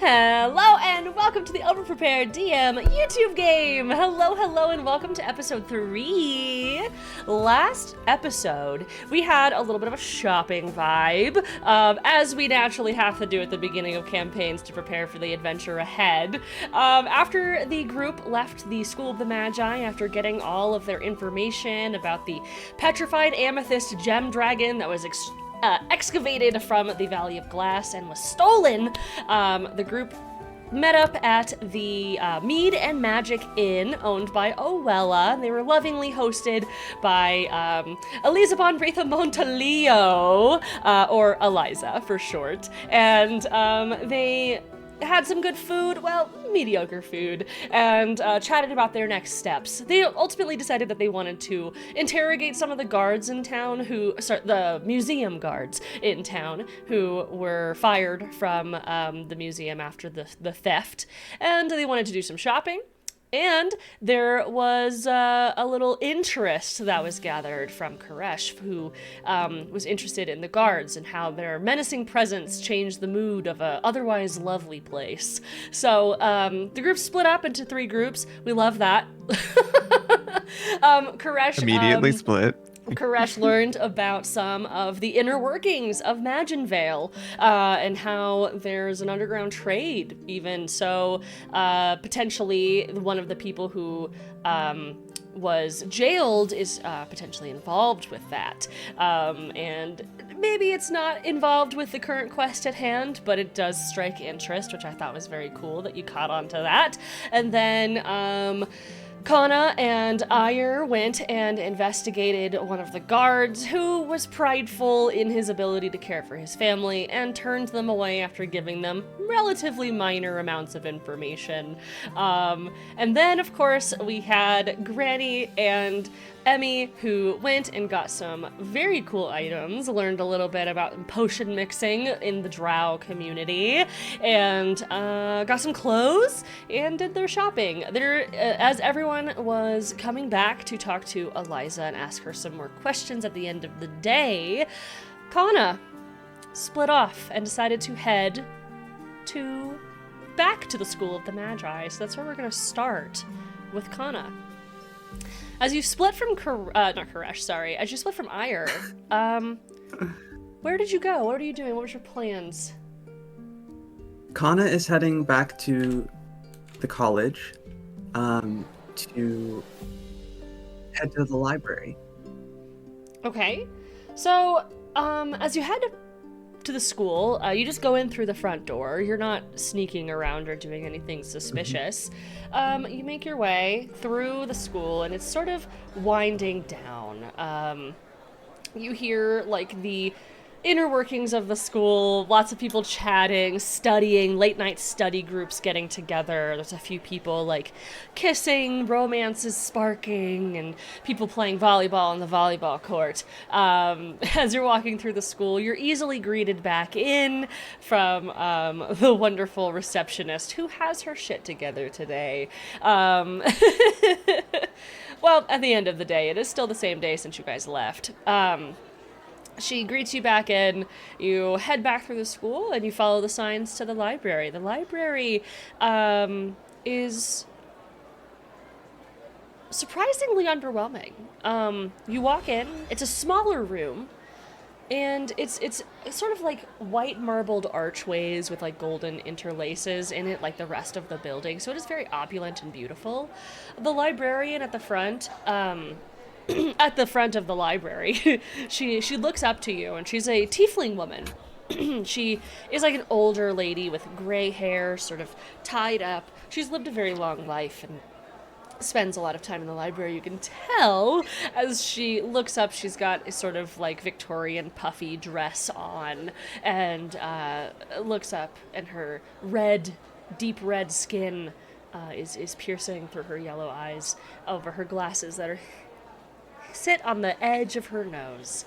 Hello and welcome to the Overprepared DM YouTube game! Hello, and welcome to episode 3. Last episode, we had a little bit of a shopping vibe, as we naturally have to do at the beginning of campaigns to prepare for the adventure ahead. After the group left the School of the Magi, after getting all of their information about the petrified amethyst gem dragon that was excavated from the Valley of Glass and was stolen, the group met up at the Mead and Magic Inn, owned by Owella, and they were lovingly hosted by Elizabon Bretha Montaleo, or Eliza for short, and they had some good food, well, mediocre food, and chatted about their next steps. They ultimately decided that they wanted to interrogate some of the guards in town the museum guards in town who were fired from the museum after the theft, and they wanted to do some shopping. And there was a little interest that was gathered from Koresh, who was interested in the guards and how their menacing presence changed the mood of a otherwise lovely place. So the group split up into 3 groups. We love that. Koresh immediately split. Koresh learned about some of the inner workings of Maginvale, and how there's an underground trade, even. So, potentially one of the people who was jailed is potentially involved with that. And maybe it's not involved with the current quest at hand, but it does strike interest, which I thought was very cool that you caught on to that. And then, Kanna and Oighear went and investigated one of the guards who was prideful in his ability to care for his family and turned them away after giving them relatively minor amounts of information. And then, of course, we had Granny and Emmy, who went and got some very cool items, learned a little bit about potion mixing in the drow community, and got some clothes and did their shopping. As everyone was coming back to talk to Eliza and ask her some more questions at the end of the day, Kanna split off and decided to head back to the School of the Magi. So that's where we're going to start with Kanna. As you split from as you split from Oighear, where did you go? What are you doing? What was your plans? Kanna is heading back to the college, to head to the library. Okay, so as you head to the school, you just go in through the front door. You're not sneaking around or doing anything suspicious. You make your way through the school, and it's sort of winding down. You hear, like, the inner workings of the school, lots of people chatting, studying, late-night study groups getting together. There's a few people, like, kissing, romances sparking, and people playing volleyball on the volleyball court. As you're walking through the school, you're easily greeted back in from the wonderful receptionist who has her shit together today. Well, at the end of the day, it is still the same day since you guys left. She greets you back in, you head back through the school, and you follow the signs to the library. The library is surprisingly underwhelming. You walk in, it's a smaller room, and it's sort of like white marbled archways with like golden interlaces in it, like the rest of the building, so it is very opulent and beautiful. The librarian at the front, at the front of the library, she looks up to you, and she's a tiefling woman. She is like an older lady with gray hair, sort of tied up. She's lived a very long life and spends a lot of time in the library. You can tell as she looks up, she's got a sort of like Victorian puffy dress on, and looks up, and her deep red skin is piercing through her yellow eyes over her glasses that sit on the edge of her nose.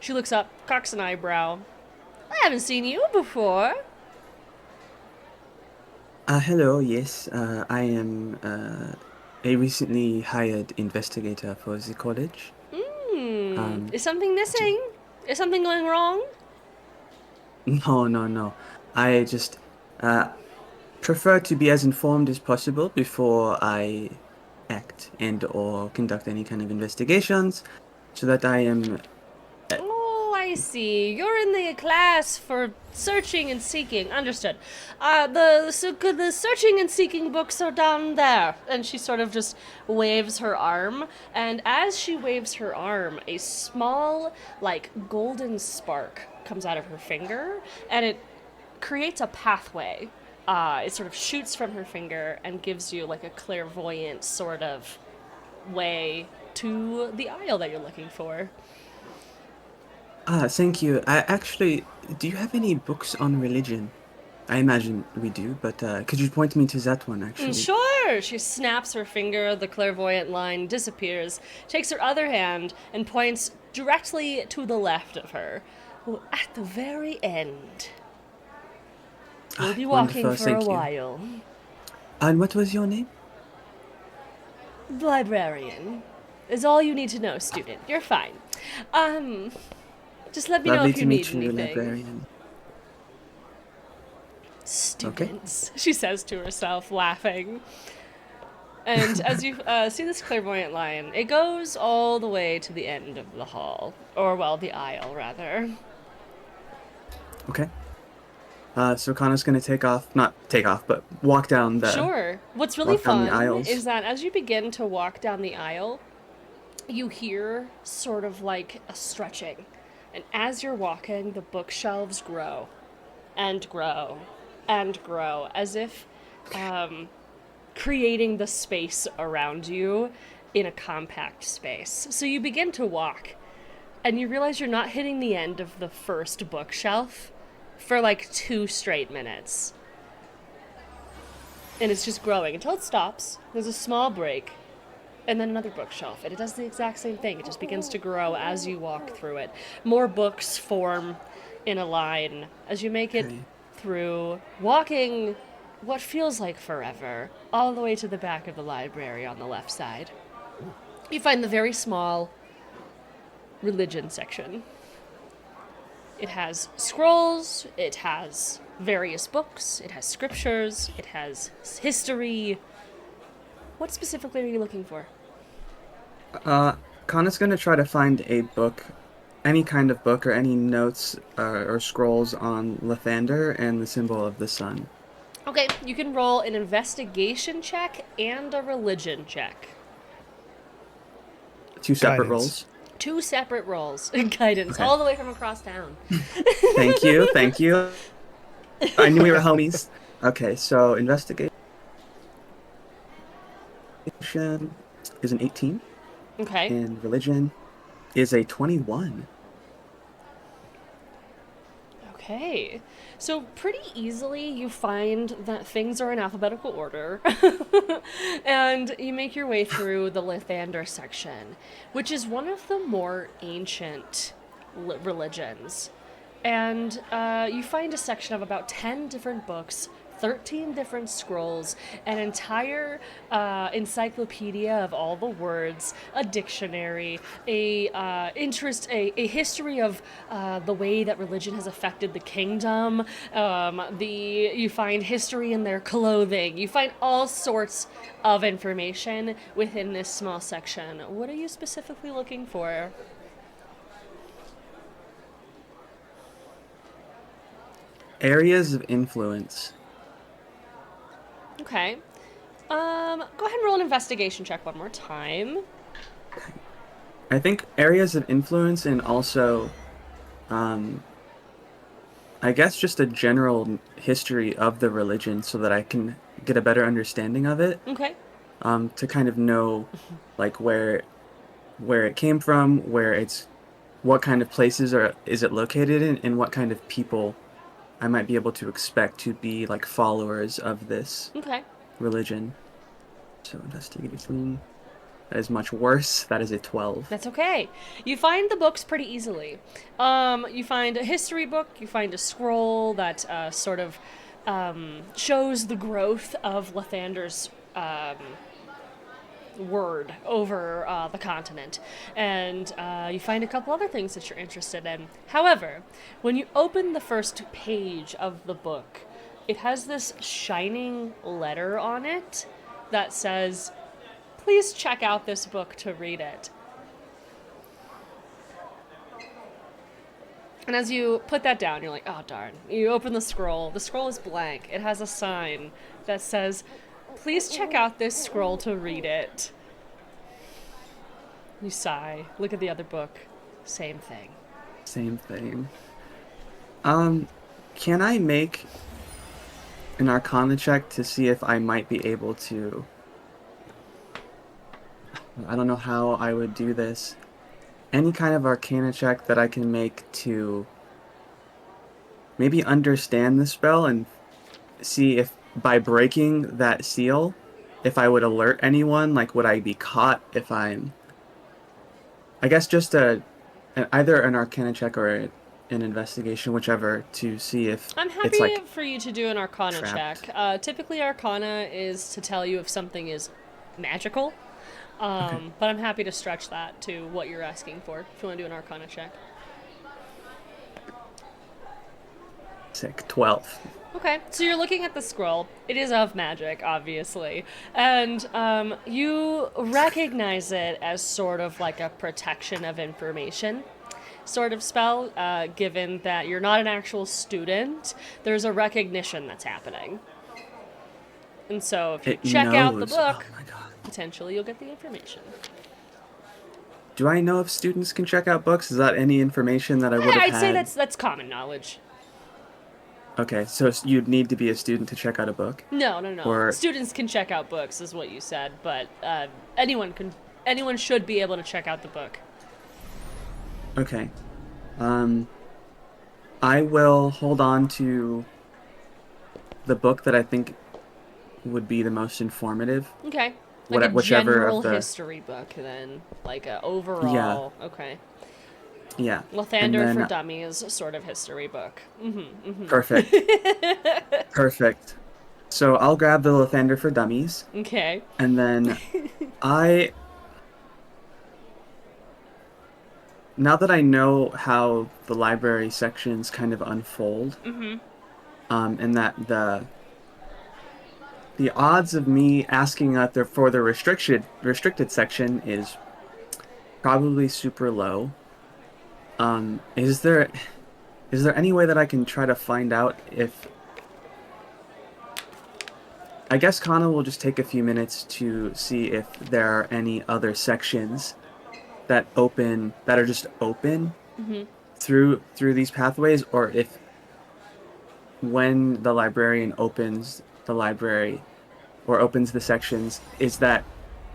She looks up, cocks an eyebrow. I haven't seen you before. Hello, yes. I am a recently hired investigator for the college. Is something missing? Is something going wrong? No. I just prefer to be as informed as possible before I act and or conduct any kind of investigations, so that I am. Oh, I see. You're in the class for searching and seeking. Understood. The searching and seeking books are down there. And she sort of just waves her arm. And as she waves her arm, a small, like, golden spark comes out of her finger, and it creates a pathway. It sort of shoots from her finger and gives you, like, a clairvoyant sort of way to the aisle that you're looking for. Thank you. Do you have any books on religion? I imagine we do, but could you point me to that one, actually? Sure! She snaps her finger, the clairvoyant line disappears, takes her other hand, and points directly to the left of her. At the very end. We'll be walking Wonderful, for a thank you. while. And what was your name? Librarian. Is all you need to know, student. You're fine. Just let me know Lovely if you to need meet you, anything. librarian. Students, she says to herself, laughing. And as you see this clairvoyant line, it goes all the way to the end of the hall. Or, well, the aisle, rather. Okay. So Kanna's gonna not take off, but walk down the. Sure. What's really walk down the fun aisles. is that as you begin to walk down the aisle, you hear sort of like a stretching. And as you're walking, the bookshelves grow and grow and grow, as if creating the space around you in a compact space. So you begin to walk, and you realize you're not hitting the end of the first bookshelf for like 2 straight minutes. And it's just growing until it stops. There's a small break, and then another bookshelf, and it does the exact same thing. It just begins to grow as you walk through it. More books form in a line as you make it Okay. through, walking what feels like forever, all the way to the back of the library on the left side. You find the very small religion section. It has scrolls, it has various books, it has scriptures, it has history. What specifically are you looking for? Kanna's gonna try to find a book, any kind of book or any notes or scrolls on Lathander and the symbol of the sun. Okay, you can roll an investigation check and a religion check. 2 separate Guidance. rolls. 2 separate rolls. Guidance, Okay. all the way from across town. Thank you, thank you. I knew we were homies. Okay, so investigation is an 18, Okay. and religion is a 21. Okay. So pretty easily you find that things are in alphabetical order. And you make your way through the Lathander section, which is one of the more ancient religions. And you find a section of about 10 different books, 13 different scrolls, an entire encyclopedia of all the words, a dictionary, a history of the way that religion has affected the kingdom. You find history in their clothing. You find all sorts of information within this small section. What are you specifically looking for? Areas of influence. Okay. Go ahead and roll an investigation check one more time. I think areas of influence and also, I guess just a general history of the religion so that I can get a better understanding of it. Okay. To kind of know, like, where it came from, what kind of places is it located in, and what kind of people I might be able to expect to be like followers of this Okay. religion. So investigation. That is much worse. That is a 12. That's okay. You find the books pretty easily. You find a history book, you find a scroll that sort of shows the growth of Lathander's word over the continent. And you find a couple other things that you're interested in. However, when you open the first page of the book, it has this shining letter on it that says, "Please check out this book to read it." And as you put that down, you're like, oh, darn. You open the scroll. The scroll is blank. It has a sign that says, "Please check out this scroll to read it." You sigh. Look at the other book. Same thing. Same thing. Can I make an Arcana check to see if I might be able to... I don't know how I would do this. Any kind of Arcana check that I can make to maybe understand the spell and see if by breaking that seal, if I would alert anyone, like would I be caught if I'm... I guess just either an Arcana check or an investigation, whichever, to see if I'm happy it's like for you to do an Arcana trapped. check. Typically, Arcana is to tell you if something is magical. Okay. But I'm happy to stretch that to what you're asking for, if you want to do an Arcana check. Sick. 12. Okay, so you're looking at the scroll. It is of magic, obviously. And you recognize it as sort of like a protection of information sort of spell, given that you're not an actual student. There's a recognition that's happening. And so if you It check out the knows. book, Oh my god. potentially you'll get the information. Do I know if students can check out books? Is that any information that I would have I'd say had? that's common knowledge. Okay, so you'd need to be a student to check out a book? No. Or Students can check out books, is what you said, but anyone can. Anyone should be able to check out the book. okay. I will hold on to the book that I think would be the most informative. Okay. Like a Whichever general of the... history book, then. Like a overall. Yeah. Okay. Yeah. And Lathander for then Dummies, sort of history book. perfect. Perfect. So I'll grab the Lathander for Dummies, Okay. and then I... Now that I know how the library sections kind of unfold, and that the odds of me asking out there for the restricted section is probably super low. Is there any way that I can try to find out if... I guess Kanna will just take a few minutes to see if there are any other sections that are just open through these pathways, or if when the librarian opens the library or opens the sections, is that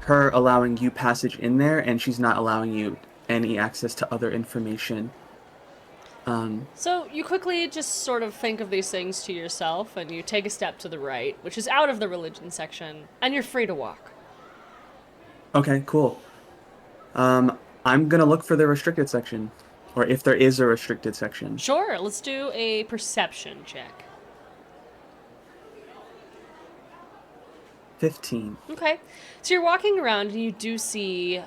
her allowing you passage in there and she's not allowing you any access to other information. So you quickly just sort of think of these things to yourself, and you take a step to the right, which is out of the religion section, and you're free to walk. Okay, cool. I'm gonna look for the restricted section, or if there is a restricted section. Sure, let's do a perception check. 15. Okay. So you're walking around and you do see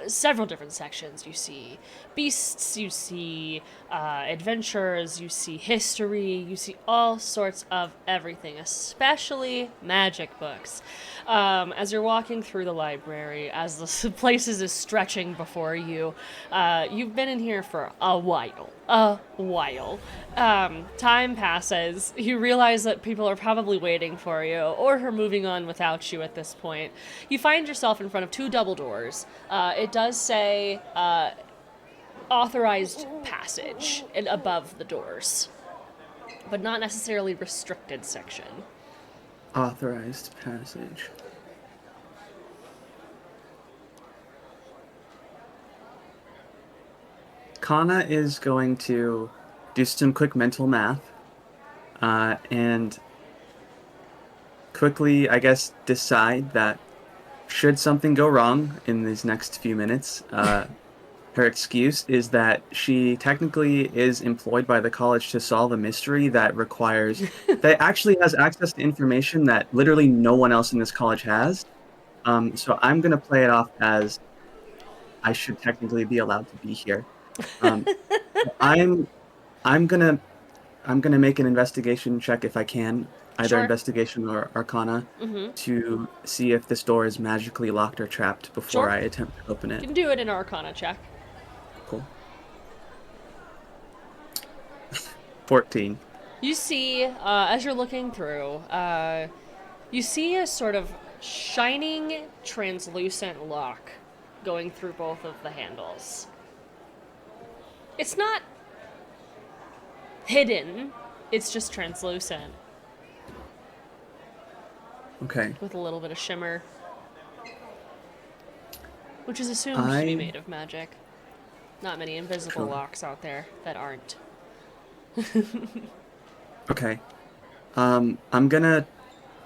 several different sections. You see beasts, you see adventures, you see history, you see all sorts of everything, especially magic books. As you're walking through the library, as the places is stretching before you, you've been in here for a while. Time passes. You realize that people are probably waiting for you, or are moving on without you at this point. You find yourself in front of two double doors. It does say authorized passage above the doors, but not necessarily restricted section. Authorized passage. Kanna is going to do some quick mental math, and quickly, I guess, decide that should something go wrong in these next few minutes, her excuse is that she technically is employed by the college to solve a mystery that requires... that actually has access to information that literally no one else in this college has. So I'm going to play it off as I should technically be allowed to be here. I'm gonna I'm gonna make an investigation check if I can, either Sure. investigation or Arcana, Mm-hmm. to see if this door is magically locked or trapped before Sure. I attempt to open You it. can do it in Arcana check. Cool. 14. You see, as you're looking through, you see a sort of shining, translucent lock going through both of the handles. It's not hidden, it's just translucent Okay. with a little bit of shimmer, which is assumed to be I made of magic. Not many invisible cool. locks out there that aren't. Okay. I'm gonna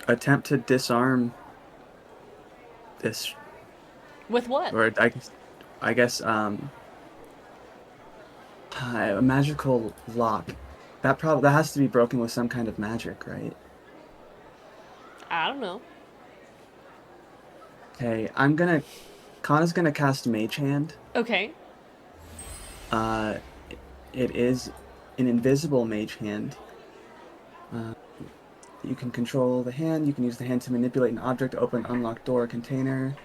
attempt to disarm this, With what? or I guess, a magical lock. That has to be broken with some kind of magic, right? I don't know. Okay, Kanna's gonna cast Mage Hand. Okay. Uh, it is an invisible Mage Hand. Uh, you can control the hand. You can use the hand to manipulate an object, open, unlock door, or container.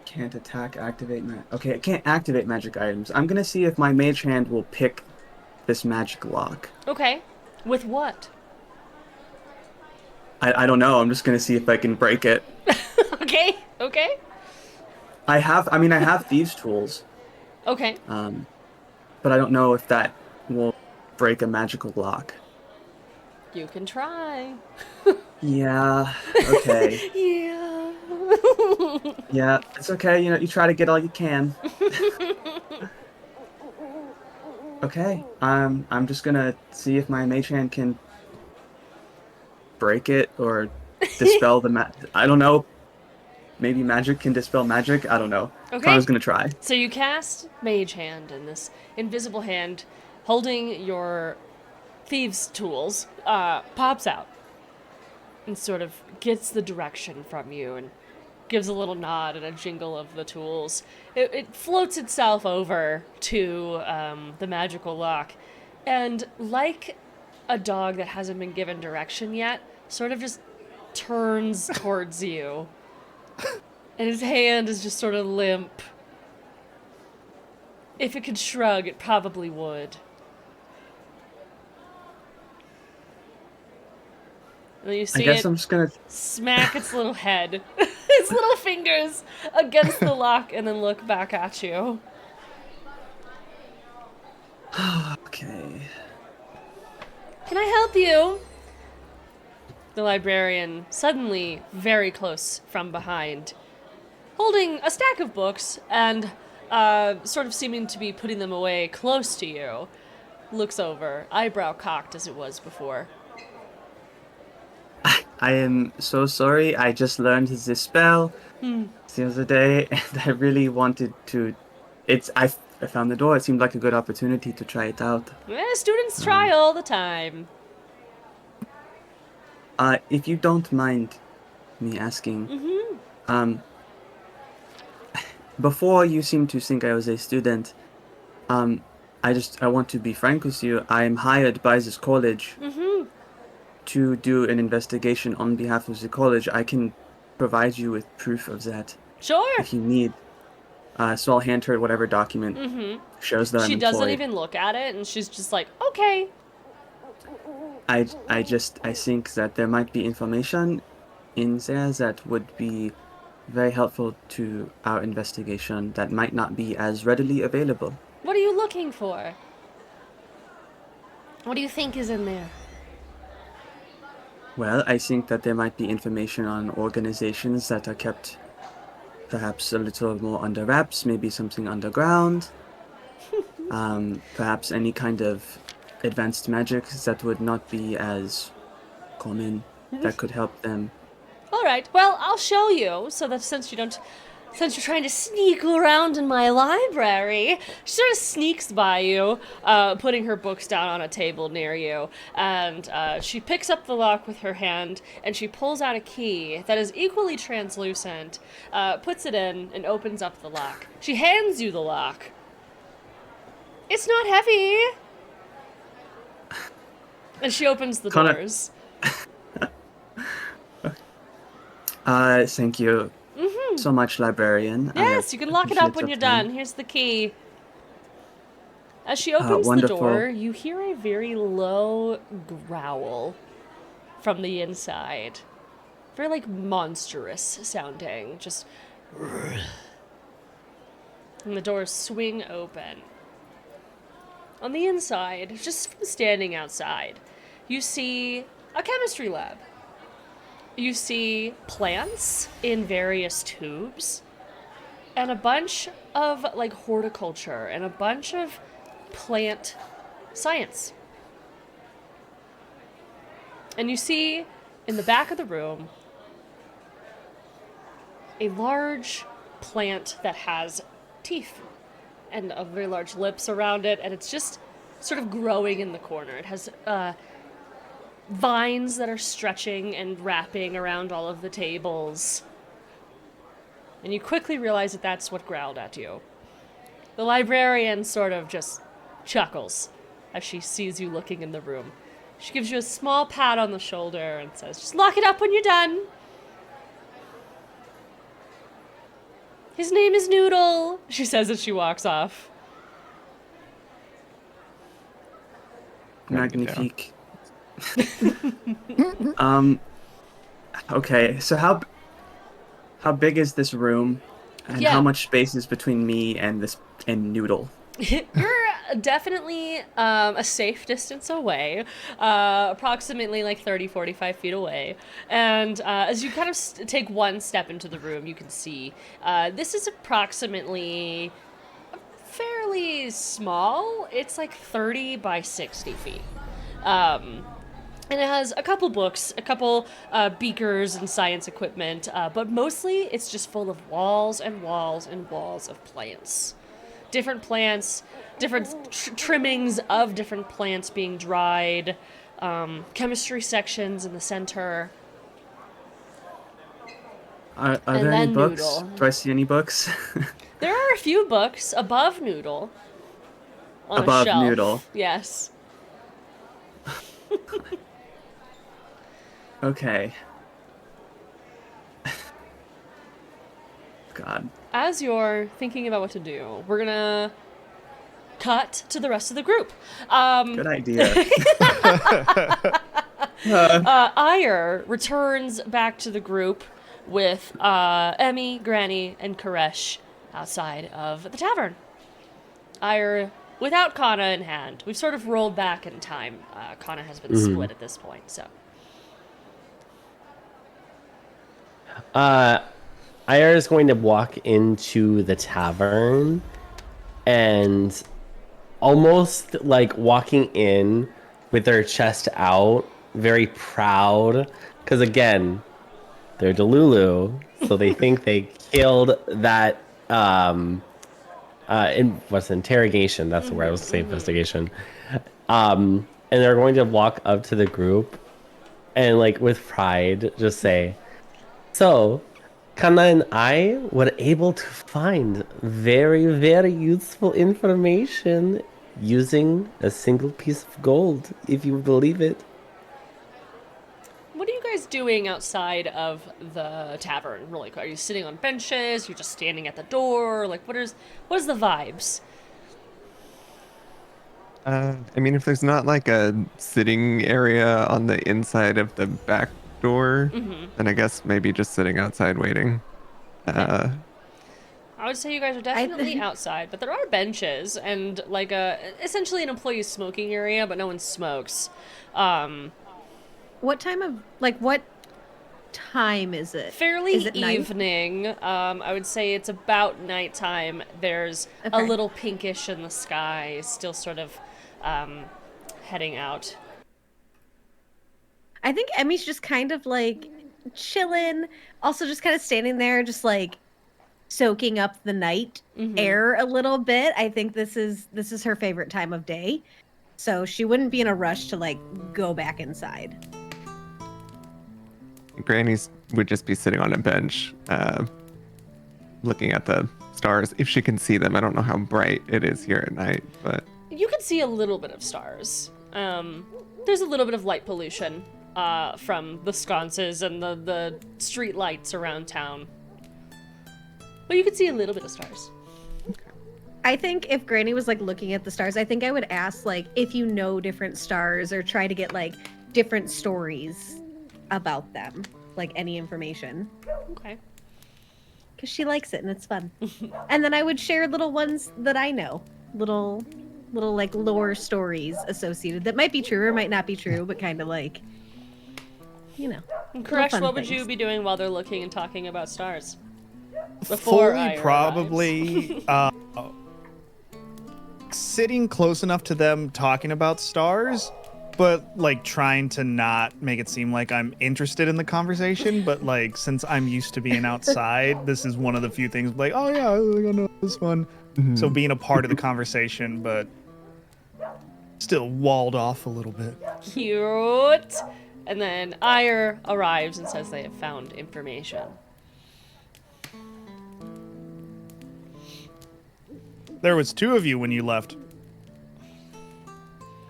Can't attack, activate okay, it can't activate magic items. I'm gonna see if my Mage Hand will pick this magic lock. Okay. With what? I don't know. I'm just gonna see if I can break it. Okay. Okay. I have thieves' tools, Okay. um, but I don't know if that will break a magical lock. You can try. Yeah, okay. Yeah. Yeah, it's okay. You try to get all you can. Okay. I'm just gonna see if my mage hand can break it or dispel I don't know. Maybe magic can dispel magic. I don't know. Okay. Connor's gonna try. So you cast Mage Hand, and this invisible hand, holding your thieves' tools, pops out and sort of gets the direction from you and gives a little nod and a jingle of the tools. It floats itself over to the magical lock, and like a dog that hasn't been given direction yet, sort of just turns towards you. And his hand is just sort of limp. If it could shrug, it probably would. And then you I see guess it I'm just gonna. smack its little head, its little fingers against the lock, and then look back at you. Okay. Can I help you? The librarian, suddenly very close from behind, holding a stack of books and sort of seeming to be putting them away close to you, looks over, eyebrow cocked as it was before. I am so sorry. I just learned this spell the other day, and I really wanted to. I found the door. It seemed like a good opportunity to try it out. Students try all the time. If you don't mind me asking, before you seemed to think I was a student, I want to be frank with you. I am hired by this college to do an investigation on behalf of the college. I can provide you with proof of that Sure. if you need. So I'll hand her whatever document shows that I'm She employed. doesn't even look at it, and she's just like, okay. I think that there might be information in there that would be very helpful to our investigation that might not be as readily available. What are you looking for? What do you think is in there? Well, I think that there might be information on organizations that are kept perhaps a little more under wraps, maybe something underground, perhaps any kind of advanced magic that would not be as common that could help them. All right. Well, I'll show you. So that since you're trying to sneak around in my library, she sort of sneaks by you, putting her books down on a table near you, and she picks up the lock with her hand, and she pulls out a key that is equally translucent, puts it in, and opens up the lock. She hands you the lock. It's not heavy. And she opens the Kanna- doors. Thank you so much, librarian. Yes, you can lock it appreciate up when your you're time. done. Here's the key. As she opens the Wonderful. door, you hear a very low growl from the inside. Very, like, monstrous sounding. Just... And the doors swing open. On the inside, just from standing outside, you see a chemistry lab. You see plants in various tubes, and a bunch of, like, horticulture, and a bunch of plant science. And you see, in the back of the room, a large plant that has teeth and a very large lips around it, and it's just sort of growing in the corner. It has vines that are stretching and wrapping around all of the tables. And you quickly realize that that's what growled at you. The librarian sort of just chuckles as she sees you looking in the room. She gives you a small pat on the shoulder and says, "Just lock it up when you're done." "His name is Noodle," she says as she walks off. Magnifique. Okay, so how big is this room, and Yeah. how much space is between me and Noodle? You're definitely a safe distance away, approximately like 30, 45 feet away. And as you kind of take one step into the room, you can see this is approximately fairly small. It's like 30 by 60 feet. And it has a couple books, a couple beakers and science equipment, but mostly it's just full of walls and walls and walls of plants. Different plants, different trimmings of different plants being dried, chemistry sections in the center. Are And there any then books? Noodle. Do I see any books? There are a few books above Noodle. On Above a shelf. Noodle. Yes. Okay. God. As you're thinking about what to do, we're gonna cut to the rest of the group. Good idea. Oighear returns back to the group with Emmy, Granny, and Koresh outside of the tavern. Oighear, without Kanna in hand. We've sort of rolled back in time. Kanna has been split at this point, so. Oighear is going to walk into the tavern and almost like walking in with their chest out, very proud. Because again, they're Delulu, so they think they killed that what's interrogation? That's the word I was saying, investigation. And they're going to walk up to the group and like with pride just say, "So, Kanna and I were able to find very, very useful information using a single piece of gold, if you believe it." What are you guys doing outside of the tavern, really quick? Are you sitting on benches? You're just standing at the door? Like, what is the vibes? I mean, if there's not like a sitting area on the inside of the back door, then I guess maybe just sitting outside waiting. I would say you guys are definitely outside, but there are benches and like essentially an employee smoking area, but no one smokes. What time is it? Fairly Is it night? evening. I would say it's about nighttime. There's a Okay. little pinkish in the sky, still sort of heading out. I think Emmy's just kind of like chilling, also just kind of standing there, just like soaking up the night air a little bit. I think this is her favorite time of day, so she wouldn't be in a rush to like go back inside. Granny's would just be sitting on a bench, looking at the stars if she can see them. I don't know how bright it is here at night, but you can see a little bit of stars. There's a little bit of light pollution from the sconces and the street lights around town. But you can see a little bit of stars. I think if Granny was like looking at the stars, I think I would ask like if you know different stars or try to get like different stories about them, like any information. Okay. Because she likes it and it's fun. And then I would share little ones that I know, little like lore stories associated that might be true or might not be true, but kind of like, you know. Koresh, fun what would you things. be doing while they're looking and talking about stars? Fully Aya probably sitting close enough to them talking about stars, but like trying to not make it seem like I'm interested in the conversation. But like since I'm used to being outside, this is one of the few things like, oh yeah, I know this one. So being a part of the conversation, but still walled off a little bit. Cute. And then Aya arrives and says they have found information. There was 2 of you when you left.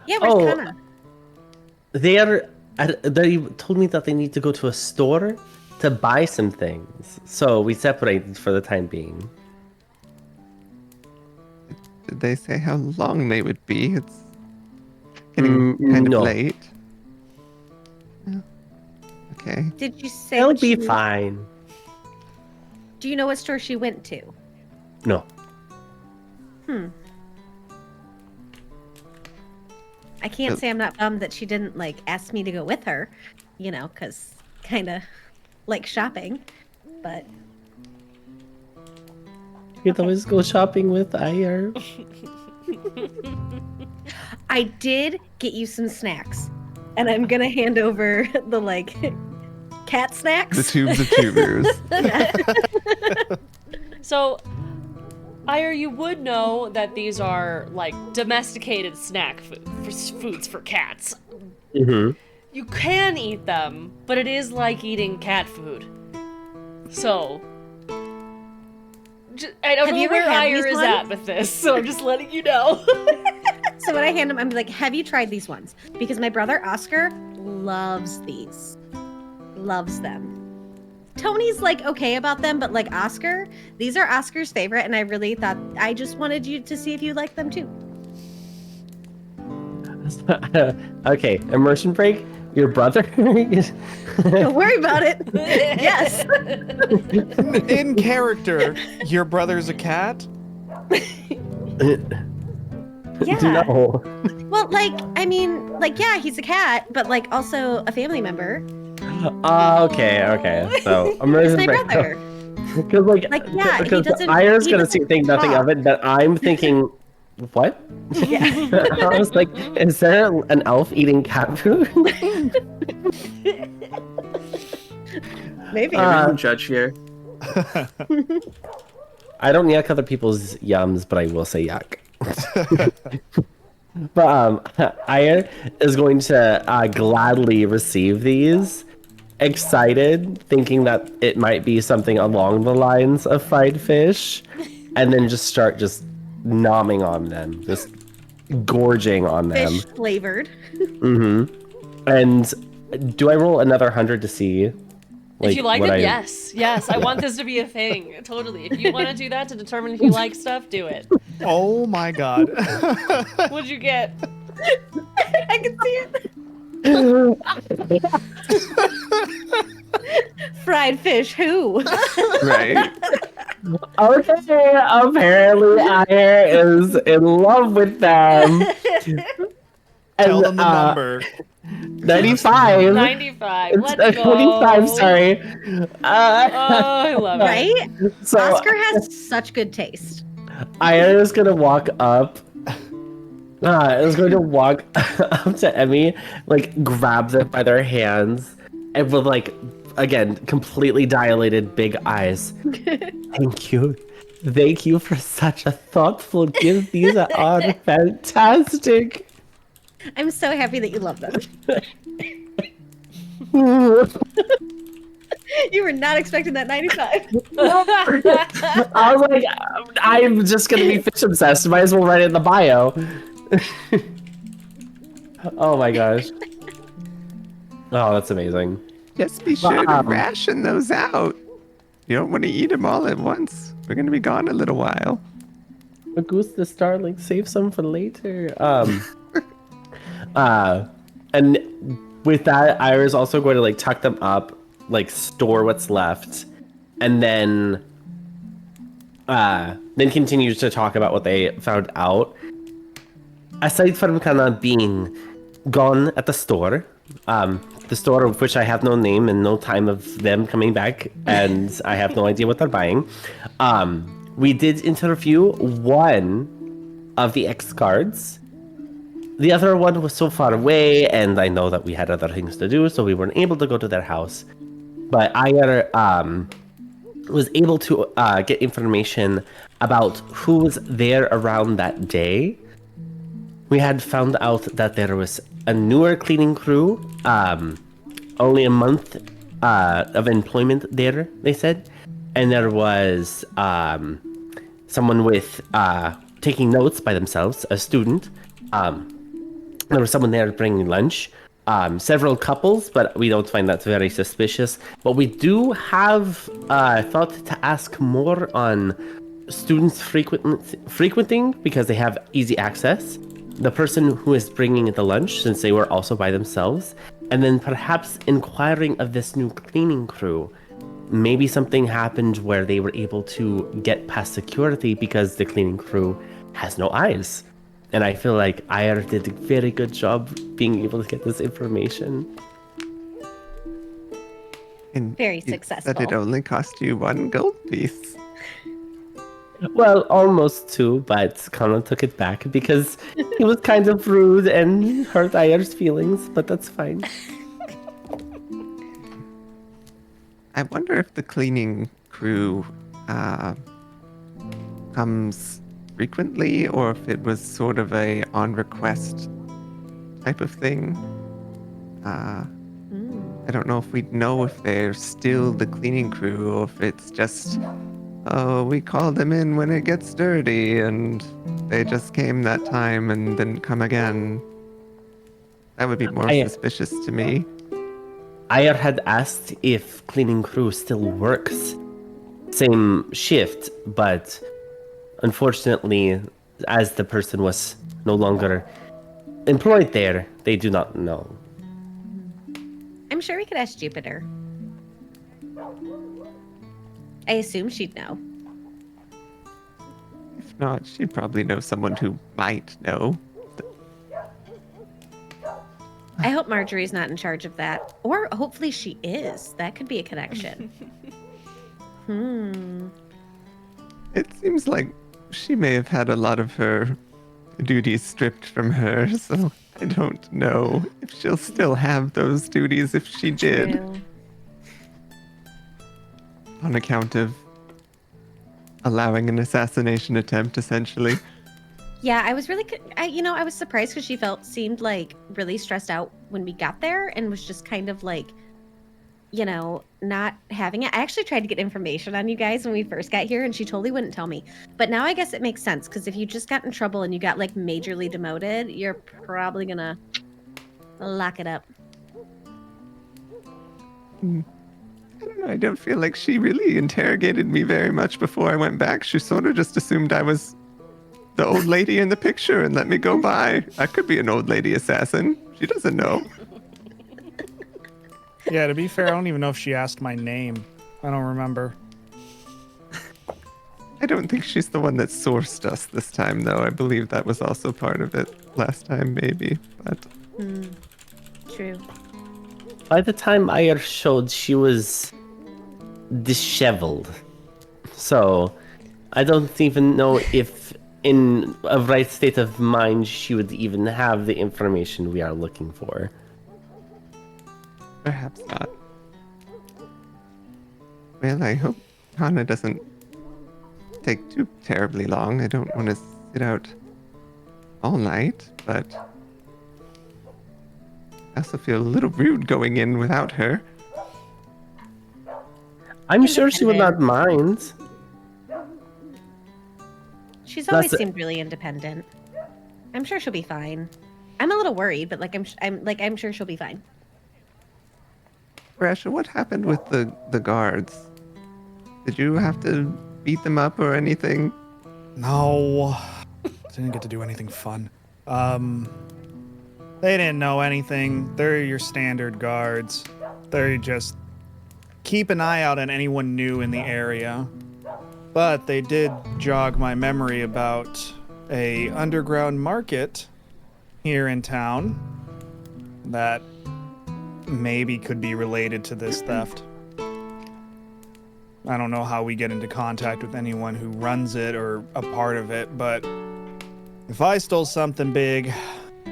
Yeah, where's Oh. Kanna? They told me that they need to go to a store to buy some things. So we separated for the time being. Did they say how long they would be? It's getting kind no. of late. Oh, okay. Did you say They'll what be she- fine. Do you know what store she went to? No. I can't say I'm not bummed that she didn't like ask me to go with her, you know, because kind of like shopping, but You can always go shopping with Aya. I did get you some snacks, and I'm gonna hand over the like cat snacks. The tubes of tubers. So, Aya, you would know that these are like domesticated snack foods for cats. Mm-hmm. You can eat them, but it is like eating cat food. So, I don't Have know you ever where had Aya these is ones? at with this, so I'm just letting you know. So when I hand them, I'm like, "Have you tried these ones?" Because my brother Oscar loves these, loves them. Tony's like okay about them, but like Oscar, these are Oscar's favorite, and I really thought I just wanted you to see if you like them too. Okay, immersion break. Your brother? Don't worry about it. Yes. In character, your brother's a cat? Yeah. No. Well, like, I mean, like, yeah, he's a cat, but like also a family member. Okay. So He's immersion my break. brother. Because Like, yeah, he because doesn't- Aya's he gonna doesn't think nothing of it, but I'm thinking, what? Yeah. I was like, is there an elf eating cat food? Maybe. Yeah, we don't judge here. I don't yuck other people's yums, but I will say yuck. But Aya is going to gladly receive these, excited, thinking that it might be something along the lines of fried fish, and then just start just nomming on them, just gorging on them. Fish flavored. Mm-hmm. And do I roll another 100 to see? If you like what it, yes. I want this to be a thing. Totally. If you want to do that to determine if you like stuff, do it. Oh my god. What'd you get? I can see it. Fried fish. Who? Right? Okay, apparently Aya is in love with them. Tell And, them the number. 95. 95. It's Let's go. 25, sorry. Oh, I love it. Right? So Oscar has such good taste. Aya is gonna walk up. Is going to walk up to Emmy, like grab them by their hands, and with like, again, completely dilated big eyes. Thank you for such a thoughtful gift. These are fantastic. I'm so happy that you love them. You were not expecting that 95. I was like, I'm just gonna be fish obsessed. Might as well write it in the bio. Oh my gosh. Oh, that's amazing. Just be sure to Um, ration those out. You don't want to eat them all at once. We're going to be gone a little while. A goose the starling, save some for later. And with that, Ira's also going to like tuck them up, like store what's left, and then continues to talk about what they found out. Aside from Kanna being gone at the store of which I have no name and no time of them coming back, and I have no idea what they're buying. We did interview one of the ex-guards. The other one was so far away, and I know that we had other things to do, so we weren't able to go to their house. But I was able to get information about who was there around that day. We had found out that there was a newer cleaning crew, only a month of employment there, they said. And there was someone with taking notes by themselves, a student. There was someone there bringing lunch. Several couples, but we don't find that very suspicious. But we do have thought to ask more on students frequenting because they have easy access. The person who is bringing the lunch, since they were also by themselves, and then perhaps inquiring of this new cleaning crew. Maybe something happened where they were able to get past security because the cleaning crew has no eyes. And I feel like Ire did a very good job being able to get this information. And Very you successful. said it only cost you 1 gold piece. Well, almost 2, but Kanna took it back because he was kind of rude and hurt Ire's feelings, but that's fine. I wonder if the cleaning crew comes frequently, or if it was sort of a on-request type of thing. I don't know if we'd know if they're still the cleaning crew, or if it's just, oh, we called them in when it gets dirty, and they just came that time and didn't come again. That would be more suspicious to me. Ire had asked if cleaning crew still works. Same shift, but unfortunately, as the person was no longer employed there, they do not know. I'm sure we could ask Jupiter. I assume she'd know. If not, she'd probably know someone who might know. I hope Marjorie's not in charge of that. Or hopefully she is. That could be a connection. It seems like she may have had a lot of her duties stripped from her, so I don't know if she'll still have those duties if she did. True. On account of allowing an assassination attempt, essentially. Yeah, I was really, I was surprised because she seemed like really stressed out when we got there and was just kind of like, not having it. I actually tried to get information on you guys when we first got here and she totally wouldn't tell me. But now I guess it makes sense because if you just got in trouble and you got like majorly demoted, you're probably gonna lock it up. I don't know, I don't feel like she really interrogated me very much before I went back. She sort of just assumed I was the old lady in the picture and let me go by. I could be an old lady assassin. She doesn't know. Yeah, to be fair, I don't even know if she asked my name. I don't remember. I don't think she's the one that sourced us this time, though. I believe that was also part of it last time, maybe. But True. By the time Ire showed, she was disheveled. So, I don't even know if in a right state of mind she would even have the information we are looking for. perhaps not. Well, I hope Kanna doesn't take too terribly long. I don't want to sit out all night, but I also feel a little rude going in without her. I'm sure she would not mind. She's always That's- seemed really independent. I'm sure she'll be fine. I'm a little worried, but I'm sure she'll be fine. Koresh, what happened with the guards? Did you have to beat them up or anything? No, didn't get to do anything fun. They didn't know anything. They're your standard guards. They just keep an eye out on anyone new in the area. But they did jog my memory about a underground market here in town that maybe could be related to this theft. I don't know how we get into contact with anyone who runs it or a part of it, but if I stole something big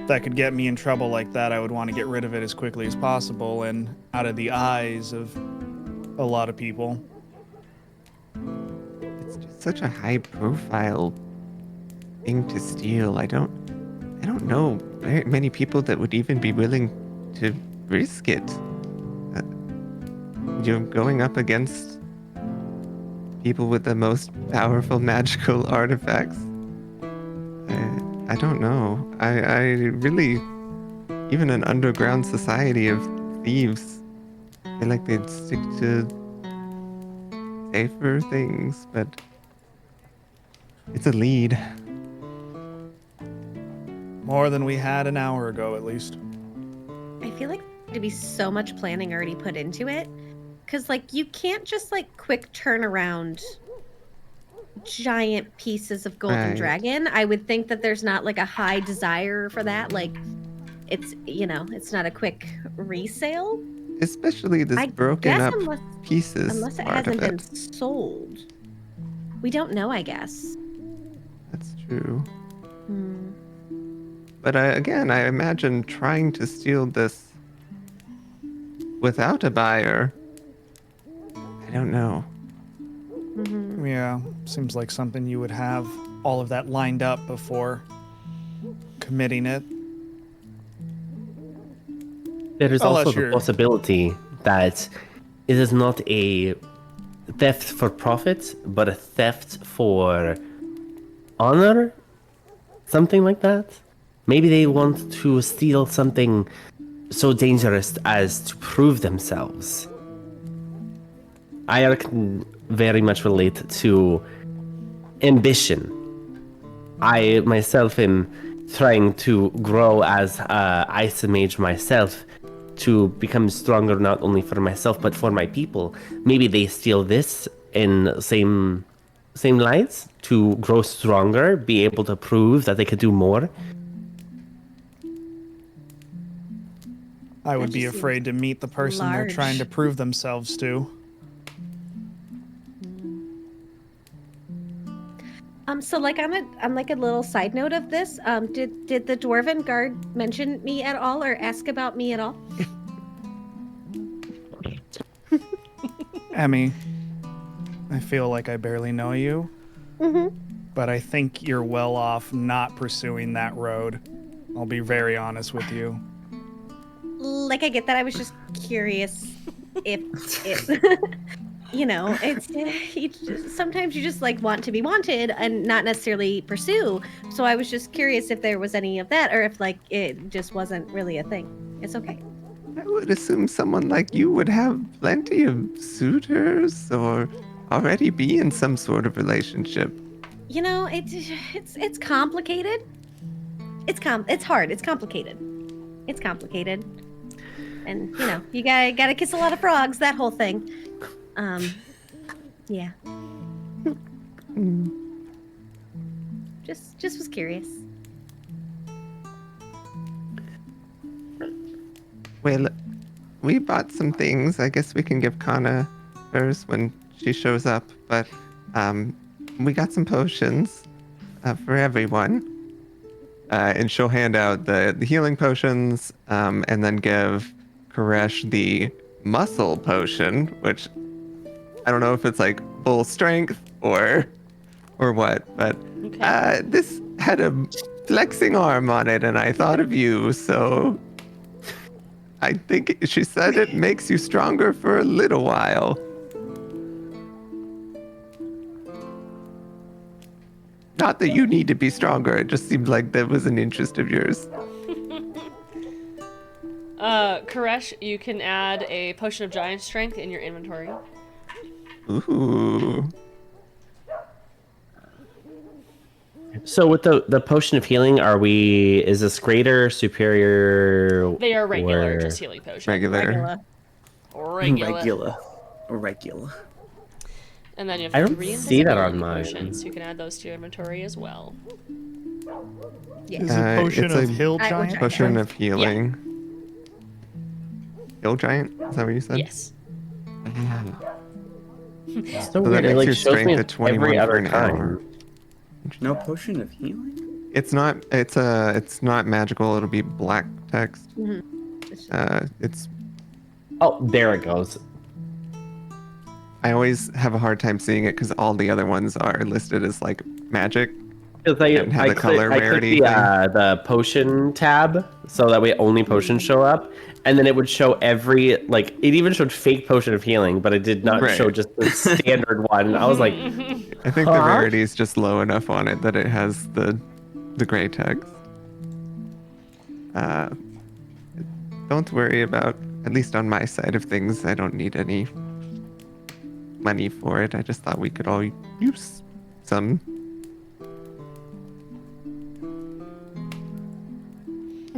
that could get me in trouble like that, I would want to get rid of it as quickly as possible and out of the eyes of a lot of people. It's just such a high profile thing to steal. I don't know very many people that would even be willing to risk it. You're going up against people with the most powerful magical artifacts. I don't know. I really, even an underground society of thieves, I feel like they'd stick to safer things, but it's a lead. More than we had an hour ago, at least. I feel like there'd be so much planning already put into it. Because, like, you can't just, like, quick turn around giant pieces of golden Right. dragon. I would think that there's not, like, a high desire for that. Like, it's, it's not a quick resale. Especially this I broken guess up unless, pieces unless it part hasn't of been it. sold. We don't know, I guess. That's true. Hmm. But I imagine trying to steal this without a buyer. I don't know. Mm-hmm. Yeah, seems like something you would have all of that lined up before committing it. There is Unless also the you're- possibility that it is not a theft for profit, but a theft for honor? Something like that? Maybe they want to steal something so dangerous as to prove themselves. I can very much relate to ambition. I myself am trying to grow as Ice Mage myself to become stronger not only for myself but for my people. Maybe they steal this in same lights to grow stronger, be able to prove that they could do more. I would That be just afraid to meet the person they're trying to large. prove themselves to. So like on like a little side note of this, did the dwarven guard mention me at all or ask about me at all? Emmy, I feel like I barely know you, Mm-hmm. but I think you're well off not pursuing that road. I'll be very honest with you. Like I get that. I was just curious if sometimes you just like want to be wanted and not necessarily pursue. So I was just curious if there was any of that or if like it just wasn't really a thing. It's okay. I would assume someone like you would have plenty of suitors or already be in some sort of relationship. It's complicated. It's hard. It's complicated. It's complicated. And you gotta kiss a lot of frogs, that whole thing. Yeah. Just was curious. Well, we bought some things. I guess we can give Kanna hers when she shows up. But we got some potions for everyone. And she'll hand out the healing potions and then give Koresh the muscle potion, which I don't know if it's like full strength or what. But Okay. this had a flexing arm on it, and I thought of you, so I think she said it makes you stronger for a little while. not that you need to be stronger. It just seemed like that was an interest of yours. Koresh, you can add a potion of giant strength in your inventory. Ooh. So with the potion of healing, is this greater, superior? They are regular, or- just healing potion. Regular. Regular. And then you have I don't 3 see that on invisibility mine. potions. You can add those to your inventory as well. Yeah. Is it potion it's of a hill I will giant? check. Potion of healing. Hill giant? Is that what you said? Yes. It's so So weird. that It makes like your shows me strength at 21 every for other an time. hour. No potion of healing? It's not magical. It'll be black text. It's Oh, there it goes. I always have a hard time seeing it because all the other ones are listed as like magic. Because And have the color rarity thing. the potion tab, so that way only potions show up, and then it would show every it even showed fake potion of healing, but it did not Right. show just the standard one. I was like, I think the Huh? rarity is just low enough on it that it has the gray text. Don't worry about, at least on my side of things, I don't need any money for it. I just thought we could all use some.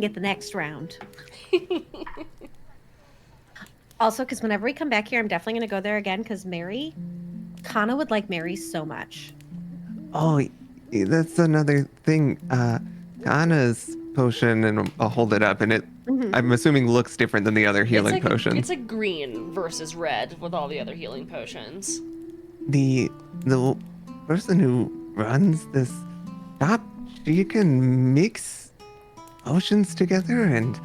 Get the next round. Also, because whenever we come back here, I'm definitely going to go there again because Kanna would like Mary so much. Oh, that's another thing. Kanna's potion, and I'll hold it up, and it, I'm assuming, looks different than the other healing potions. It's a green versus red with all the other healing potions. The person who runs this shop, she can mix potions together, and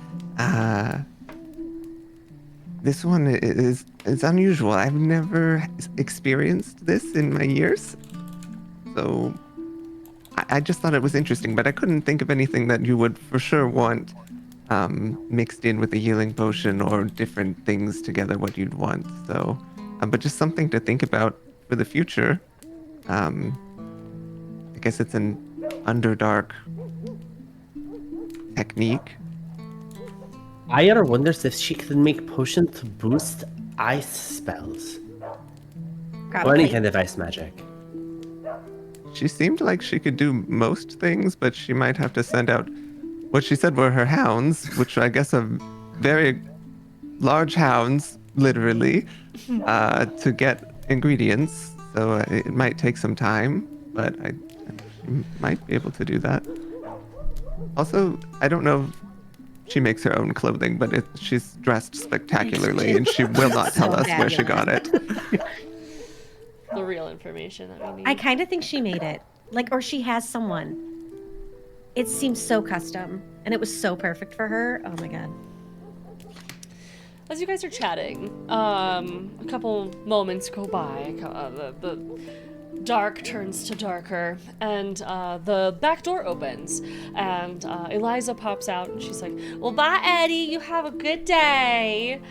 this one is unusual. I've never experienced this in my years, so I just thought it was interesting, but I couldn't think of anything that you would for sure want mixed in with a healing potion or different things together, what you'd want. So, but just something to think about for the future. I guess it's an Underdark technique. Ayar wonders if she can make potions to boost ice spells or any Probably. kind of ice magic. She seemed like she could do most things, but she might have to send out what she said were her hounds, which I guess are very large hounds, literally, to get ingredients. So it might take some time, but she might be able to do that. Also, I don't know if she makes her own clothing, but she's dressed spectacularly, and she will not tell So us where she got it. The real information that we need. I kind of think she made it. Or she has someone. It seems so custom, and it was so perfect for her. Oh my god. As you guys are chatting, a couple moments go by. The dark turns to darker, and the back door opens, and Eliza pops out, and she's like, "Well, bye, Eddie. You have a good day."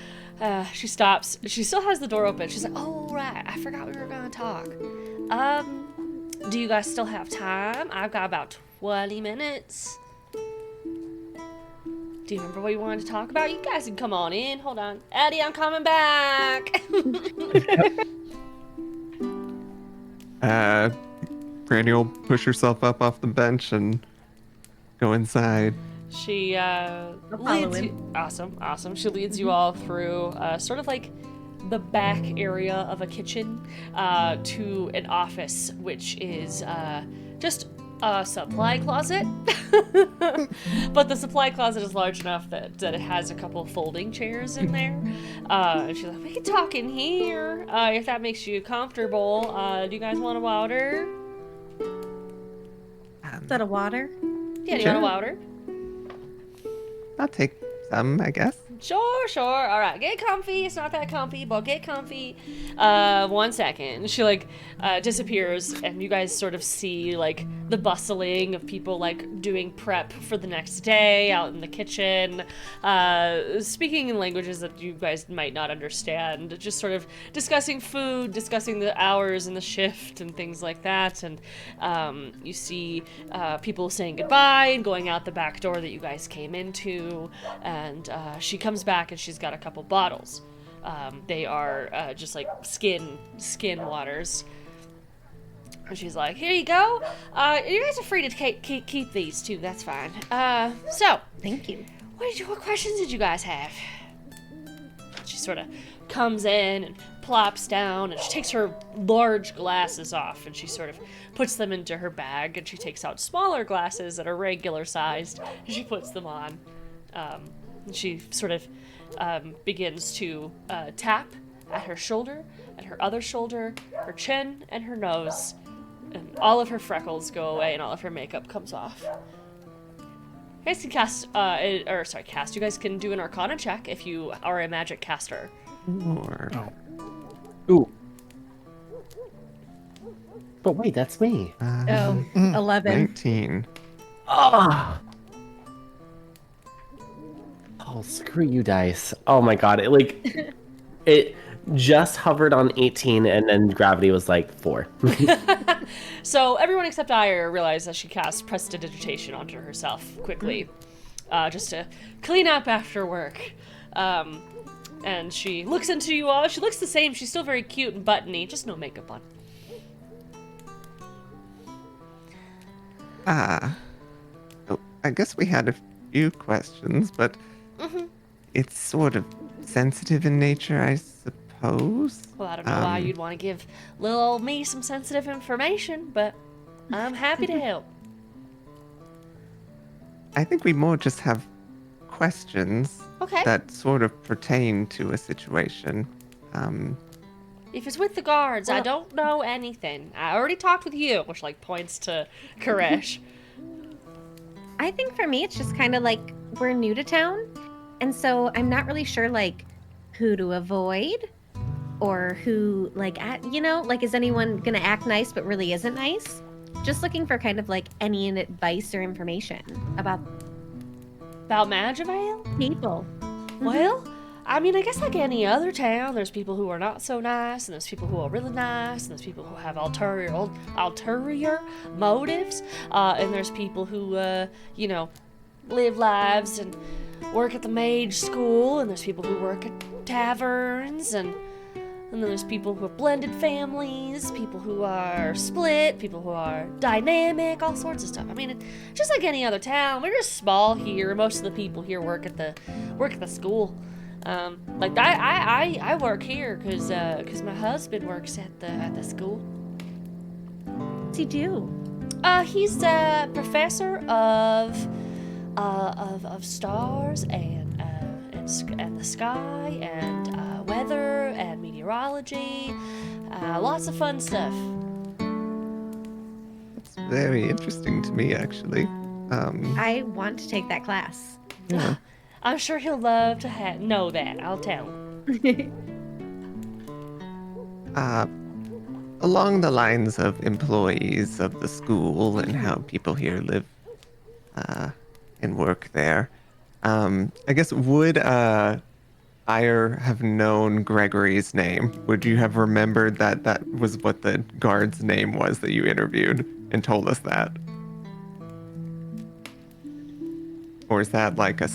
She stops. She still has the door open. She's like, "Oh, right. I forgot we were gonna talk. Do you guys still have time? I've got about 20 minutes. Do you remember what you wanted to talk about? You guys can come on in. Hold on. Eddie, I'm coming back." Granny will push herself up off the bench and go inside. She follow leads him. you. Awesome. She leads you all through sort of like the back area of a kitchen to an office, which is just a supply closet. But the supply closet is large enough that it has a couple folding chairs in there. And she's like, "We can talk in here if that makes you comfortable. Do you guys want a water?" Is that a water? Yeah, do you Sure. want a water? I'll take some, I guess. Sure. All right, get comfy. It's not that comfy, but get comfy. 1 second. She like disappears, and you guys sort of see like the bustling of people like doing prep for the next day out in the kitchen, speaking in languages that you guys might not understand. Just sort of discussing food, discussing the hours and the shift and things like that. And you see people saying goodbye and going out the back door that you guys came into. And she comes back and she's got a couple bottles. They are just like skin waters. And she's like, here you go. You guys are free to keep these too. That's fine. So, Thank you. what questions did you guys have? She sort of comes in and plops down, and she takes her large glasses off, and she sort of puts them into her bag, and she takes out smaller glasses that are regular sized, and she puts them on. And she sort of begins to tap at her shoulder, at her other shoulder, her chin, and her nose. And all of her freckles go away, and all of her makeup comes off. You guys can cast. You guys can do an Arcana check if you are a magic caster. Or Ooh. But wait, that's me. 11. 19. Ah. Oh, screw you, dice. Oh my god, it just hovered on 18, and then gravity was like 4. So everyone except Ire realized that she cast prestidigitation onto herself quickly, just to clean up after work. And she looks into you all. She looks the same. She's still very cute and buttony, just no makeup on. Oh, I guess we had a few questions, but it's sort of sensitive in nature, I suppose. Well, I don't know why you'd want to give little old me some sensitive information, but I'm happy to help. I think we more just have questions Okay. that sort of pertain to a situation. If it's with the guards, I don't know anything. I already talked with you, which like points to Koresh. I think for me, it's just kind of like we're new to town. And so I'm not really sure like who to avoid or who like, is anyone going to act nice but really isn't nice? Just looking for kind of like any advice or information about Magivale? people. Well, I mean, I guess like any other town, there's people who are not so nice, and there's people who are really nice, and there's people who have ulterior motives, and there's people who, live lives and work at the mage school, and there's people who work at taverns, and then there's people who have blended families, people who are split, people who are dynamic, all sorts of stuff. I mean, just like any other town, we're just small here. Most of the people here work at the school. Like I work here because my husband works at the school. What's he do? He's a professor of stars and the sky and weather and meteorology, lots of fun stuff. It's very interesting to me, actually. I want to take that class. Yeah. I'm sure he'll love to know that. I'll tell him. Along the lines of employees of the school and how people here live and work there, I guess would Ire have known Gregory's name? Would you have remembered that was what the guard's name was that you interviewed and told us that? Or is that like a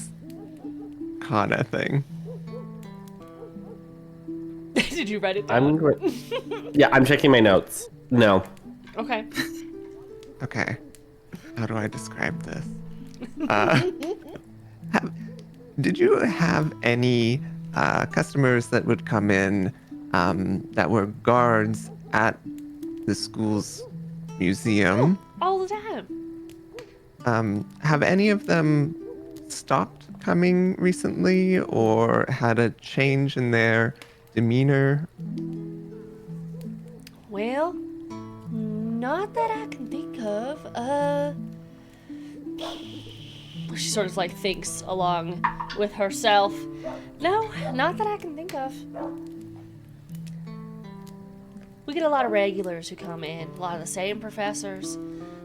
Kanna thing? Did you write it down? Yeah, I'm checking my notes. No. Okay. Okay. How do I describe this? Did you have any customers that would come in that were guards at the school's museum? All the time. Have any of them stopped coming recently or had a change in their demeanor? Well, not that I can think of. She sort of like thinks along with herself. No, not that I can think of. We get a lot of regulars who come in, a lot of the same professors, a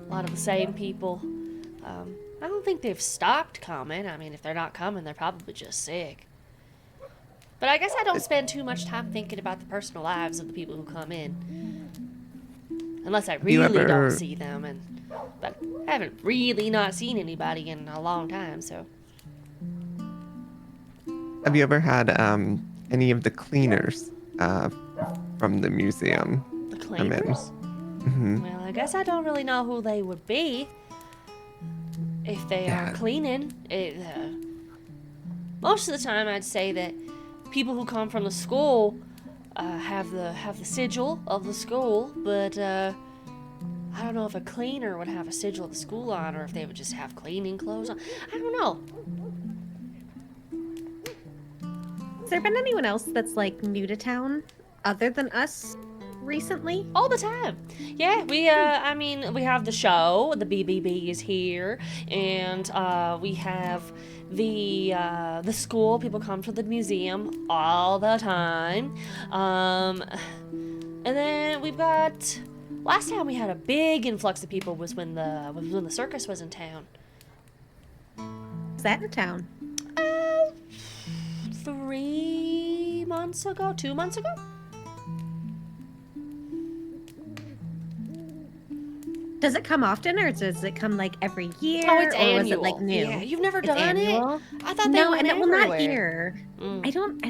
lot of the same people. I don't think they've stopped coming. I mean, if they're not coming, they're probably just sick. But I guess I don't spend too much time thinking about the personal lives of the people who come in. Unless I really don't see them. But I haven't really not seen anybody in a long time, so. Have you ever had any of the cleaners from the museum The come in? cleaners? Well, I guess I don't really know who they would be. If they are cleaning. Most of the time I'd say that people who come from the school have the sigil of the school, but I don't know if a cleaner would have a sigil of the school on, or if they would just have cleaning clothes on. I don't know. Has there been anyone else that's like new to town other than us recently? All the time. Yeah, we have the show, the BBB is here, and we have the school. People come to the museum all the time. And then we've got, last time we had a big influx of people was when the circus was in town. Is that in town? 3 months ago, 2 months ago? Does it come often, or does it come like every year? Oh, it's or annual. was it like new? Yeah, you've never It's done annual? it? I thought they No, went and well, everywhere. not here. I don't.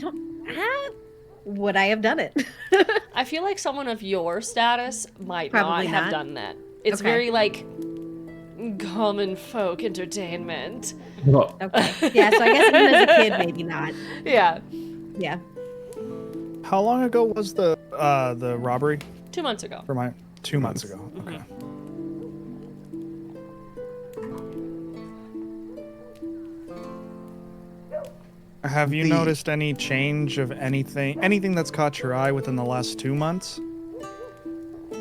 Would I have done it? I feel like someone of your status might Probably not have not. done that. It's Okay. very like common folk entertainment. Okay. Yeah. So I guess even as a kid, maybe not. Yeah, Yeah. How long ago was the robbery? 2 months ago. For my 2 months ago. Okay. Have you noticed any change of anything that's caught your eye within the last 2 months?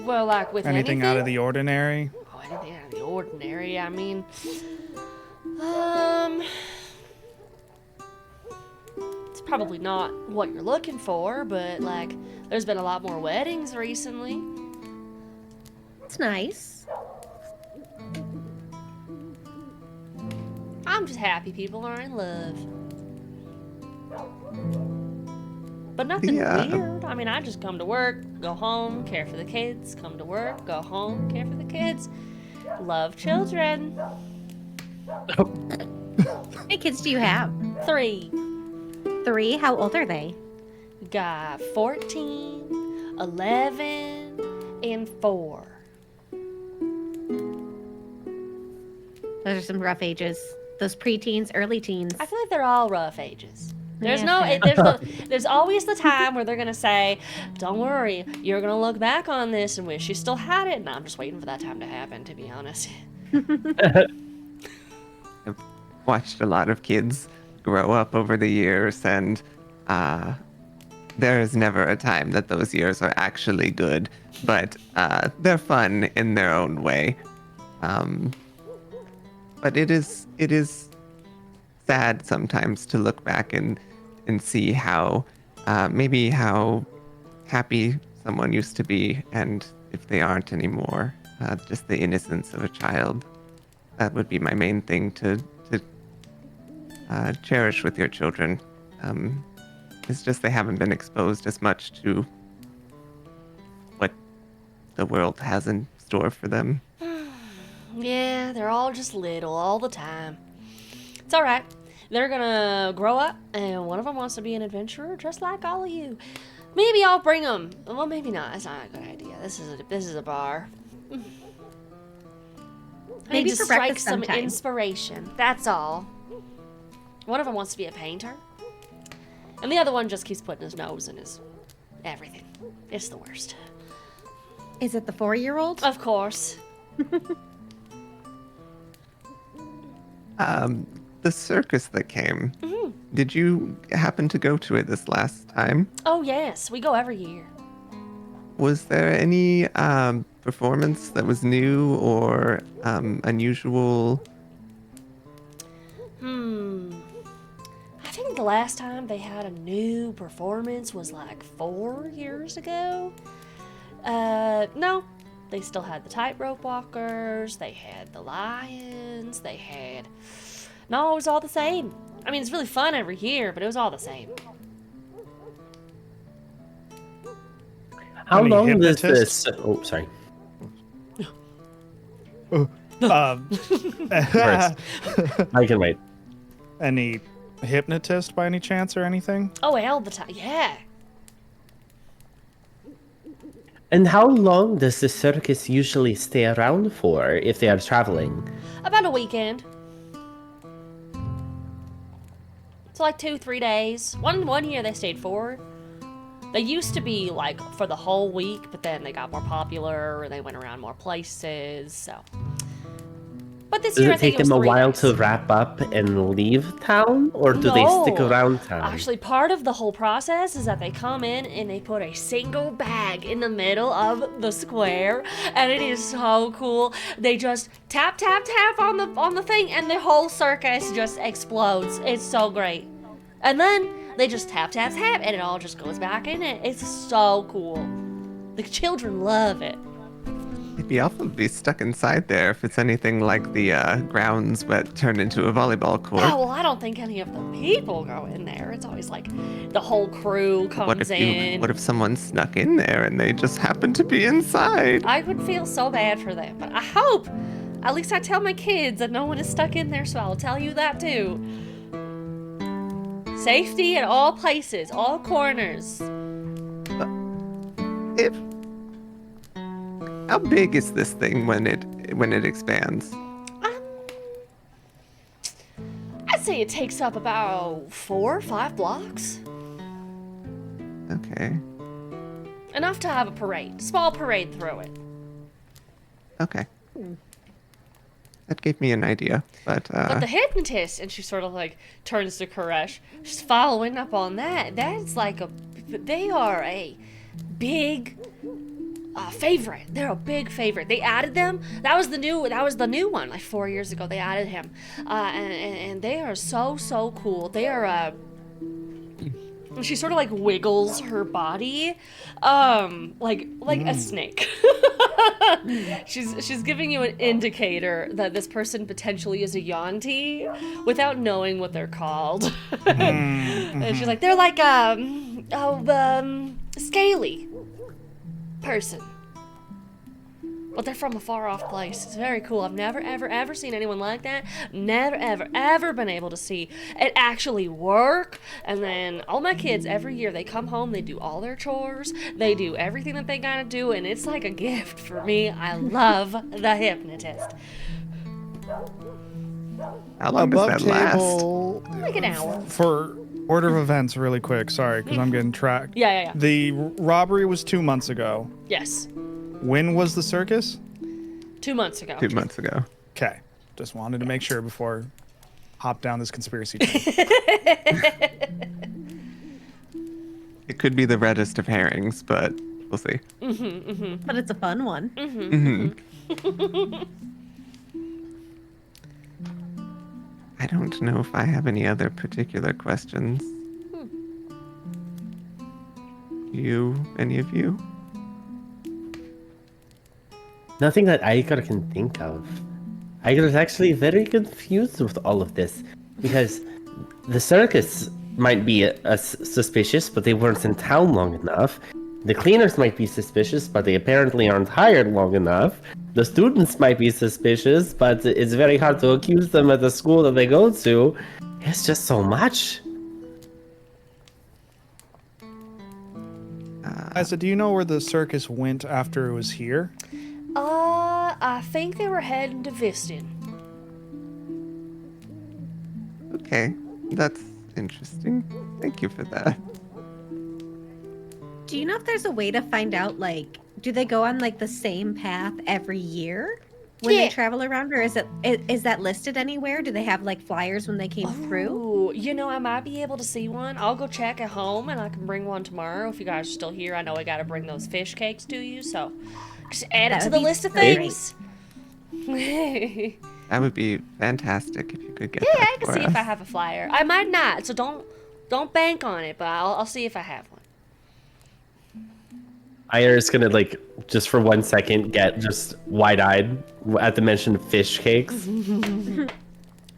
Well, like with Anything out of the ordinary? Oh, anything out of the ordinary. I mean, it's probably not what you're looking for, but like, there's been a lot more weddings recently. It's nice. I'm just happy people are in love. But nothing weird. I mean, I just come to work, go home, care for the kids, come to work, go home, care for the kids. Love children. How many kids do you have? 3. 3. How old are they? Got 14, 11, and 4. Those are some rough ages. Those preteens, early teens. I feel like they're all rough ages. There's Yeah, there's always the time where they're gonna say, "Don't worry, you're gonna look back on this and wish you still had it." And I'm just waiting for that time to happen, to be honest. I've watched a lot of kids grow up over the years, and there is never a time that those years are actually good, but they're fun in their own way. But it is sad sometimes to look back and see how maybe how happy someone used to be, and if they aren't anymore, just the innocence of a child. That would be my main thing to cherish with your children. It's just they haven't been exposed as much to what the world has in store for them. Yeah, they're all just little all the time. It's all right. They're gonna grow up, and one of them wants to be an adventurer, just like all of you. Maybe I'll bring them. Well, maybe not. That's not a good idea. This is a bar. I Maybe need to for strike breakfast some sometime. inspiration. That's all. One of them wants to be a painter, and the other one just keeps putting his nose in his everything. It's the worst. Is it the 4-year-old? Of course. The circus that came. Did you happen to go to it this last time? Oh yes, we go every year. Was there any performance that was new or unusual? I think the last time they had a new performance was like 4 years ago. No. They still had the tightrope walkers, they had the lions, they had... No, it was all the same. I mean, it's really fun every year, but it was all the same. How Any long does hypnotists? this... Oh, sorry. First. I can wait. Any hypnotist by any chance or anything? Oh, all the time. Yeah. And how long does the circus usually stay around for if they are traveling? About a weekend. So like 2-3 days. One year they stayed 4. They used to be like for the whole week, but then they got more popular and they went around more places. So, but this Does year I it think take it was them a 3 while days. to wrap up and leave town, or do they stick No. around town? Actually, part of the whole process is that they come in and they put a single bag in the middle of the square, and it is so cool. They just tap tap tap on the thing, and the whole circus just explodes. It's so great. And then they just tap tap tap, and it all just goes back in it. It's so cool. The children love it. It'd be awful to be stuck inside there if it's anything like the grounds that turn into a volleyball court. Oh, well, I don't think any of the people go in there. It's always like the whole crew comes in. What if someone snuck in there and they just happened to be inside? I would feel so bad for them, but I hope, at least I tell my kids that no one is stuck in there, so I'll tell you that too. Safety at all places, all corners. How big is this thing when it expands? I'd say it takes up about 4 or 5 blocks. Okay. Enough to have a parade, small parade through it. Okay. That gave me an idea, but But the hypnotist, and she sort of like turns to Koresh, she's following up on that. That's like they are a big favorite. They're a big favorite. They added them. That was the new one. Like 4 years ago, they added him, and they are so cool. They are. She sort of like wiggles her body, like a snake. She's giving you an indicator that this person potentially is a Yanti without knowing what they're called. And she's like, they're like scaly person. But they're from a far-off place. It's very cool. I've never, ever seen anyone like that. Never, ever been able to see it actually work. And then all my kids, every year, they come home, they do all their chores, they do everything that they gotta do, and it's like a gift for me. I love the hypnotist. how long does Above that last? table. Like an hour. For order of events, really quick. Sorry, because I'm getting tracked. Yeah. The robbery was 2 months ago. Yes. When was the circus? 2 months ago. 2 months ago. Okay. Just wanted to make sure before hop down this conspiracy train. It could be the reddest of herrings, but we'll see. But it's a fun one. I don't know if I have any other particular questions. Any of you? Nothing that Oighear can think of. Oighear is actually very confused with all of this because the circus might be suspicious, but they weren't in town long enough. The cleaners might be suspicious, but they apparently aren't hired long enough. The students might be suspicious, but it's very hard to accuse them at the school that they go to. It's just so much. Isa, do you know where the circus went after it was here? I think they were heading to Viston. Okay, that's interesting. Thank you for that. Do you know if there's a way to find out, like, do they go on, like, the same path every year when Yeah. they travel around? Or is that listed anywhere? Do they have, like, flyers when they came through? Ooh, you know, I might be able to see one. I'll go check at home, and I can bring one tomorrow if you guys are still here. I know I gotta bring those fish cakes to you, so just add it That to would the be list of great. things. That would be fantastic if you could get Yeah, that I can for see us. if I have a flyer. I might not, so don't bank on it, but I'll see if I have one. Ira's gonna like just for 1 second get just wide-eyed at the mention of fish cakes.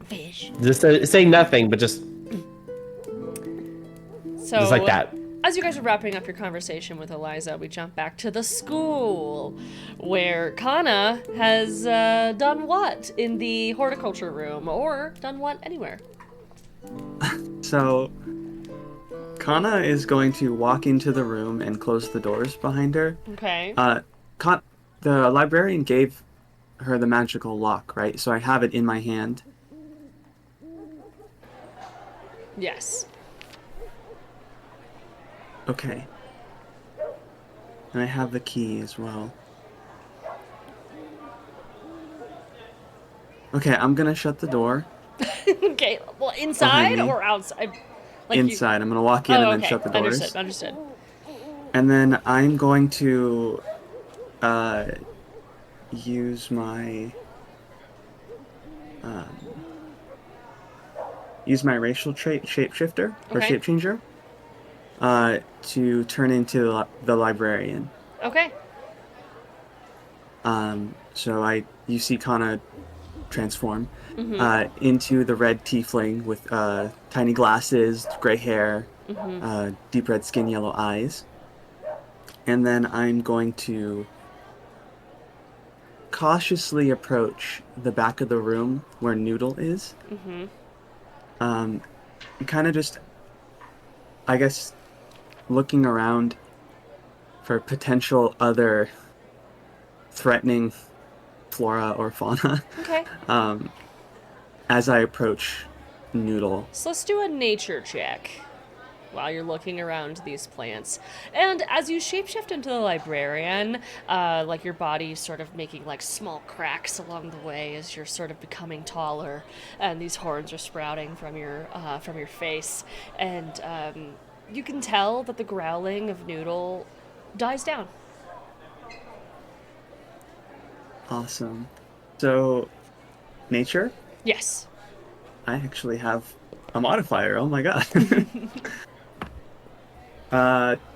Fish. Just saying nothing, but just So like that. As you guys are wrapping up your conversation with Eliza, we jump back to the school, where Kanna has done what in the horticulture room, or done what anywhere. So, Kanna is going to walk into the room and close the doors behind her. Okay. The librarian gave her the magical lock, right? So I have it in my hand. Yes. Okay. And I have the key as well. Okay, I'm gonna shut the door. Okay. Well, inside me. or outside? Like Inside. I'm gonna walk in Oh, and then okay. shut the doors. Understood. And then I'm going to use my racial trait shapeshifter or Okay. shape changer to turn into the librarian. Okay. So you see Kanna transform into the red tiefling with tiny glasses, gray hair, deep red skin, yellow eyes. And then I'm going to cautiously approach the back of the room where Noodle is. And kind of just, I guess, looking around for potential other threatening flora or fauna. Okay. As I approach Noodle. So let's do a nature check while you're looking around these plants. And as you shapeshift into the librarian, like your body sort of making like small cracks along the way as you're sort of becoming taller, and these horns are sprouting from your face, and you can tell that the growling of Noodle dies down. Awesome. So, nature? Yes. I actually have a modifier. Oh my god.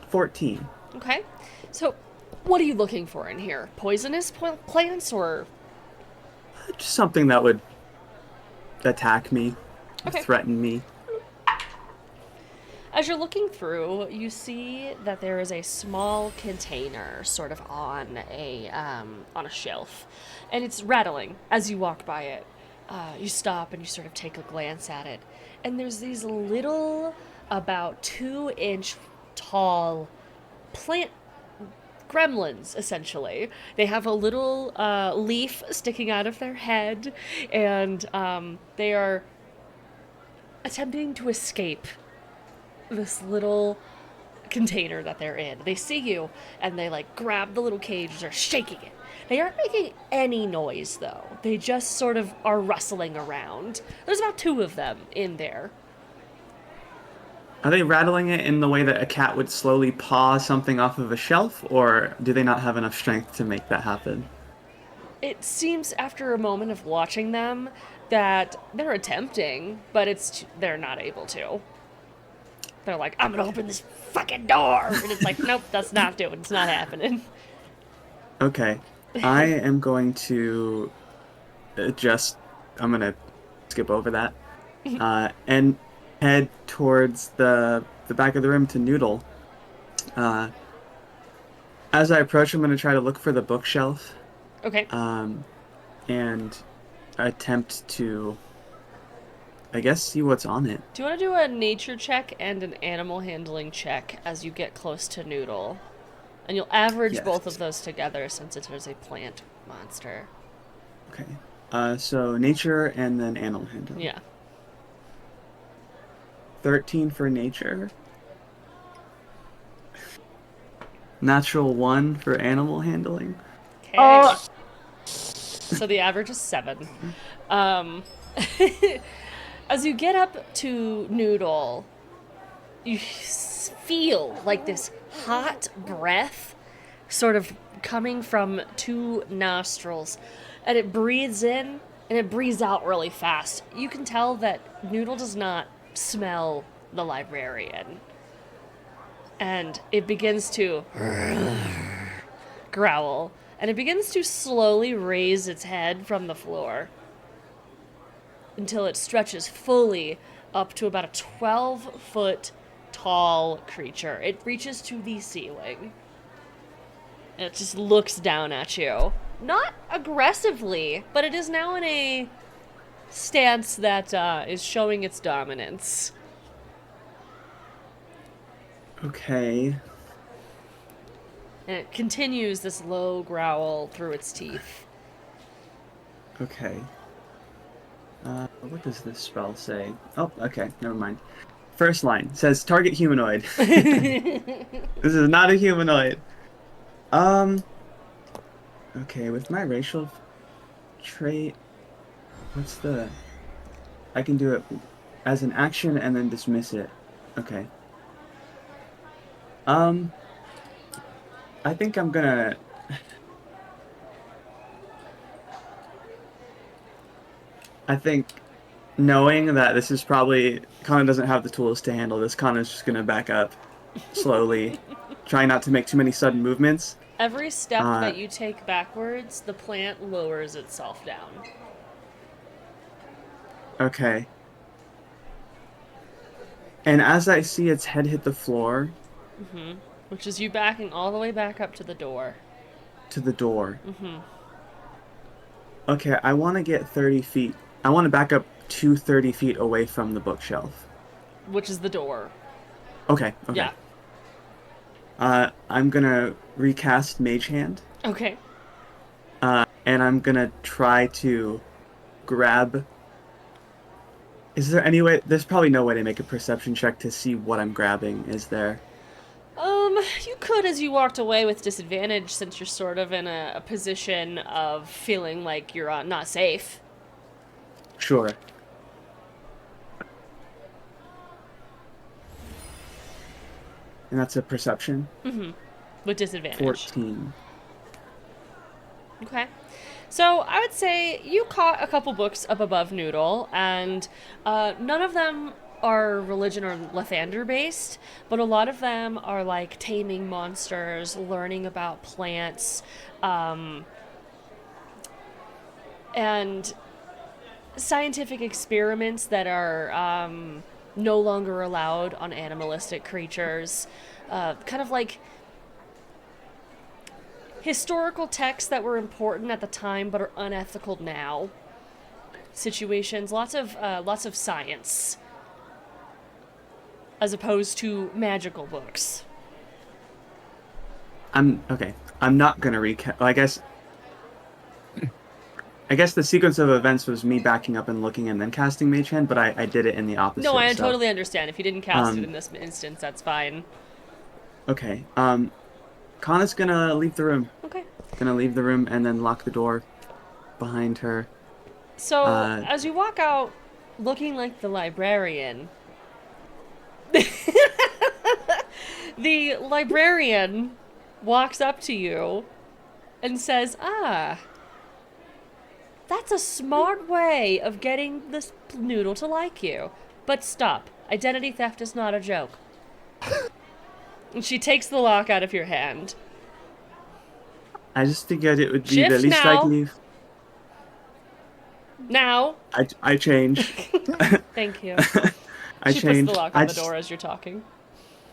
14. Okay. So, what are you looking for in here? Poisonous plants or? Just something that would attack me, Okay. threaten me. As you're looking through, you see that there is a small container sort of on a shelf, and it's rattling as you walk by it. You stop and you sort of take a glance at it, and there's these little, about 2-inch tall plant gremlins, essentially. They have a little leaf sticking out of their head, and they are attempting to escape this little container that they're in. They see you, and they like grab the little cage, they're shaking it. They aren't making any noise, though. They just sort of are rustling around. There's about 2 of them in there. Are they rattling it in the way that a cat would slowly paw something off of a shelf, or do they not have enough strength to make that happen? It seems after a moment of watching them that they're attempting, but they're not able to. They're like, I'm gonna open this fucking door! And it's like, nope, that's not doing, it's not happening. Okay. I am going to I'm gonna skip over that, and head towards the back of the room to Noodle. As I approach, I'm gonna try to look for the bookshelf, Okay. and attempt to, I guess, see what's on it. Do you want to do a nature check and an animal handling check as you get close to Noodle? And you'll average both Yes. of those together since it is a plant monster. Okay. So nature and then animal handling. Yeah. 13 for nature. Natural 1 for animal handling. Okay. So the average is 7. As you get up to Noodle, you feel like this hot breath sort of coming from 2 nostrils, and it breathes in and it breathes out really fast. You can tell that Noodle does not smell the librarian. And it begins to growl, and it begins to slowly raise its head from the floor until it stretches fully up to about a 12-foot tall creature. It reaches to the ceiling. And it just looks down at you. Not aggressively, but it is now in a stance that is showing its dominance. Okay. And it continues this low growl through its teeth. Okay. What does this spell say? Oh, okay, never mind. First line says target humanoid. This is not a humanoid. Okay, with my racial trait, what's the... I can do it as an action and then dismiss it. Okay. I think I'm gonna... I think knowing that this is probably... Kanna doesn't have the tools to handle this, Kanna's just gonna back up slowly, try not to make too many sudden movements. Every step that you take backwards, the plant lowers itself down. Okay. And as I see its head hit the floor... Mm-hmm. Which is you backing all the way back up to the door. To the door. Mm-hmm. Okay, I want to get 30 feet. I want to back up to 30 feet away from the bookshelf. Which is the door. Okay, okay. Yeah. I'm gonna recast Mage Hand. Okay. And I'm gonna try to grab... Is there any way... There's probably no way to make a perception check to see what I'm grabbing, is there? You could as you walked away with disadvantage since you're sort of in a position of feeling like you're not safe. Sure. And that's a perception? Mm-hmm. With disadvantage. 14. Okay. So I would say you caught a couple books up above Noodle, and none of them are religion or Lathander based, but a lot of them are like taming monsters, learning about plants, and scientific experiments that are no longer allowed on animalistic creatures. Kind of like historical texts that were important at the time but are unethical now. Situations, lots of science, as opposed to magical books. Okay. I'm not gonna recap. Well, I guess the sequence of events was me backing up and looking and then casting Mage Hand, but I did it in the opposite. No, I so. totally understand. If you didn't cast it in this instance, that's fine. Okay. Kanna's gonna leave the room. Okay. Gonna leave the room and then lock the door behind her. So, as you walk out looking like the librarian, the librarian walks up to you and says, that's a smart way of getting this noodle to like you. But stop. Identity theft is not a joke. And she takes the lock out of your hand. I just figured it would be Shift the least now. likely. Now. I change. Thank you. I She change. puts the lock on the door as you're talking.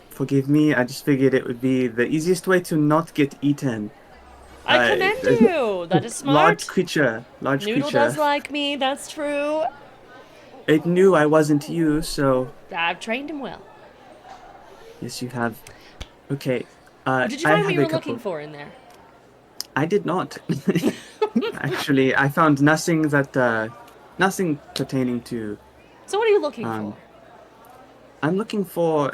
Forgive me. I just figured it would be the easiest way to not get eaten. I commend you. That is smart. Large creature. Noodle does like me. That's true. It knew I wasn't you, so I've trained him well. yes, you have. Okay. Did you find what you were looking for in there? I did not. Actually, I found nothing pertaining to. So what are you looking for? I'm looking for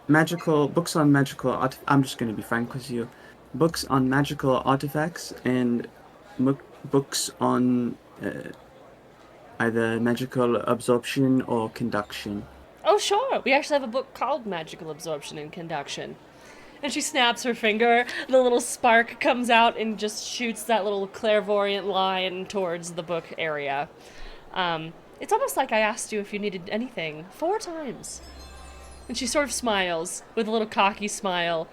magical books on magical. I'm just going to be frank with you. Books on magical artifacts and books on either magical absorption or conduction. Oh, sure. We actually have a book called Magical Absorption and Conduction. And she snaps her finger. The little spark comes out and just shoots that little clairvoyant line towards the book area. It's almost like I asked you if you needed anything 4 times. And she sort of smiles with a little cocky smile.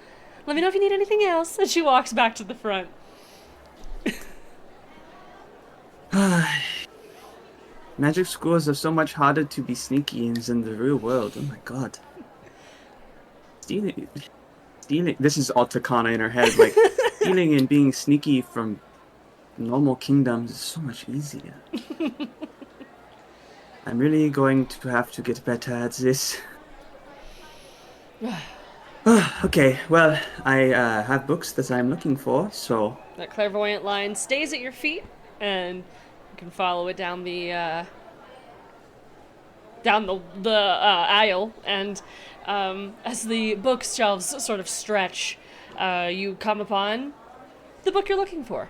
Let me know if you need anything else. And she walks back to the front. Magic schools are so much harder to be sneaky in than the real world. Oh my god. Stealing. This is all to Kanna in her head. Like, stealing and being sneaky from normal kingdoms is so much easier. I'm really going to have to get better at this. Okay, well, I have books that I'm looking for, so... That clairvoyant line stays at your feet, and you can follow it down the aisle, and as the bookshelves sort of stretch, you come upon the book you're looking for.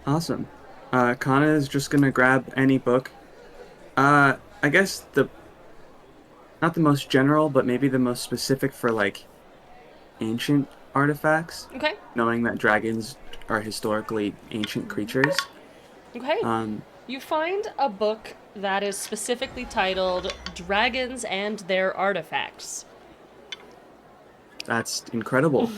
Awesome. Kanna is just gonna grab any book. I guess not the most general, but maybe the most specific for, like, ancient artifacts. Okay. Knowing that dragons are historically ancient creatures. Okay. You find a book that is specifically titled Dragons and Their Artifacts. That's incredible.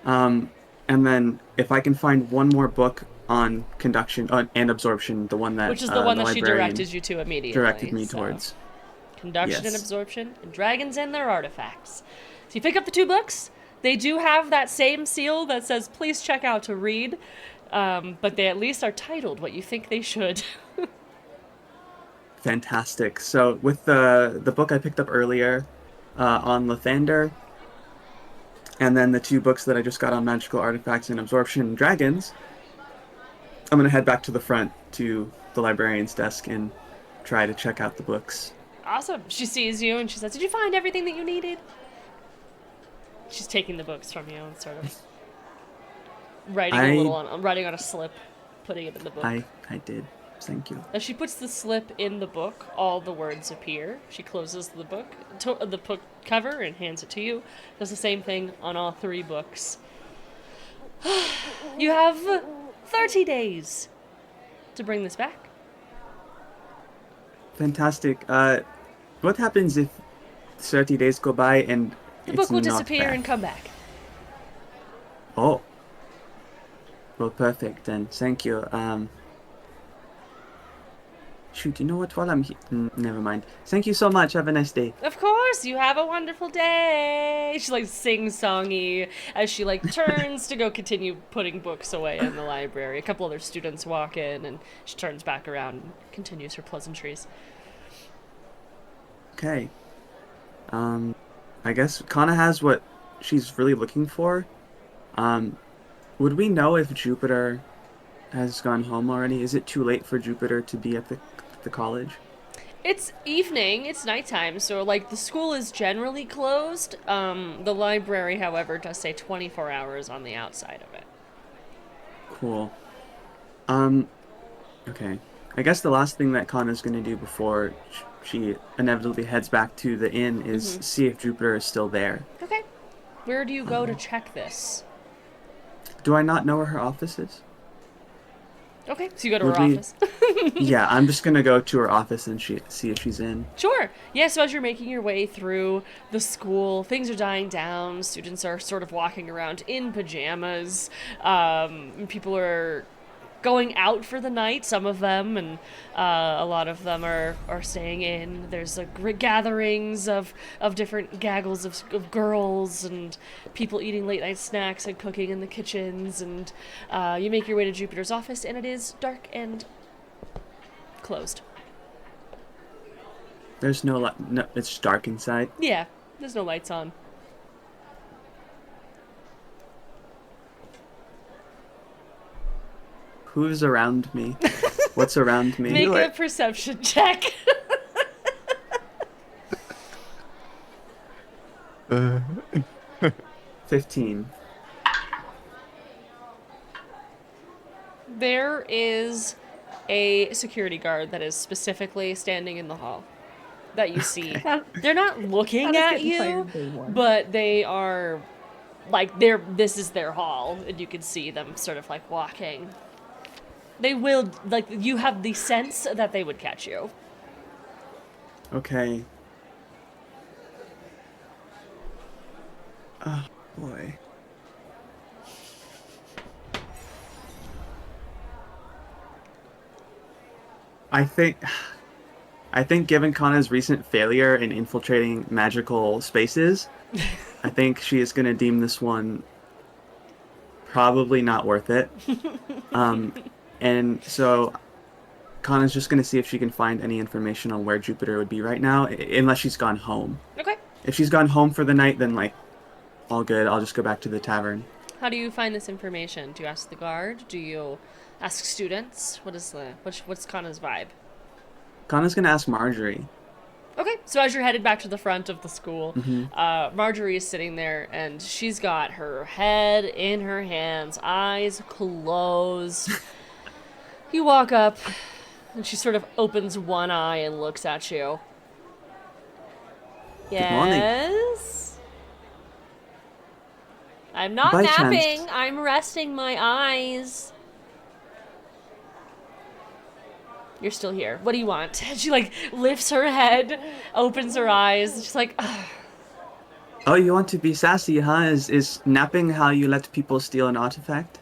And then if I can find one more book on conduction and absorption, the one that Which is the one the that she librarian directed you to immediately. directed me so. towards. Conduction and Yes. absorption, and dragons and their artifacts. So you pick up the 2 books. They do have that same seal that says, please check out to read. But they at least are titled what you think they should. Fantastic. So with the book I picked up earlier on Lathander, and then the 2 books that I just got on magical artifacts and absorption and dragons, I'm going to head back to the front to the librarian's desk and try to check out the books. Awesome. She sees you and she says, did you find everything that you needed? She's taking the books from you and sort of writing on a slip, putting it in the book. I did. Thank you. As she puts the slip in the book, all the words appear. She closes the book cover and hands it to you. Does the same thing on all 3 books. You have 30 days to bring this back. Fantastic. What happens if 30 days go by and The book it's will not disappear back? and come back. Oh. Well, perfect then. Thank you. Shoot, you know what? While I'm here... never mind. Thank you so much. Have a nice day. Of course, you have a wonderful day. She like sing-songy as she like turns to go continue putting books away in the library. A couple other students walk in and she turns back around and continues her pleasantries. Okay. I guess Kanna has what she's really looking for. Would we know if Jupiter has gone home already? Is it too late for Jupiter to be at the college? It's evening, it's nighttime, so like the school is generally closed. The library, however, does say 24 hours on the outside of it. Cool. Okay. I guess the last thing that Kanna's gonna do before she inevitably heads back to the inn is see if Jupiter is still there. Okay. Where do you go to check this? Do I not know where her office is? Okay, so you go to Would her we- office. Yeah, I'm just gonna go to her office and see if she's in. Sure. Yeah, so as you're making your way through the school, things are dying down. Students are sort of walking around in pajamas. People are going out for the night, some of them, and a lot of them are staying in. There's gatherings of different gaggles of girls and people eating late night snacks and cooking in the kitchens. And you make your way to Jupiter's office, and it is dark and closed. There's no light. No, it's dark inside. Yeah, there's no lights on. Who's around me? What's around me? Make a perception check. 15. There is a security guard that is specifically standing in the hall. that you see. Con- They're not looking Connor's at getting you, fired day one. but they are like this is their hall, and you can see them sort of like walking. They will, like, you have the sense that they would catch you. Okay. Oh boy. I think given Kanna's recent failure in infiltrating magical spaces, I think she is going to deem this one probably not worth it. And so Kanna's just going to see if she can find any information on where Jupiter would be right now, unless she's gone home. Okay. If she's gone home for the night, then, like, all good. I'll just go back to the tavern. How do you find this information? Do you ask the guard? Do you ask students? What's Kanna's vibe? Kanna's going to ask Marjorie. Okay, so as you're headed back to the front of the school, Marjorie is sitting there, and she's got her head in her hands, eyes closed. You walk up, and she sort of opens one eye and looks at you. Good morning. Yes? I'm not By napping. chance- I'm resting my eyes. You're still here. What do you want? And she, like, lifts her head, opens her eyes, and she's like, ugh. Oh, you want to be sassy, huh? Is napping how you let people steal an artifact?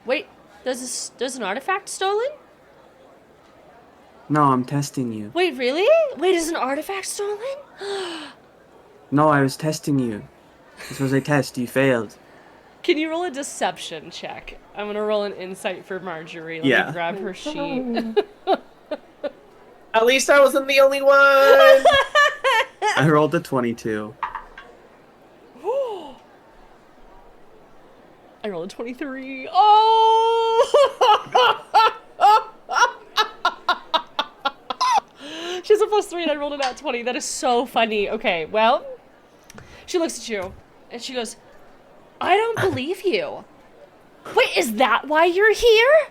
Wait, there's an artifact stolen? No, I'm testing you. Wait, really? Wait, is an artifact stolen? No, I was testing you. This was a test. You failed. Can you roll a deception check? I'm gonna roll an insight for Marjorie. Let me Yeah. grab her sheet. At least I wasn't the only one. I rolled a 22. I rolled a 23. Oh! She has a +3 and I rolled it at 20. That is so funny. Okay, well, she looks at you and she goes, I don't believe you. Wait, is that why you're here?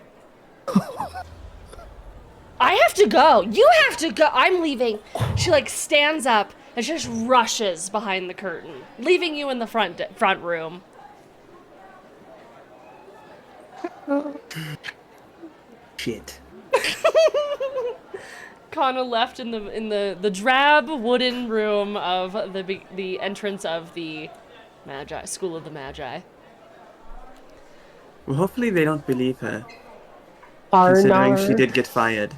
I have to go. You have to go. I'm leaving. She like stands up and she just rushes behind the curtain, leaving you in the front room. Shit. Kanna left in the drab wooden room of the entrance of the Magi School of the Magi. Well, hopefully they don't believe her, considering she did get fired.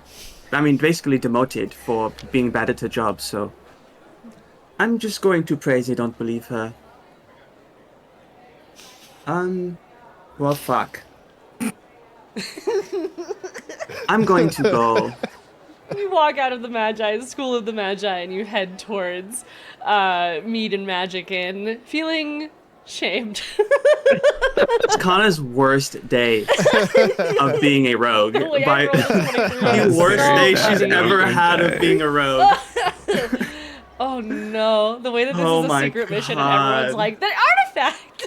I mean, basically demoted for being bad at her job, so... I'm just going to pray they don't believe her. Well, fuck. I'm going to go. You walk out of the Magi, the School of the Magi, and you head towards Mead and Magic Inn, feeling shamed. It's Kanna's worst day of being a rogue. Wait, By I rolled a 23. the worst So day she's funny. ever had of being a rogue. Oh no, the way that this Oh is a my secret mission and everyone's God. like, the artifact!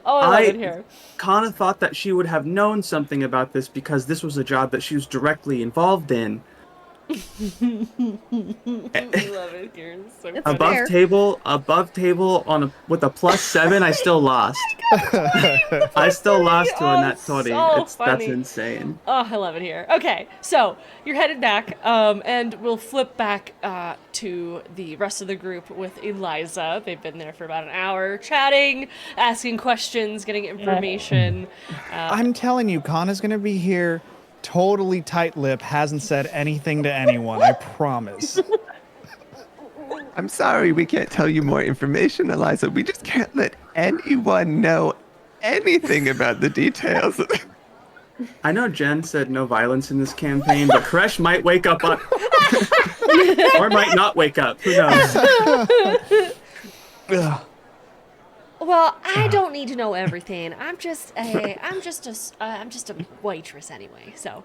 Oh, I love it here. Kanna thought that she would have known something about this because this was a job that she was directly involved in. I love it here. It's so It's funny. fair. Above table with a +7, I still lost. I still lost to a Oh, nat 20. so That's funny. insane. Oh, I love it here. Okay, so you're headed back, and we'll flip back to the rest of the group with Eliza. They've been there for about an hour, chatting, asking questions, getting information. I'm telling you, Kanna's gonna be here, totally tight-lipped, hasn't said anything to anyone. I promise. I'm sorry we can't tell you more information, Eliza. We just can't let anyone know anything about the details. I know Jen said no violence in this campaign, but Koresh might wake up on... or might not wake up. Who knows? Ugh. Well, I don't need to know everything. I'm just a waitress anyway. So,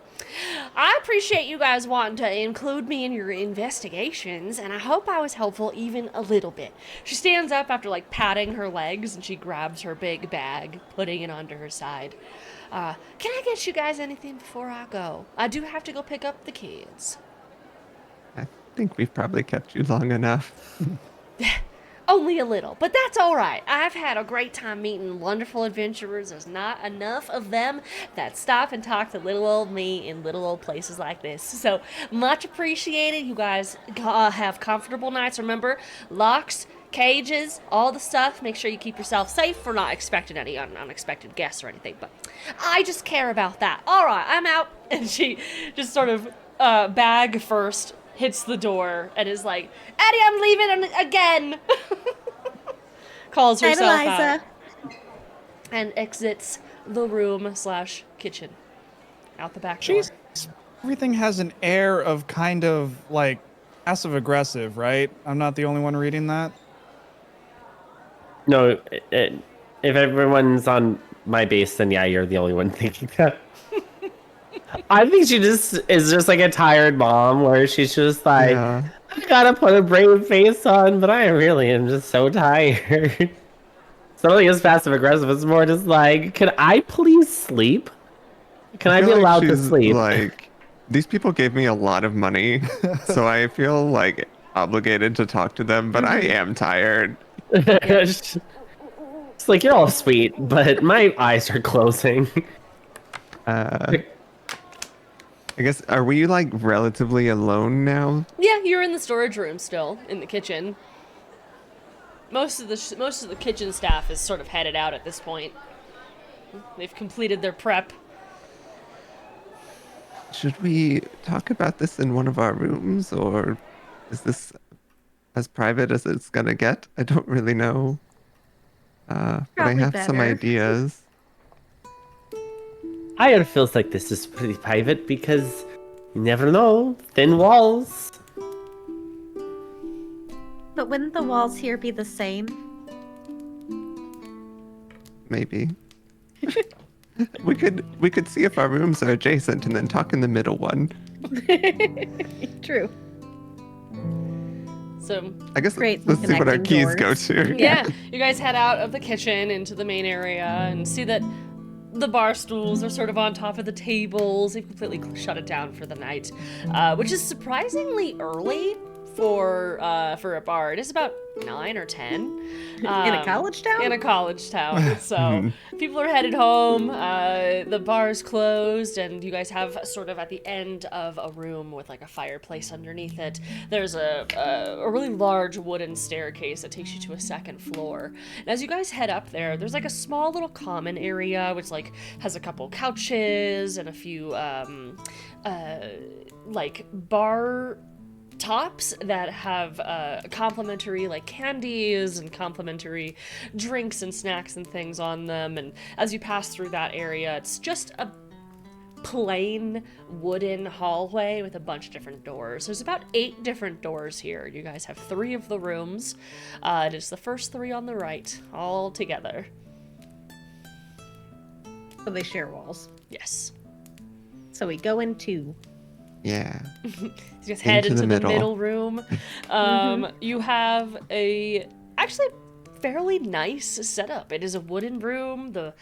I appreciate you guys wanting to include me in your investigations, and I hope I was helpful even a little bit. She stands up after like patting her legs, and she grabs her big bag, putting it onto her side. Can I get you guys anything before I go? I do have to go pick up the kids. think we've probably kept you long enough. Only a little, but that's all right. I've had a great time meeting wonderful adventurers. There's not enough of them that stop and talk to little old me in little old places like this. So much appreciated. You guys have comfortable nights. Remember, locks, cages, all the stuff. Make sure you keep yourself safe. We're not expecting any unexpected guests or anything, but I just care about that. All right, I'm out. And she just sort of bag first hits the door and is like, Eddie, I'm leaving again. Calls Night, herself Eliza. out and exits the room/kitchen out the back door. Jeez. Everything has an air of kind of like passive aggressive, right? I'm not the only one reading that. No, if everyone's on my base, then yeah, you're the only one thinking that. I think she just is just like a tired mom where she's just like, Yeah. I gotta put a brave face on, but I really am just so tired. So I don't think it's passive aggressive. It's more just like, can I please sleep? Can I be feel like allowed to she's, sleep? Like, these people gave me a lot of money, so I feel like obligated to talk to them, but I am tired. It's like, you're all sweet, but my eyes are closing. I guess, are we like relatively alone now? Yeah, you're in the storage room still, in the kitchen. Most of the kitchen staff is sort of headed out at this point. They've completed their prep. Should we talk about this in one of our rooms, or is this as private as it's gonna get? I don't really know. But I Probably have some better. ideas. It feels like this is pretty private because you never know. Thin walls. But wouldn't the walls here be the same? Maybe. we could see if our rooms are adjacent and then talk in the middle one. True. So I guess Great, let's see what our connecting keys go doors. to. yeah, you guys head out of the kitchen into the main area and see that the bar stools are sort of on top of the tables. They've completely shut it down for the night, which is surprisingly early for a bar. It is about 9 or 10. In a college town? In a college town. So people are headed home. The bar's closed, and you guys have sort of at the end of a room with like a fireplace underneath it. There's a really large wooden staircase that takes you to a second floor. And as you guys head up there, there's like a small little common area which like has a couple couches and a few like bar tops that have complimentary like candies and complimentary drinks and snacks and things on them. And as you pass through that area, it's just a plain wooden hallway with a bunch of different doors. There's about 8 different doors here. You guys have 3 of the rooms. It is the first 3 on the right, all together. So they share walls. Yes. So we go in 2. Yeah. You guys head Into into the the middle. middle room. You have a actually fairly nice setup. It is a wooden room, the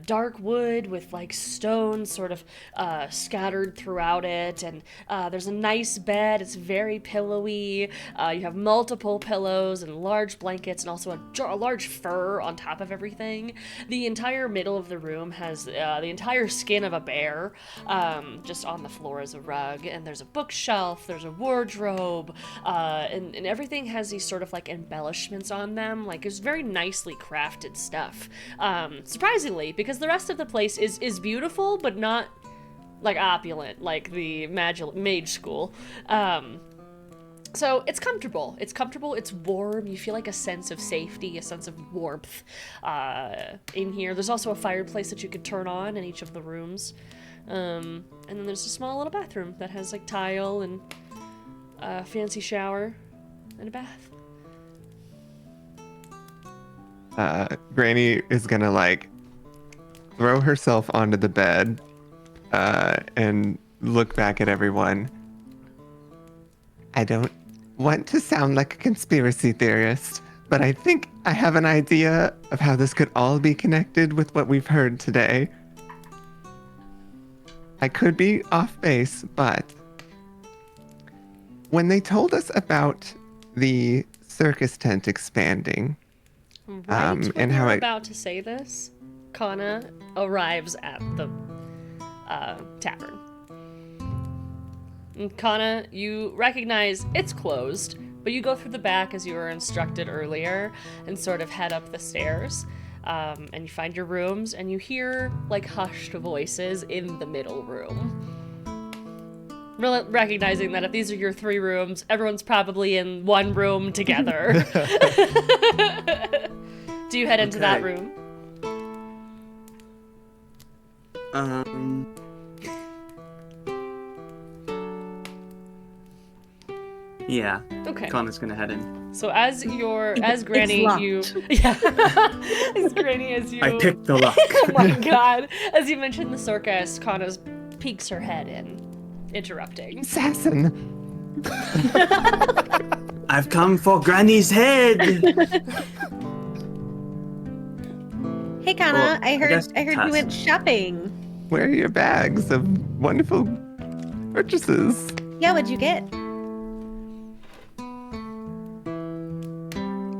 dark wood with like stones sort of scattered throughout it, and there's a nice bed. It's very pillowy. You have multiple pillows and large blankets, and also a large fur on top of everything. The entire middle of the room has the entire skin of a bear just on the floor as a rug, and there's a bookshelf, there's a wardrobe, and everything has these sort of like embellishments on them. Like, it's very nicely crafted stuff. Surprisingly, because the rest of the place is beautiful, but not like opulent, like the mage school. So it's comfortable. It's warm. You feel like a sense of safety, a sense of warmth in here. There's also a fireplace that you could turn on in each of the rooms. And then there's a small little bathroom that has like tile and a fancy shower and a bath. Granny is gonna like throw herself onto the bed and look back at everyone. I don't want to sound like a conspiracy theorist, but I think I have an idea of how this could all be connected with what we've heard today. I could be off base, but when they told us about the circus tent expanding, Right when and you're how it about to say this, Kanna arrives at the tavern. And Kanna, you recognize it's closed, but you go through the back as you were instructed earlier and sort of head up the stairs. And you find your rooms and you hear like hushed voices in the middle room. Recognizing that if these are your 3 rooms, everyone's probably in one room together. Do you head into that Okay. room? Yeah. Okay. Connor's gonna head in. So as Granny, locked. you yeah, as Granny, as you. I picked the lock. Oh my god! As you mentioned the circus, Kanna peeks her head in, interrupting. assassin. I've come for Granny's head. Hey, Kanna, Well, I I heard guess you Tess. went shopping. Where are your bags of wonderful purchases? Yeah, what'd you get?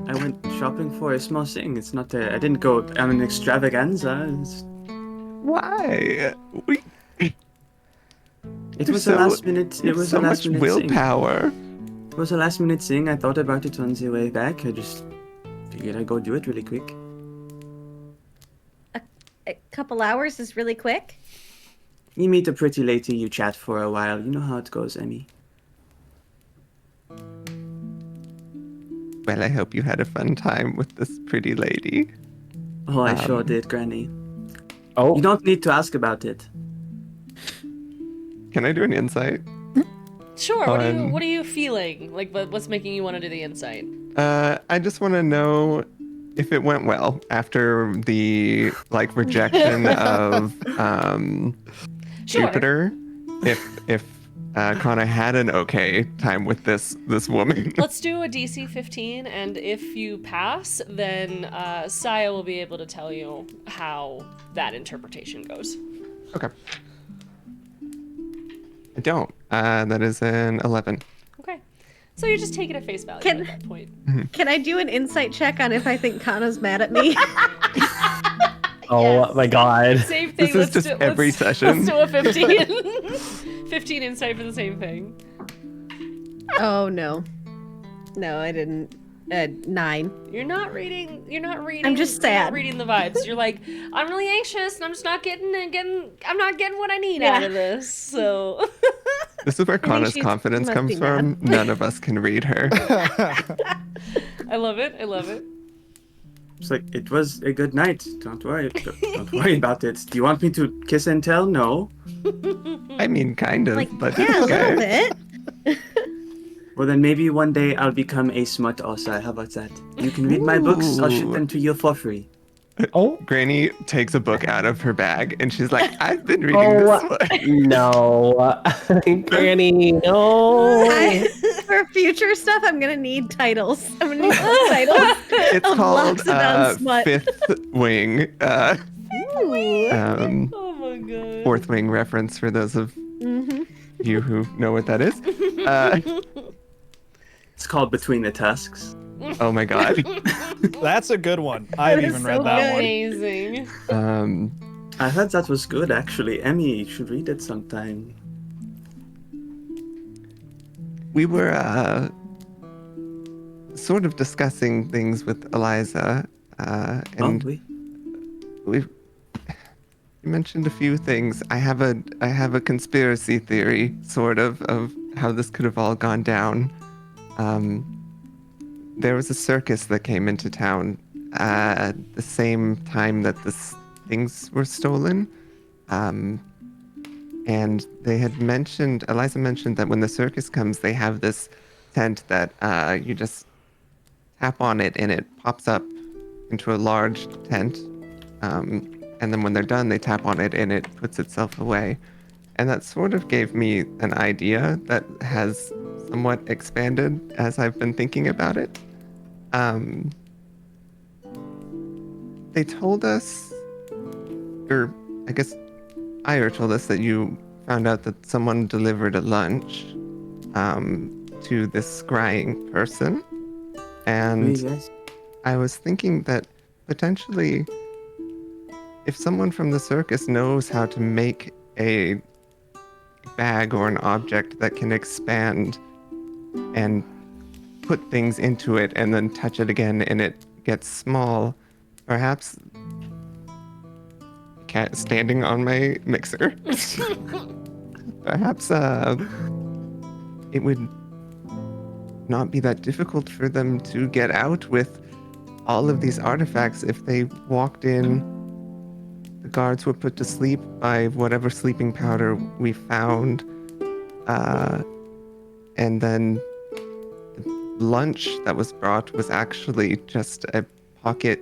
I went shopping for a small thing. It's not I didn't go on an extravaganza. Why? It was a last minute. It was so a last much minute willpower. thing. It was a last minute thing. I thought about it on the way back. I just figured I'd go do it really quick. A couple hours is really quick. You meet a pretty lady, you chat for a while. You know how it goes, Emmy. Well, I hope you had a fun time with this pretty lady. Oh, I sure did, Granny. Oh, You don't need to ask about it. Can I do an insight? Sure. Fun. What are you feeling? Like, what's making you want to do the insight? I just want to know if it went well after the rejection of Sure. Jupiter. If Kanna had an okay time with this woman. Let's do a DC 15, and if you pass, then Saya will be able to tell you how that interpretation goes. Okay. I don't. That is an 11. Okay. So you just take it at face value Can- at that point. Can I do an insight check on if I think Kanna's mad at me? oh my god. Same thing. This is just every session. Let's do a 15. 15 insight for the same thing. Oh no. No, I didn't. 9. You're not reading. I'm just You're not sad. reading the vibes. You're like, I'm really anxious, and I'm just not getting. I'm not getting what I need Yeah. out of this. So. This is where Kanna's she's- confidence must comes be from. None of us can read her. I love it. I love it. It's like, it was a good night. Don't worry. Don't worry about it. Do you want me to kiss and tell? No. I mean, kind of, Like, but yeah, a it's little okay. bit. Well, then maybe one day I'll become a smut also. How about that? You can read my books. I'll ship them to you for free. Oh, Granny takes a book out of her bag and she's like, I've been reading this oh one. no. Granny, no. For future stuff, I'm gonna need titles. I'm gonna need titles. It's of called Loxodon Smut. Fifth Wing. Ooh. Oh my god. Fourth Wing reference for those of Mm-hmm. you who know what that is. It's called Between the Tusks. Oh my god. That's a good one. I've is even so read that good. one. Amazing. I heard that was good, actually. Emmy, you should read it sometime. We were sort of discussing things with Eliza, and we? we mentioned a few things. I have a conspiracy theory, sort of how this could have all gone down. There was a circus that came into town at the same time that the things were stolen. And they had mentioned, Eliza mentioned that when the circus comes, they have this tent that you just tap on it and it pops up into a large tent. And then when they're done, they tap on it and it puts itself away. And that sort of gave me an idea that has somewhat expanded as I've been thinking about it. They told us, or I guess Ire told us that you found out that someone delivered a lunch to this scrying person. And Yes. I was thinking that potentially, if someone from the circus knows how to make a bag or an object that can expand and put things into it and then touch it again and it gets small, perhaps cat standing on my mixer. Perhaps it would not be that difficult for them to get out with all of these artifacts if they walked in. The guards were put to sleep by whatever sleeping powder we found. And then the lunch that was brought was actually just a pocket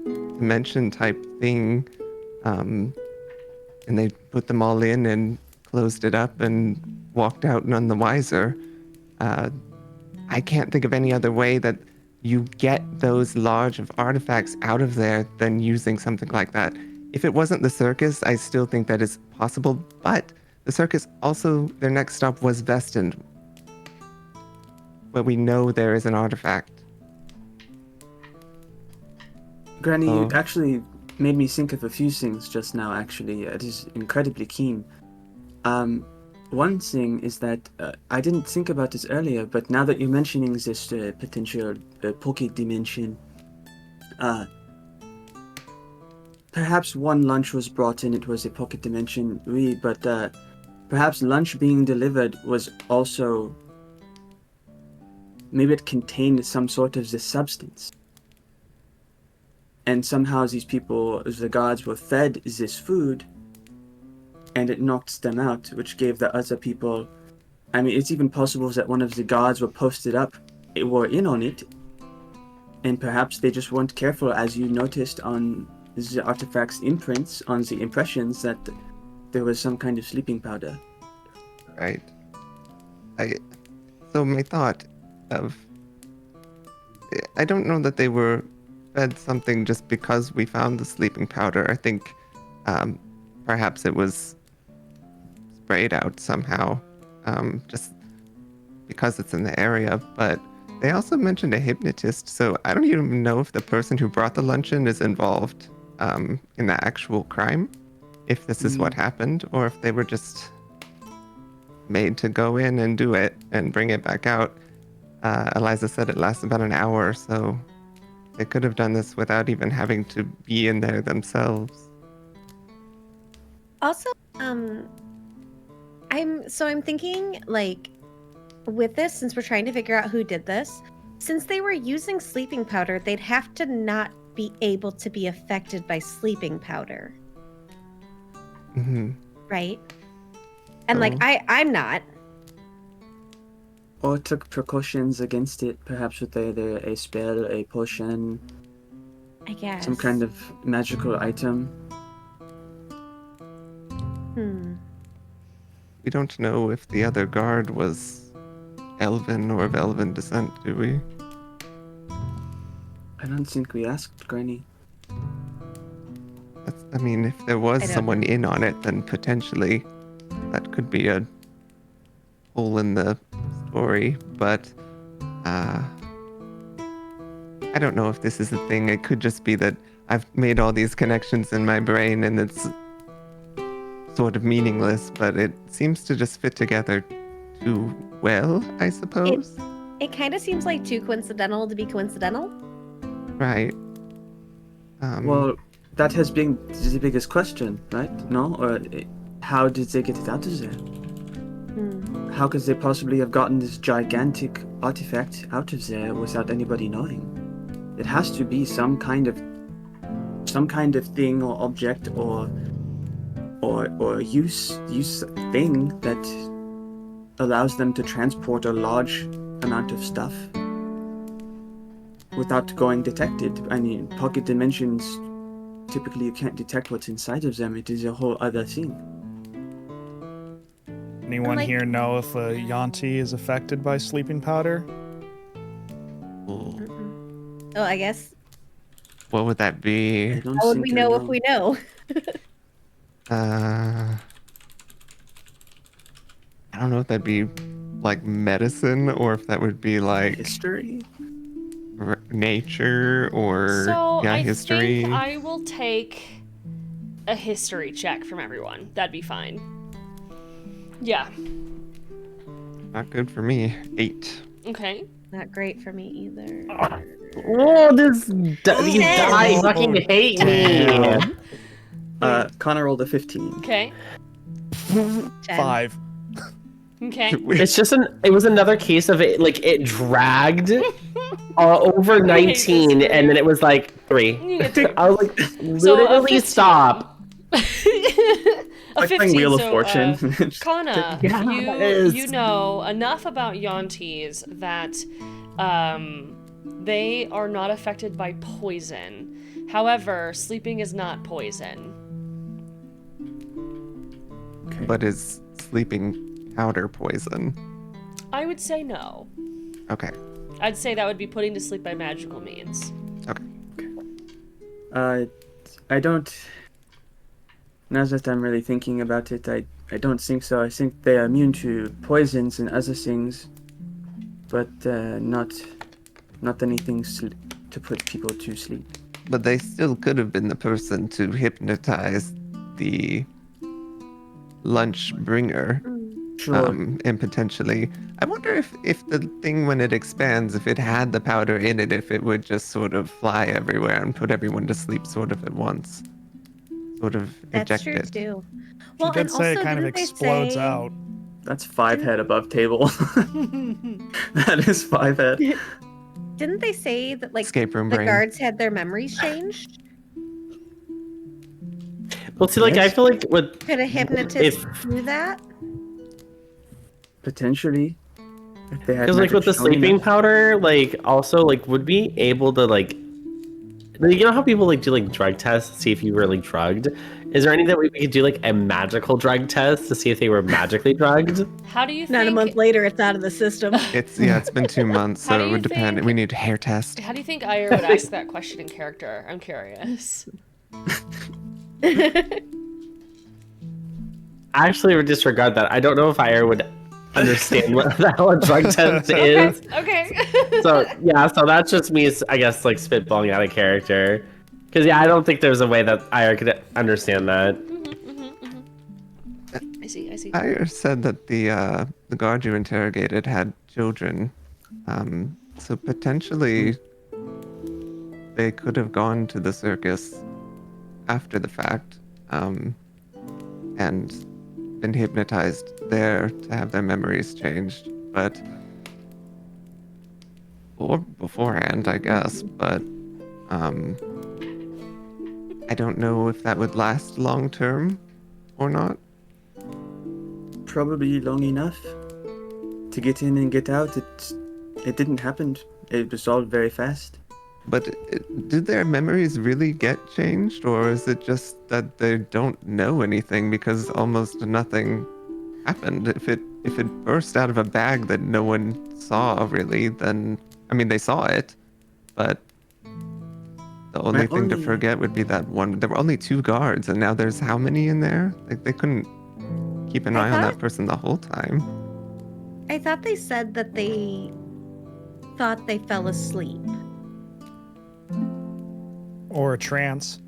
dimension type thing. And they put them all in and closed it up and walked out none the wiser. I can't think of any other way that you get those large of artifacts out of there than using something like that. If it wasn't the circus, I still think that is possible, but the circus also, their next stop was Vestin, where we know there is an artifact. Granny, you Oh. actually made me think of a few things just now, actually. It is incredibly keen. One thing is that I didn't think about this earlier, but now that you're mentioning this potential pocket dimension, perhaps one lunch was brought in, it was a pocket dimension, oui, but perhaps lunch being delivered was also, maybe it contained some sort of this substance. And somehow these people, the guards, were fed this food, and it knocked them out, which gave the other people... I mean, it's even possible that one of the guards were posted up, were in on it, and perhaps they just weren't careful, as you noticed on the artifact's imprints, on the impressions, that there was some kind of sleeping powder. Right. So my thought of... I don't know that they were fed something just because we found the sleeping powder. I think perhaps it was sprayed out somehow, just because it's in the area. But they also mentioned a hypnotist, so I don't even know if the person who brought the luncheon is involved in the actual crime, if this is what happened, or if they were just made to go in and do it and bring it back out. Eliza said it lasts about an hour, so they could have done this without even having to be in there themselves. Also, I'm thinking, like, with this, since we're trying to figure out who did this, since they were using sleeping powder, they'd have to not be able to be affected by sleeping powder, Mm-hmm. right? And like, Oh. I'm not. Or took precautions against it, perhaps with either a spell, a potion, I guess. some kind of magical item. We don't know if the other guard was elven or of elven descent, do we? I don't think we asked, Granny. I mean, if there was I don't someone in on it, then potentially that could be a hole in the story, but I don't know if this is a thing. It could just be that I've made all these connections in my brain and it's sort of meaningless, but it seems to just fit together too well, I suppose. It kind of seems like too coincidental to be coincidental. Right. Well, that has been the biggest question, right? No? Or how did they get it out of there? How could they possibly have gotten this gigantic artifact out of there without anybody knowing? It has to be some kind of thing or object or use thing that allows them to transport a large amount of stuff without going detected. I mean, pocket dimensions, typically you can't detect what's inside of them. It is a whole other thing. Anyone Like- here know if a Yanti is affected by sleeping powder? Oh, Oh, I guess. what would that I be? don't How would think we I know if we know? I don't know if that'd be like medicine or if that would be like History? nature or So I history. think I will take a history check from everyone. That'd be fine. Yeah. Not good for me. 8. Okay. Not great for me either. Oh, these die fucking hate me. Damn. Connor rolled a 15. Okay. 5. Okay. It's just it was another case of it, like, it dragged over 19, and then it was like 3. You get 3. I was like, So, literally 15. stop. A Like 15, playing Wheel of so, Fortune. Kanna, Yeah, it is. you know enough about Yonties that they are not affected by poison. However, sleeping is not poison. Okay. But is sleeping powder poison? I would say no. Okay. I'd say that would be putting to sleep by magical means. Okay. I don't. Now that I'm really thinking about it, I don't think so. I think they are immune to poisons and other things, but not anything to put people to sleep. But they still could have been the person to hypnotize the lunch bringer. Sure. And potentially, I wonder if the thing when it expands, if it had the powder in it, if it would just sort of fly everywhere and put everyone to sleep sort of at once, sort of That's eject true it. too. She Well, did and say also, it kind of didn't they explodes say- out. That's 5 head above table. That is 5 head. Didn't they say that like Escape room the brain. guards had their memories changed? Well, see, like, I Yes. feel like with Could a hypnotist If- do that? Potentially. If they had because, like, magic with the strong sleeping enough. powder, like, also, like, would be able to, like, you know how people, like, do, like, drug tests to see if you were, like, drugged? Is there any that we could do, like, a magical drug test to see if they were magically drugged? How do you Not a think? month later, it's out of the system. It's been 2 months, How so do it you would depend. think- We need a hair test. How do you think Oighear would ask that question in character? I'm curious. I actually would disregard that. I don't know if I would understand what the hell a drug test is. Okay. So, yeah, so that's just me, I guess, like, spitballing out of character. Because, yeah, I don't think there's a way that I could understand that. I see. I said that the guard you interrogated had children, so potentially they could have gone to the circus after the fact, and been hypnotized there to have their memories changed, or beforehand, I guess, but I don't know if that would last long term or not. Probably long enough to get in and get out. It didn't happen. It was all very fast. But did their memories really get changed, or is it just that they don't know anything because almost nothing happened? If it burst out of a bag that no one saw really, then I mean they saw it, but the only thing to forget would be that one. There were only 2 guards, and now there's how many in there? Like they couldn't keep an eye on that person the whole time. I thought they said that they thought they fell asleep. Or a trance.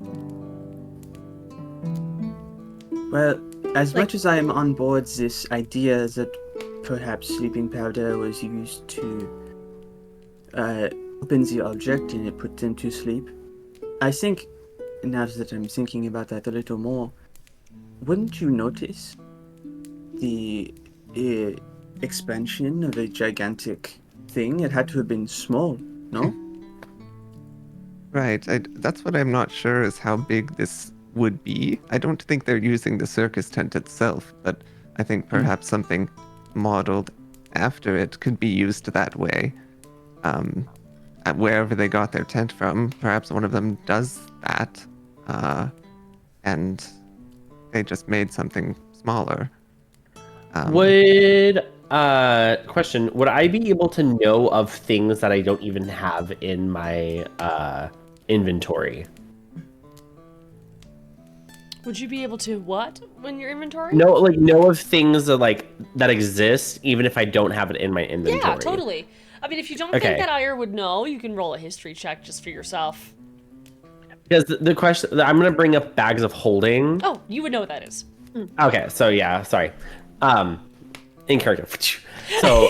Well, as much as I am on board this idea that perhaps sleeping powder was used to open the object and it put them to sleep, I think, now that I'm thinking about that a little more, wouldn't you notice the expansion of a gigantic thing? It had to have been small, no? Right. That's what I'm not sure is how big this would be. I don't think they're using the circus tent itself, but I think perhaps something modeled after it could be used that way. At wherever they got their tent from, perhaps one of them does that, and they just made something smaller. Question, would I be able to know of things that I don't even have in my inventory? Would you be able to what in your inventory? Know of things that exist, even if I don't have it in my inventory. Yeah, totally. I mean, if you don't think that Oighear would know, you can roll a history check just for yourself. Because the question, I'm gonna bring up bags of holding. Oh, you would know what that is. Okay, so yeah, sorry. In character. So,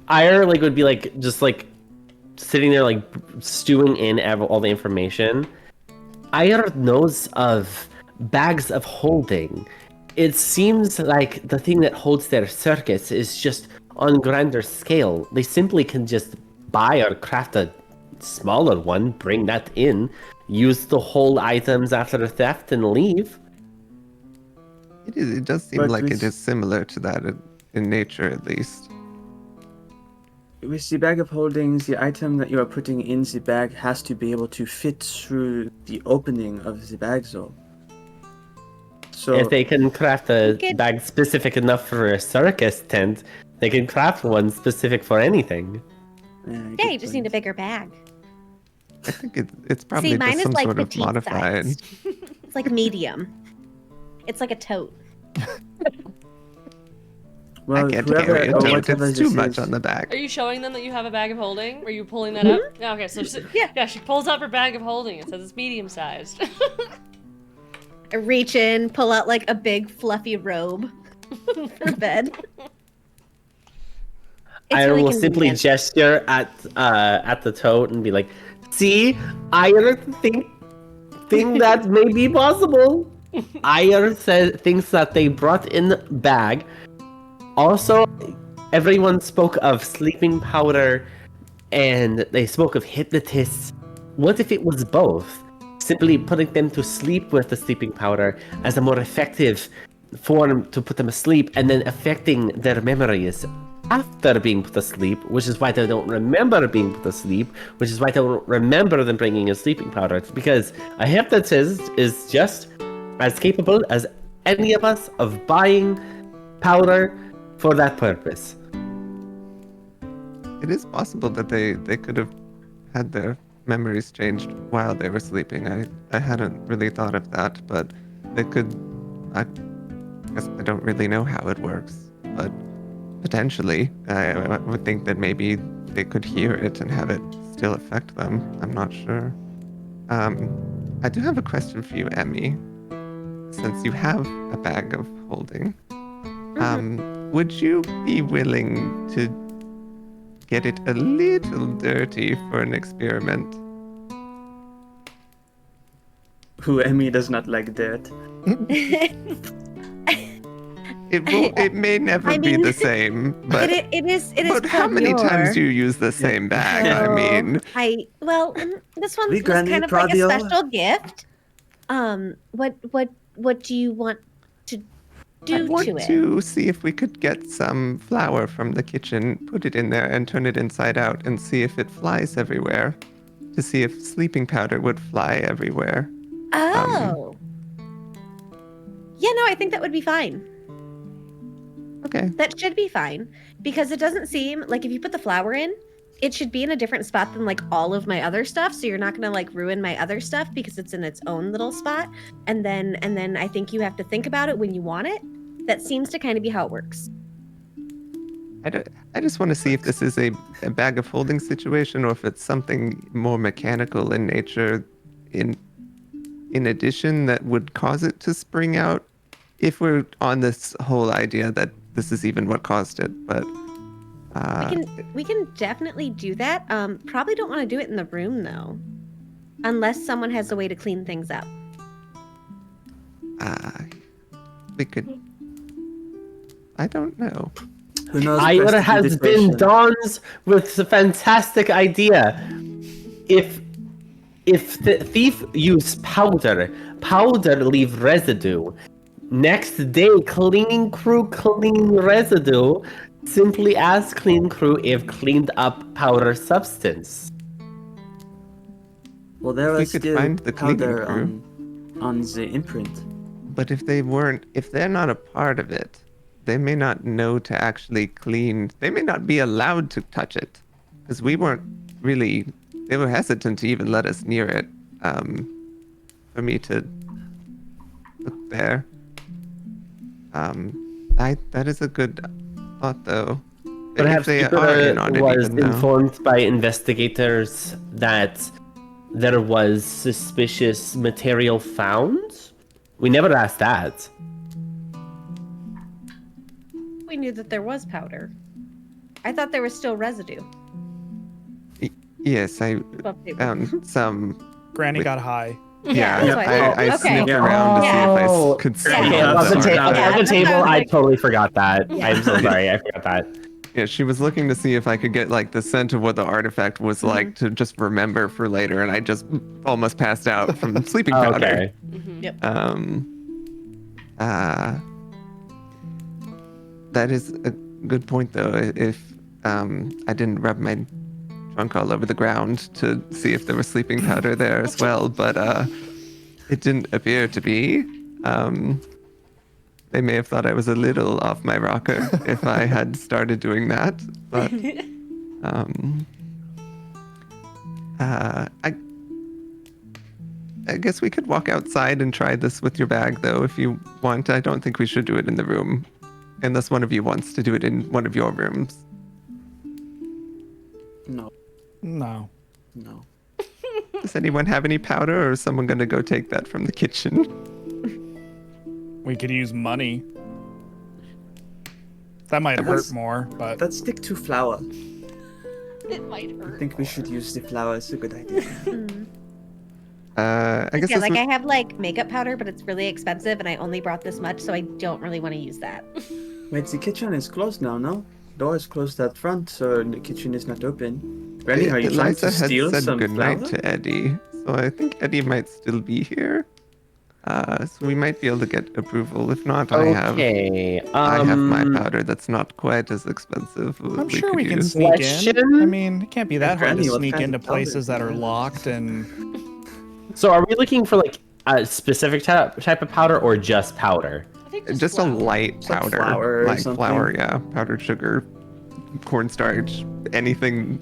Oighear would be just sitting there stewing in all the information. Oighear knows of bags of holding. It seems like the thing that holds their circus is just on grander scale. They simply can just buy or craft a smaller one, bring that in, use the whole items after the theft, and leave. It does seem But like with- it is similar to that in nature, at least. With the bag of holdings, the item that you are putting in the bag has to be able to fit through the opening of the bag, though. So If they can craft a could- bag specific enough for a circus tent, they can craft one specific for anything. Yeah, you just need a bigger bag. I think it's probably See, mine just is some like sort of petite modified. sized. It's like medium. It's like a tote. Well, I can't whoever carry a or tote. whatever It's too this much is- on the back. Are you showing them that you have a bag of holding? Are you pulling that up? Yeah, okay, so Yeah. she pulls out her bag of holding. It says it's medium sized. I reach in, pull out like a big fluffy robe for bed. It's I really will simply convenient. gesture at the tote and be like, "See, I think that may be possible." Oighear thinks that they brought in bag. Also, everyone spoke of sleeping powder, and they spoke of hypnotists. What if it was both? Simply putting them to sleep with the sleeping powder as a more effective form to put them asleep, and then affecting their memories after being put to sleep, which is why they don't remember being put to sleep, which is why they don't remember them bringing in sleeping powder, because a hypnotist is just as capable as any of us of buying powder for that purpose. It is possible that they could have had their memories changed while they were sleeping. I hadn't really thought of that, but they could. I guess I don't really know how it works, but potentially, I would think that maybe they could hear it and have it still affect them. I'm not sure. I do have a question for you, Emmy. Since you have a bag of holding, would you be willing to get it a little dirty for an experiment? Who Emmy does not like dirt. It may never be mean, the same, but it is but how many times do you? you use the same bag? I mean, This one We was granny kind of like a Pradio. special gift. What do you want to I do want to it? to see if we could get some flour from the kitchen, put it in there, and turn it inside out, and see if it flies everywhere. To see if sleeping powder would fly everywhere. Oh. Yeah, no, I think that would be fine. Okay. That should be fine because it doesn't seem like if you put the flour in, it should be in a different spot than like all of my other stuff. So you're not gonna like ruin my other stuff because it's in its own little spot. And then I think you have to think about it when you want it. That seems to kind of be how it works. I just want to see if this is a bag of holding situation or if it's something more mechanical in nature in addition that would cause it to spring out if we're on this whole idea that this is even what caused it. But We can definitely do that. Probably don't want to do it in the room though. Unless someone has a way to clean things up. we could. I don't know. Who knows? Oighear has been Dawn's with a fantastic idea. If the thief used powder leave residue. Next day, cleaning crew clean residue. Simply ask clean crew if cleaned up powder substance. Well, there We was could still find the cleaning powder crew. on the imprint. But if they're not a part of it, they may not know to actually clean. They may not be allowed to touch it, because we weren't really. They were hesitant to even let us near it. For me to there. That is a good thought, though. Perhaps If they people are in on it was even now. informed by investigators that there was suspicious material found. We never asked that. We knew that there was powder. I thought there was still residue. Yes, I Well, it- found some. Granny With- got high. Yeah, that's what I thought. I Okay. sniffed around to see if I Oh. could see. Yeah. Okay, Yeah, above the, that's ta- all right. above the table, Yeah. I totally forgot that. Yeah. I'm so sorry, I forgot that. Yeah, she was looking to see if I could get like the scent of what the artifact was like to just remember for later, and I just almost passed out from sleeping powder. Okay. Yep. That is a good point, though. If I didn't rub my trunk all over the ground to see if there was sleeping powder there as well, but it didn't appear to be. They may have thought I was a little off my rocker if I had started doing that, but I guess we could walk outside and try this with your bag, though, if you want. I don't think we should do it in the room, unless one of you wants to do it in one of your rooms. No, No. no. Does anyone have any powder, or is someone going to go take that from the kitchen? We could use money. That might hurt more, but Let's stick to flour. It might I hurt. think we should use the flour. It's a good idea. I guess Yeah, this like would- I have like makeup powder, but it's really expensive, and I only brought this much, so I don't really want to use that. Wait, the kitchen is closed now, no? Door is closed out front, so the kitchen is not open. Granny, are you trying Eliza to steal had said some goodnight flour? to Eddie, so I think Eddie might still be here. So we might be able to get approval. If not, I have Okay. my powder that's not quite as expensive. I'm sure we could can use. sneak in. Question? I mean, it can't be that hard Granny, to what sneak kind into of powder places do that you are have? locked and So are we looking for like a specific type of powder or just powder? I think Just a flour. light It's like powder, flour or like something. flour, yeah, powdered sugar, cornstarch, anything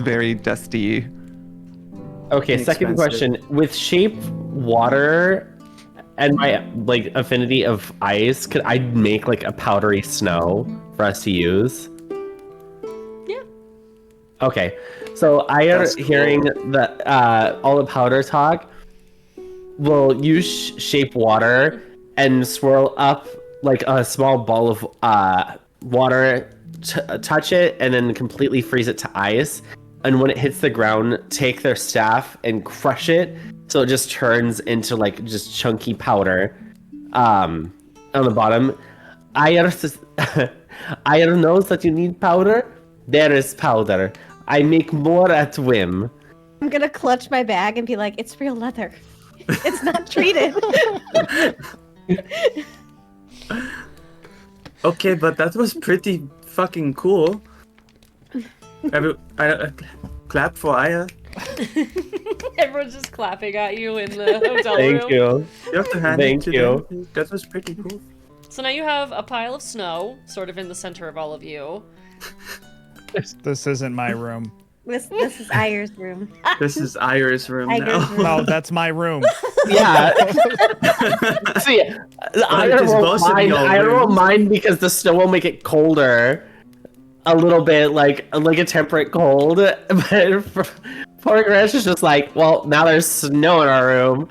very dusty. Okay, second Inexpensive. question. With shape water and my like affinity of ice, could I make like a powdery snow for us to use? Yeah. Okay. So I am That's cool. hearing the all the powder talk. We'll use shape water and swirl up like a small ball of water, touch it, and then completely freeze it to ice. And when it hits the ground, take their staff and crush it so it just turns into like just chunky powder on the bottom. Iyer knows that you need powder. There is powder. I make more at whim. I'm gonna clutch my bag and be like, "It's real leather. It's not treated." Okay, but that was pretty fucking cool. Clap for Aya. Everyone's just clapping at you in the hotel Thank room. you. You have to hand it Thank to you. them. That was pretty cool. So now you have a pile of snow, sort of in the center of all of you. this isn't my room. This is Ayer's room. This is Aya's room Ayer's now. room. No, that's my room. Yeah. See, I it is won't both of mind. your I won't rooms. mind because the snow will make it colder, a little bit, like a temperate cold. But poor Koresh is just like, well, now there's snow in our room.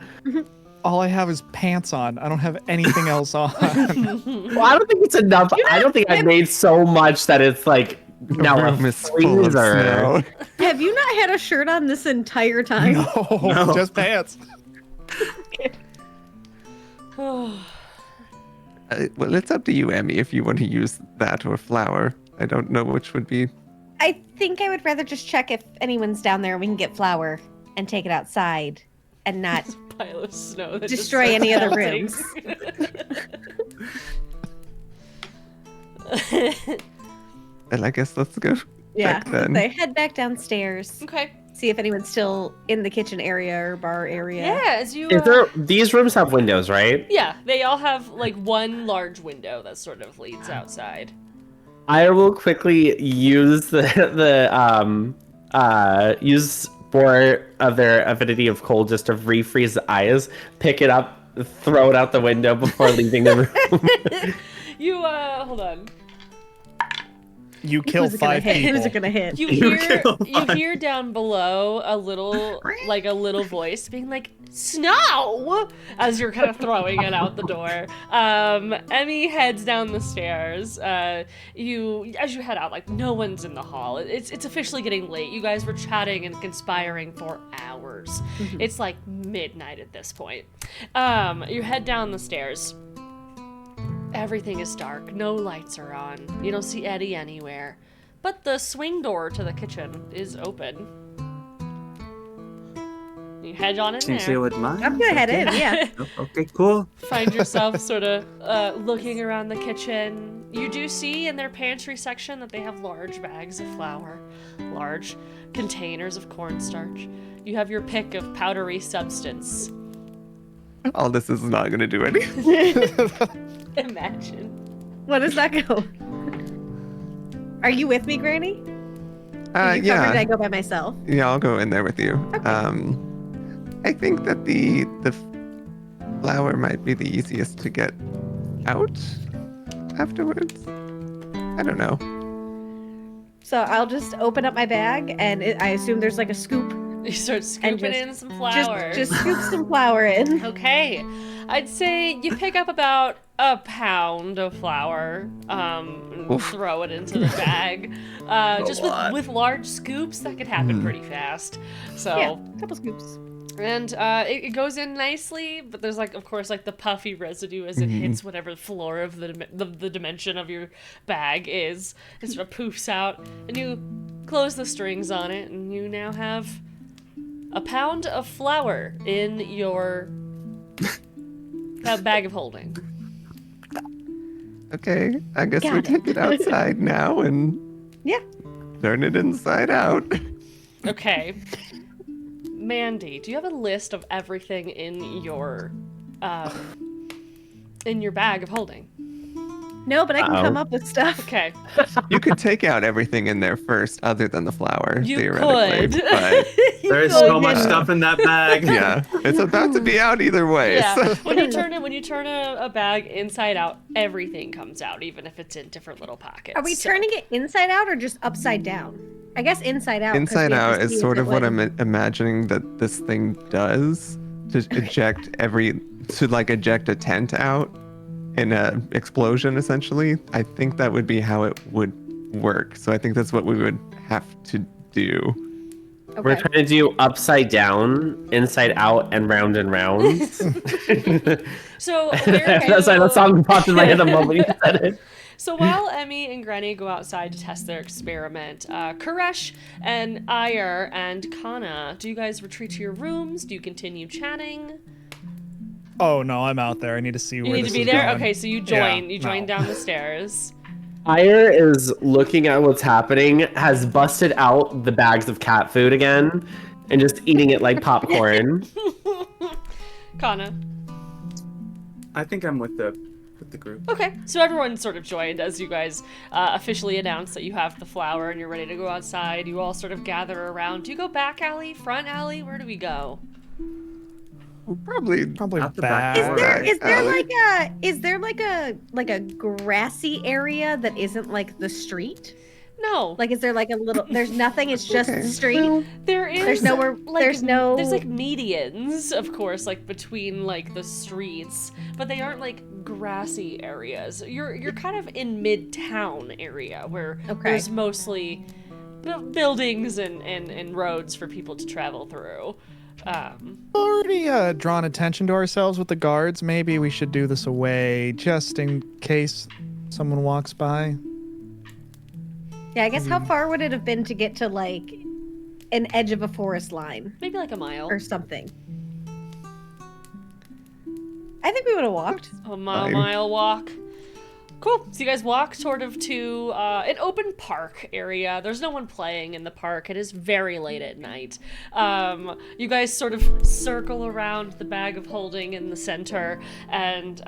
All I have is pants on. I don't have anything else on. Well, I don't think it's enough. I don't think I made so much that it's like The now a room is full of freezer. snow. Have you not had a shirt on this entire time? No, just pants. Well, it's up to you, Emmy, if you want to use that or flour. I don't know which would be. I think I would rather just check if anyone's down there and we can get flour and take it outside and not Pile of snow that destroy just any starts other melting. rooms. Well, I guess let's go. Yeah. Back then. They head back downstairs. Okay. See if anyone's still in the kitchen area or bar area. Yeah, as you. Is there? These rooms have windows, right? Yeah, they all have like one large window that sort of leads outside. I will quickly use use 4 of their affinity of cold just to refreeze the eyes, pick it up throw it out the window before leaving the room. You hold on. You kill Who's it gonna 5 hit? people. Who's it gonna hit? You hear down below a little voice being like, "Snow!" as you're kind of throwing it out the door. Emmy heads down the stairs. As you head out, like no one's in the hall. It's officially getting late. You guys were chatting and conspiring for hours. Mm-hmm. It's like midnight at this point. You head down the stairs. Everything is dark. No lights are on. You don't see Eddie anywhere. But the swing door to the kitchen is open. You head on in Seems they there. would mind. I'm gonna head in, yeah. Okay, cool. Find yourself sort of looking around the kitchen. You do see in their pantry section that they have large bags of flour, large containers of cornstarch. You have your pick of powdery substance. All this is not going to do anything. Imagine. What does that go? Are you with me, Granny? Are you covered? Did I Yeah. go by myself? Yeah, I'll go in there with you. Okay. I think that the flour might be the easiest to get out afterwards. I don't know. So I'll just open up my bag, and I assume there's like a scoop. You start scooping just- in some flour. Just scoop some flour in. Okay. I'd say you pick up about a pound of flour, and throw it into the bag. Just with large scoops, that could happen pretty fast. So Yeah, a couple scoops. and it goes in nicely, but there's like, of course, like the puffy residue as it hits whatever the floor of the dimension of your bag is. It sort of poofs out, and you close the strings on it, and you now have a pound of flour in your bag of holding. Okay, I guess we Got it. take it outside now and Yeah. turn it inside out. Okay. Mandy, do you have a list of everything in your bag of holding? No, but I can Uh-oh. come up with stuff. Okay. You could take out everything in there first, other than the flour, You theoretically. could. But There is could. so much stuff in that bag. yeah, it's about to be out either way. Yeah. so- When you turn a bag inside out, everything comes out, even if it's in different little pockets. Are we So- turning it inside out or just upside down? I guess inside out. 'cause Inside we have out to is see if sort it of what would- I'm imagining that this thing does to eject eject a tent out in a explosion, essentially. I think that would be how it would work. So I think that's what we would have to do. We're Okay. trying to do upside down, inside out, and round and round. So That's why the song popped in my head the moment you said it. So while Emmy and Granny go outside to test their experiment, Koresh and Oighear and Kanna, do you guys retreat to your rooms? Do you continue chatting? Oh no, I'm out there. I need to see You where need this to be is there? going. Okay, so you join. Yeah, You join no. down the stairs. Oighear is looking at what's happening, has busted out the bags of cat food again, and just eating it like popcorn. Kanna. I think I'm with the group. Okay, so everyone sort of joined as you guys officially announced that you have the flour and you're ready to go outside. You all sort of gather around. Do you go back alley, front alley? Where do we go? Probably Out the bad. back Is door. there Alright, is there like a grassy area that isn't like the street? No. Like is there like a little there's nothing, it's just Okay. the street? There is There's nowhere- there's no- there's like medians, of course, like between like the streets, but they aren't like grassy areas. You're kind of in midtown area where Okay. there's mostly buildings and roads for people to travel through. Already drawn attention to ourselves with the guards. Maybe we should do this away just in case someone walks by. Yeah, I guess how far would it have been to get to like an edge of a forest line Maybe like a mile. or something? I think we would have walked. A Fine. mile walk. Cool. So you guys walk sort of to an open park area. There's no one playing in the park. It is very late at night. You guys sort of circle around the bag of holding in the center and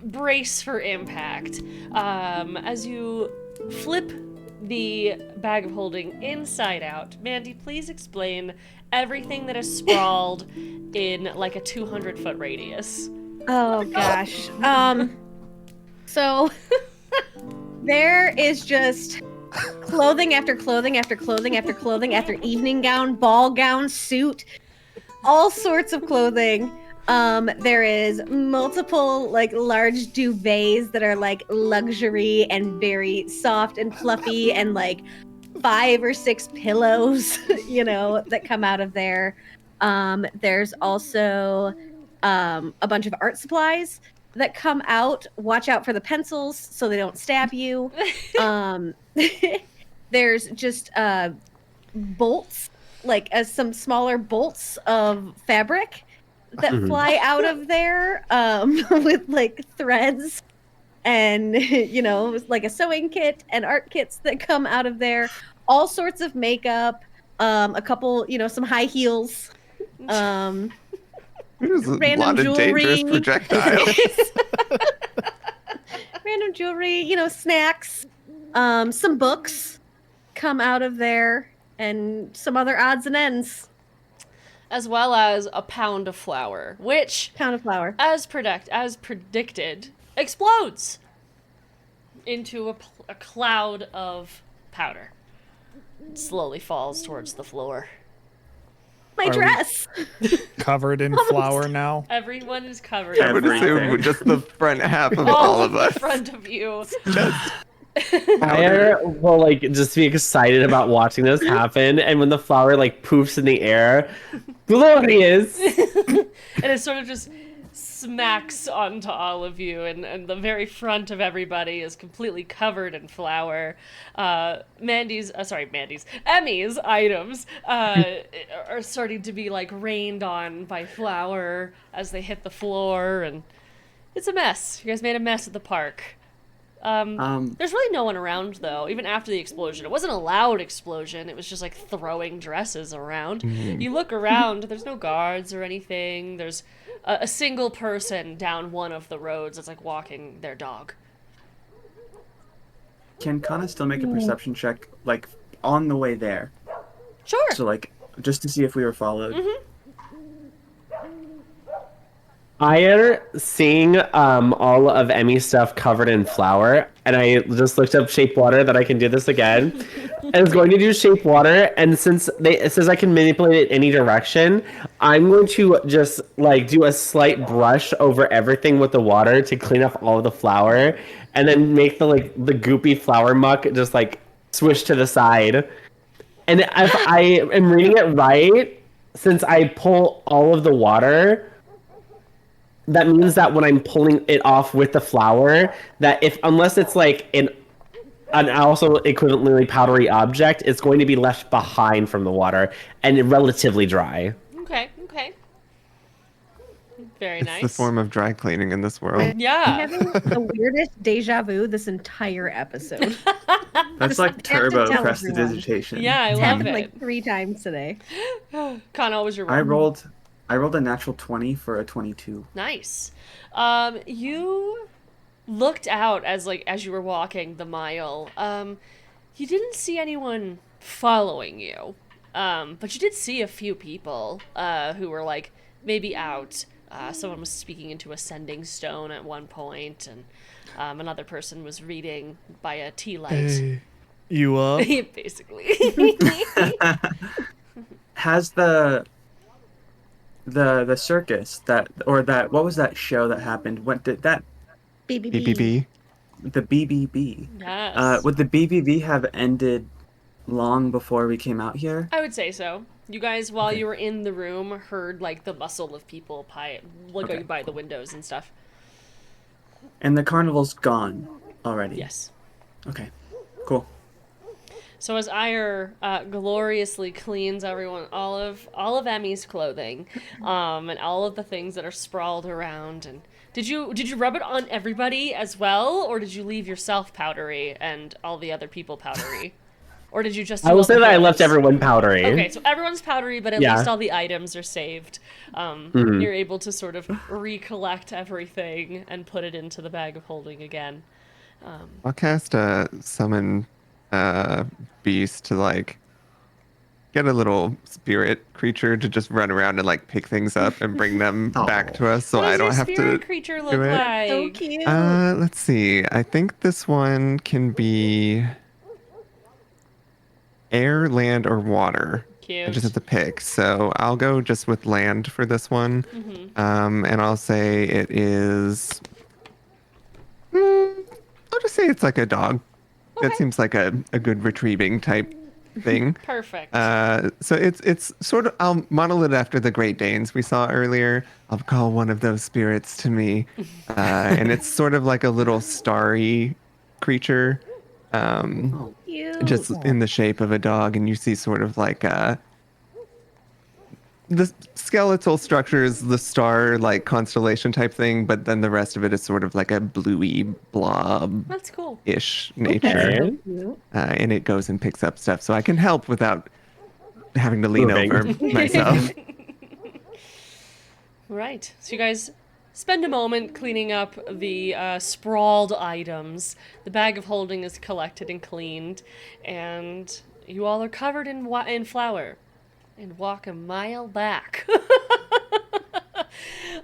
brace for impact. As you flip the bag of holding inside out, Mandy, please explain everything that is sprawled in like a 200-foot radius. Oh gosh. So there is just clothing after clothing after clothing after clothing after evening gown, ball gown, suit, all sorts of clothing. There is multiple like large duvets that are like luxury and very soft and fluffy, and like 5 or 6 pillows, that come out of there. There's also a bunch of art supplies that come out. Watch out for the pencils so they don't stab you. There's just bolts, like some smaller bolts of fabric that fly out of there with like threads and like a sewing kit and art kits that come out of there, all sorts of makeup, a couple, some high heels, There's a random lot of dangerous jewelry. projectiles. Random jewelry, snacks, some books come out of there, and some other odds and ends. As well as a pound of flour, which, Pound of flour. as predicted, explodes into a cloud of powder. It slowly falls towards the floor. My Are we- dress. Covered in flour now. Everyone is covered I in would flour. assume just the front half of All all of of us. the front of you. I will like just be excited about watching this happen, and when the flower like poofs in the air, glorious. And it sort of just smacks onto all of you, and the very front of everybody is completely covered in flour. Emmy's items are starting to be like rained on by flour as they hit the floor, and it's a mess. You guys made a mess at the park. There's really no one around, though, even after the explosion. It wasn't a loud explosion. It was just, like, throwing dresses around. You look around, there's no guards or anything. There's a single person down one of the roads that's, like, walking their dog. Can Kanna still make a perception check, like, on the way there? Sure. So, like, just to see if we were followed. I am seeing all of Emmy's stuff covered in flour, and I just looked up shape water that I can do this again. I was going to do shape water, and since it says I can manipulate it any direction, I'm going to just like do a slight brush over everything with the water to clean up all of the flour, and then make the goopy flour muck just like swish to the side. And if I am reading it right, since I pull all of the water, that means that when I'm pulling it off with the flour, that unless it's like an also equivalently powdery object, it's going to be left behind from the water and relatively dry. Okay. Very It's nice. the form of dry cleaning in this world. I'm Yeah. having the weirdest deja vu this entire episode. That's Just like have to turbo tell prestidigitation. Yeah, I It's love happened it. like 3 times today. Kana, what was your I roll? rolled a natural 20 for a 22. Nice. You looked out as you were walking the mile. You didn't see anyone following you. But you did see a few people who were like maybe out. Someone was speaking into a sending stone at one point, and another person was reading by a tea light. Hey, you up? Basically. Has the circus what was that show that happened? What did that BBB. the BBB? Yes. Would the BBB have ended long before we came out here? I would say so. You guys, while Okay. you were in the room, heard like the bustle of people going Okay. by the windows and stuff. And the carnival's gone already. Yes. Okay. Cool. So as Ire gloriously cleans all of Emmy's clothing, and all of the things that are sprawled around, and did you rub it on everybody as well, or did you leave yourself powdery and all the other people powdery, or did you just? Do I will all say the that I left healers? everyone powdery. Okay, so everyone's powdery, but at Yeah. least all the items are saved. You're able to sort of recollect everything and put it into the bag of holding again. I'll cast a summon beast to like get a little spirit creature to just run around and like pick things up and bring them back to us, so What I does your don't have to spirit creature look do it. like? So cute. Let's see. I think this one can be air, land, or water. I just have Cute. to pick. So I'll go just with land for this one. And I'll say it is. I'll just say it's like a dog. That Okay. seems like a good retrieving type thing. Perfect. So it's sort of, I'll model it after the Great Danes we saw earlier. I'll call one of those spirits to me, and it's sort of like a little starry creature, Oh, Cute. just in the shape of a dog, and you see sort of like the skeletal structure is the star like constellation type thing, but then the rest of it is sort of like a bluey blob That's cool. ish That's nature. so cute. And it goes and picks up stuff, so I can help without having to lean Moving. over myself. Right. So you guys spend a moment cleaning up the sprawled items. The bag of holding is collected and cleaned, and you all are covered in flour and walk a mile back.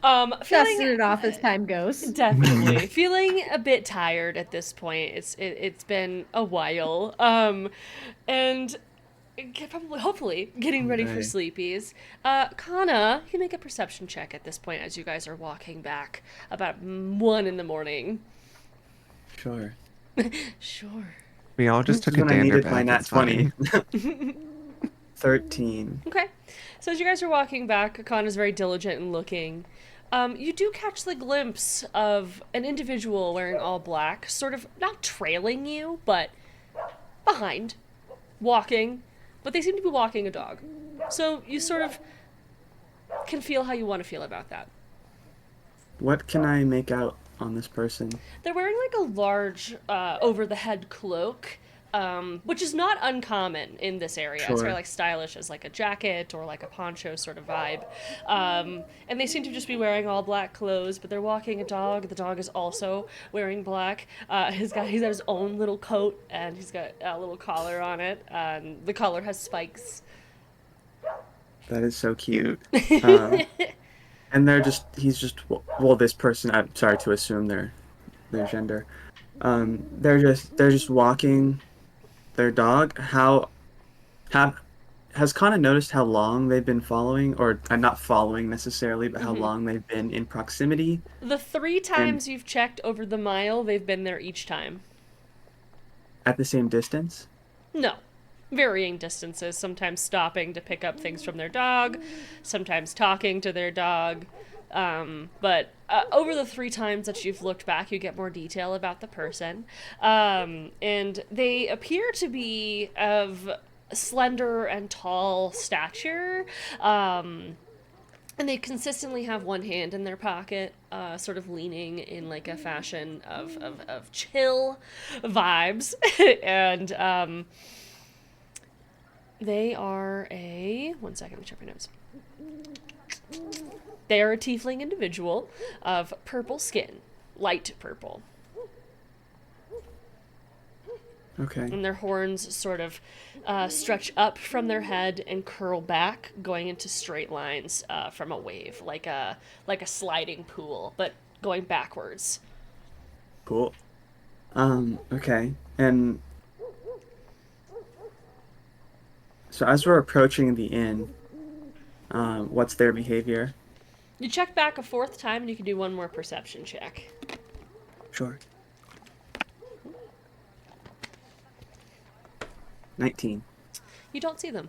Feeling Dusting it off as time goes. definitely feeling a bit tired at this point. It's been a while, and probably hopefully getting ready for Okay. sleepies. Kanna, you can make a perception check at this point as you guys are walking back about 1 in the morning. sure. Sure. We all just This took is a when I dander needed my back. nat It's 20. fine. 13. Okay. So as you guys are walking back, Kanna's very diligent in looking. You do catch the glimpse of an individual wearing all black, sort of not trailing you, but behind, walking. But they seem to be walking a dog. So you sort of can feel how you want to feel about that. What can I make out on this person? They're wearing like a large over-the-head cloak, which is not uncommon in this area. It's very Sure. like stylish as like a jacket or like a poncho sort of vibe. And they seem to just be wearing all black clothes, but they're walking a dog. The dog is also wearing black. He's got his own little coat, and he's got a little collar on it. And the collar has spikes. That is so cute. And he's just, well, this person, I'm sorry to assume their gender. They're just walking their dog. Has Kana noticed how long they've been following, or not following necessarily, but how long they've been in proximity The 3 times you've checked over the mile, they've been there each time. at the same distance? No. Varying distances, sometimes stopping to pick up things from their dog, sometimes talking to their dog. But over the 3 times that you've looked back, you get more detail about the person. And they appear to be of slender and tall stature. And they consistently have one hand in their pocket, sort of leaning in like a fashion of chill vibes. And they are one second, let me check my notes. They are a tiefling individual of purple skin, light purple. Okay. And their horns sort of stretch up from their head and curl back, going into straight lines from a wave, like a sliding pool, but going backwards. Cool. Okay. And so as we're approaching the inn, what's their behavior? You check back a 4th time, and you can do one more perception check. Sure. 19. You don't see them.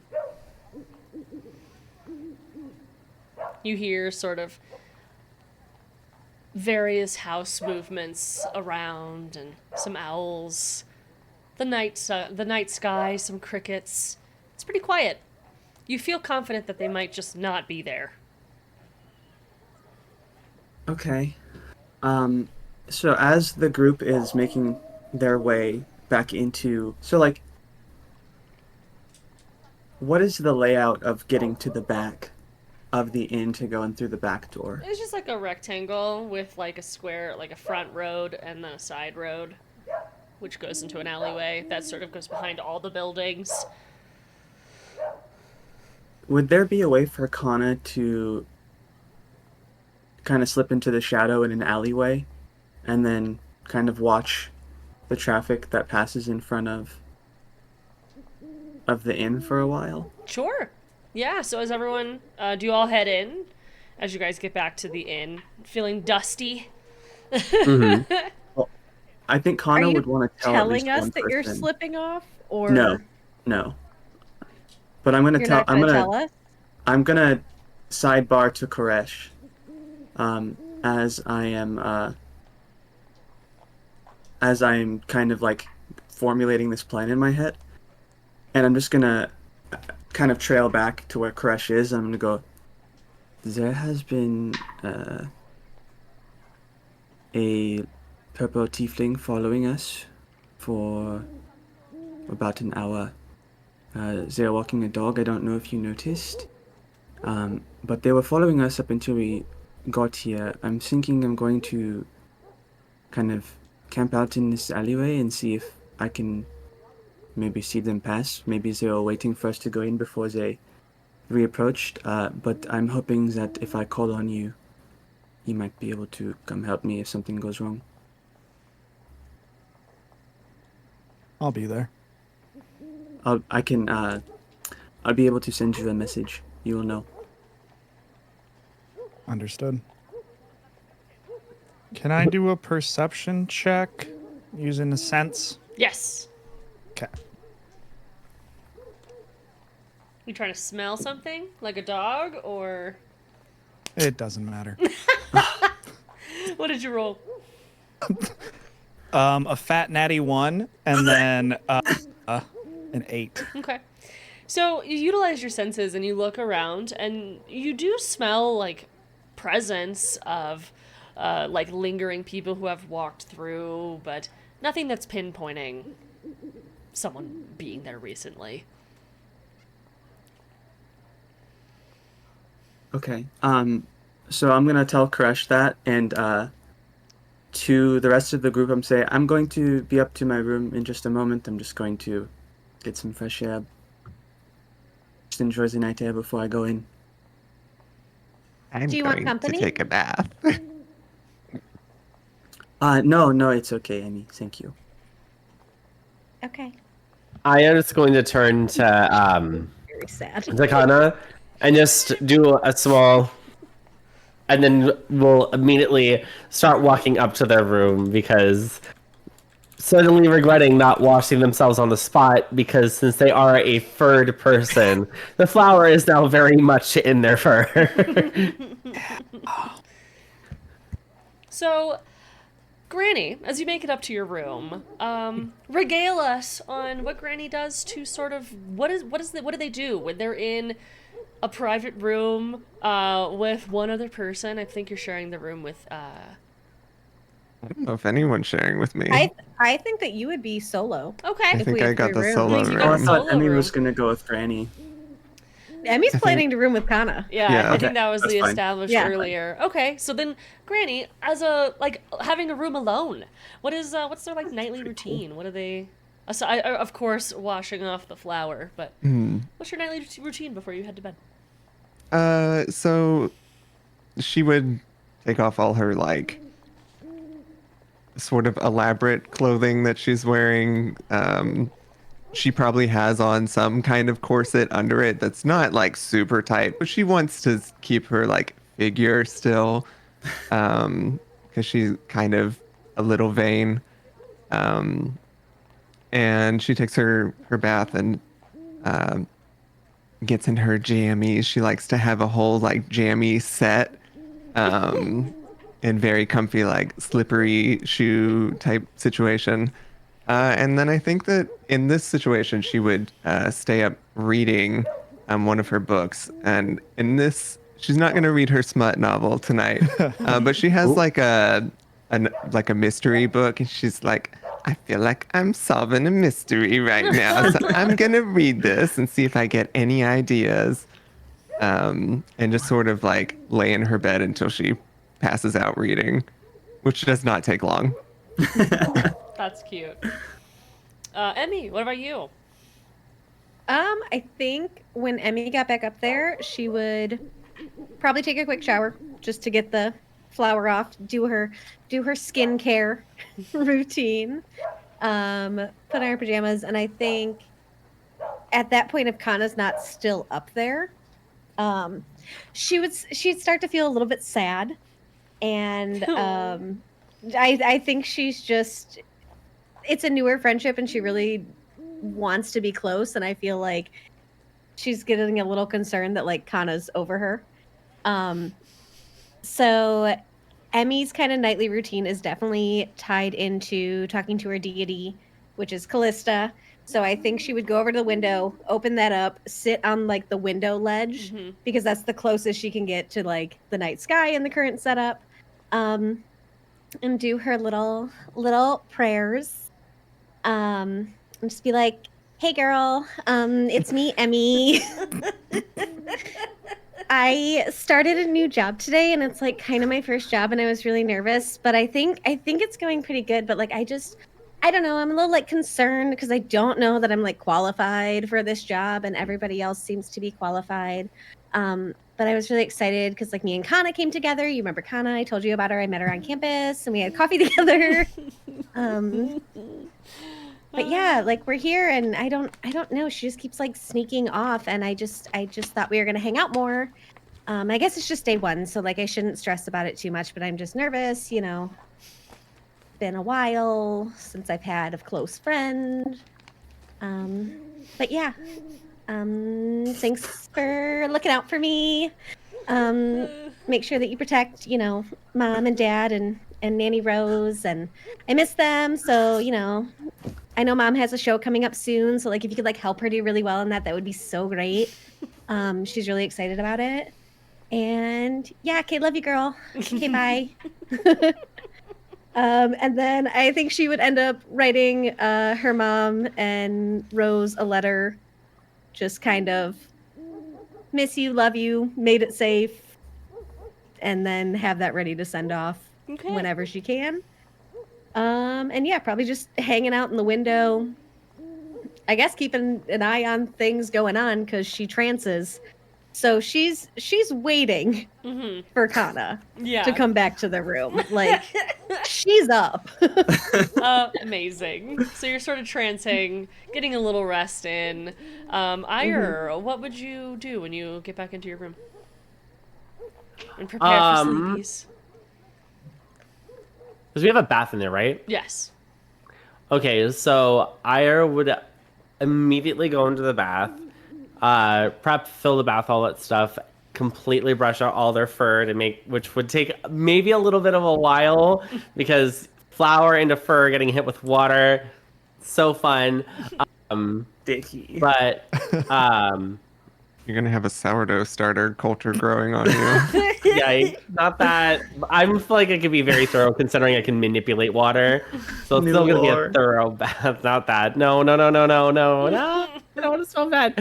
You hear sort of various house movements around and some owls. The night sky, some crickets. It's pretty quiet. You feel confident that they might just not be there. Okay. So as the group is making their way back into, what is the layout of getting to the back of the inn to go in through the back door? It's just like a rectangle with like a square, like a front road and then a side road, which goes into an alleyway that sort of goes behind all the buildings. would there be a way for Kanna to kind of slip into the shadow in an alleyway and then kind of watch the traffic that passes in front of the inn for a while? Sure. Yeah, so as everyone, do you all head in as you guys get back to the inn? Feeling dusty? Mm-hmm. Well, I think Are Kanna you would want to tell at least telling us one that you're person. slipping off, or No. But I'm gonna you're tell. not going to tell us? I'm gonna sidebar to Koresh, as I'm kind of like formulating this plan in my head, and I'm just gonna kind of trail back to where Koresh is. I'm gonna go. There has been a purple tiefling following us for about an hour. They're walking a dog. I don't know if you noticed. But they were following us up until we got here. I'm thinking I'm going to kind of camp out in this alleyway and see if I can maybe see them pass. Maybe they were waiting for us to go in before they reapproached. But I'm hoping that if I call on you, you might be able to come help me if something goes wrong. I'll be there. I'll be able to send you a message. You will know. Understood. Can I do a perception check using a sense? Yes. Okay. You trying to smell something? Like a dog, or... It doesn't matter. What did you roll? A fat natty 1 and then an 8. Okay. So you utilize your senses and you look around and you do smell like presence of like lingering people who have walked through, but nothing that's pinpointing someone being there recently. Okay. So I'm gonna tell Koresh that, and to the rest of the group, I'm saying I'm going to be up to my room in just a moment. I'm just going to get some fresh air. Just enjoy the night air before I go in. I'm Do you want going company? to take a bath. No, it's okay, Emmy. Thank you. Okay. I am just going to turn to Very sad. Kanna and just do a small, and then we'll immediately start walking up to their room because suddenly regretting not washing themselves on the spot because since they are a furred person, the flower is now very much in their fur. So, Granny, as you make it up to your room, regale us on what Granny does to sort of what do they do when they're in a private room with one other person? I think you're sharing the room with. I don't know if anyone's sharing with me. I think that you would be solo. Okay. I If think we I have got three the rooms. solo You got Oh, the I room. solo thought Emmy room. was gonna go with Granny. Emmy's I think- planning to room with Kanna. Yeah, Yeah, I Okay, think that was that's the fine. established Yeah. earlier. Okay, so then Granny, as a like having a room alone, what's their like nightly routine? What are they? Aside, of course, washing off the flour, but what's your nightly routine before you head to bed? So she would take off all her like sort of elaborate clothing that she's wearing. She probably has on some kind of corset under it that's not like super tight, but she wants to keep her like figure still, because she's kind of a little vain. And she takes her bath and gets in her jammies. She likes to have a whole like jammy set, and very comfy like slippery shoe type situation. And then I think that in this situation she would stay up reading one of her books. And in this, she's not going to read her smut novel tonight, but she has like a mystery book, and she's like, I feel like I'm solving a mystery right now, so I'm gonna read this and see if I get any ideas. And just sort of like lay in her bed until she passes out reading, which does not take long. That's cute. Emmy, what about you? I think when Emmy got back up there, she would probably take a quick shower just to get the flour off, do her skincare routine, put on her pajamas, and I think at that point, if Kanna's not still up there, she'd start to feel a little bit sad, and I think she's just it's a newer friendship, and she really wants to be close, and I feel like she's getting a little concerned that like Kanna's over her. So Emmy's kind of nightly routine is definitely tied into talking to her deity, which is Callista. So I think she would go over to the window, open that up, sit on like the window ledge because that's the closest she can get to like the night sky in the current setup, and do her little prayers, and just be like, "Hey, girl, it's me, Emmy." I started a new job today, and it's like kind of my first job, and I was really nervous, but I think it's going pretty good. But like, I don't know, I'm a little like concerned because I don't know that I'm like qualified for this job, and everybody else seems to be qualified. But I was really excited because like me and Kanna came together. You remember Kanna? I told you about her. I met her on campus, and we had coffee together. But yeah, like we're here, and I don't know. She just keeps like sneaking off, and I just thought we were gonna hang out more. I guess it's just day one, so like I shouldn't stress about it too much. But I'm just nervous, you know. Been a while since I've had a close friend. But yeah, thanks for looking out for me. Make sure that you protect, you know, Mom and Dad and Nanny Rose, and I miss them. So you know. I know Mom has a show coming up soon, so like if you could like help her do really well in that would be so great. She's really excited about it. And yeah, okay, love you, girl. Okay, bye. And then I think she would end up writing her mom and Rose a letter, just kind of miss you, love you, made it safe, and then have that ready to send off whenever she can. And yeah, probably just hanging out in the window. I guess keeping an eye on things going on because she trances. So she's waiting for Kanna to come back to the room. Like she's up. Amazing. So you're sort of trancing, getting a little rest in. Oighear, what would you do when you get back into your room and prepare for sleepies? Because we have a bath in there, right? Yes. Okay, so Oighear would immediately go into the bath, prep, fill the bath, all that stuff, completely brush out all their fur to make, which would take maybe a little bit of a while because flour into fur getting hit with water, so fun. Dicky. But You're gonna have a sourdough starter culture growing on you. yeah, not that. I feel like it could be very thorough considering I can manipulate water. So it's still gonna be a thorough bath. Not that. No. No, it's so bad.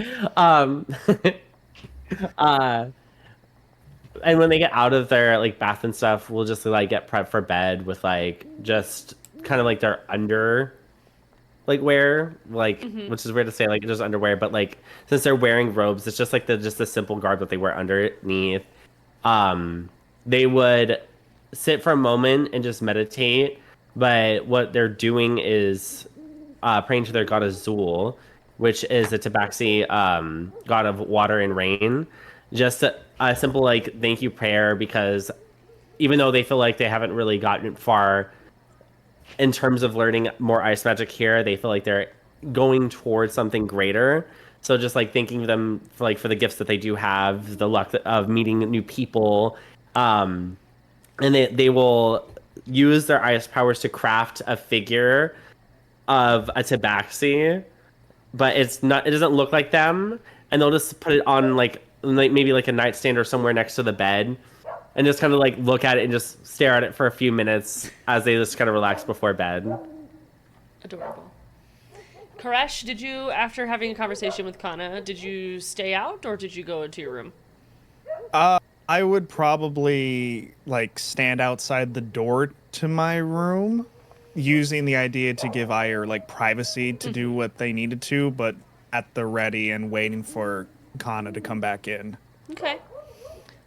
And when they get out of their like bath and stuff, we'll just like get prepped for bed with like just kind of like their under like wear, like which is weird to say, like just underwear, but like since they're wearing robes, it's just like the simple garb that they wear underneath. They would sit for a moment and just meditate, but what they're doing is praying to their god Azul, which is a Tabaxi god of water and rain. Just a simple like thank you prayer, because even though they feel like they haven't really gotten far in terms of learning more ice magic here, they feel like they're going towards something greater. So just like thanking them for like for the gifts that they do have, the luck of meeting new people, and they will use their ice powers to craft a figure of a tabaxi, but it doesn't look like them, and they'll just put it on like maybe like a nightstand or somewhere next to the bed, and just kind of like look at it and just stare at it for a few minutes as they just kind of relax before bed. Adorable. Koresh, did you, after having a conversation with Kanna, did you stay out or did you go into your room? I would probably like stand outside the door to my room, using the idea to give Oighear like privacy to do what they needed to, but at the ready and waiting for Kanna to come back in. Okay.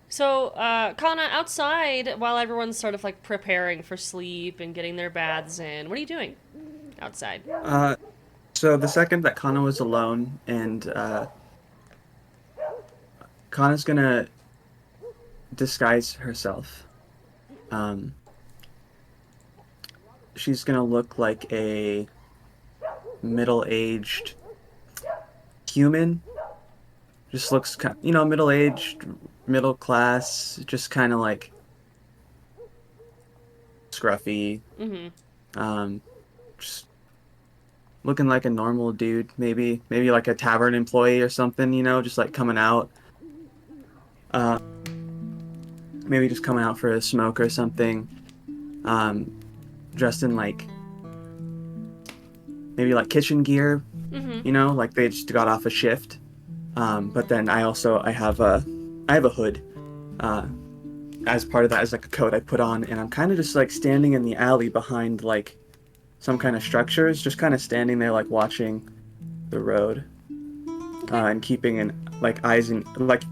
So, Kanna, outside, while everyone's sort of like preparing for sleep and getting their baths in, what are you doing outside? So the second that Kanna was alone, and Kanna's gonna disguise herself. She's gonna look like a middle-aged human. Just looks, middle-aged, middle class, just kind of like scruffy. Just looking like a normal dude, maybe like a tavern employee or something, just like coming out. Maybe just coming out for a smoke or something. Dressed in like maybe like kitchen gear, like they just got off a shift. But then I have a hood. As part of that, as like a coat I put on, and I'm kind of just like standing in the alley behind like some kind of structures, just kind of standing there like watching the road, and keeping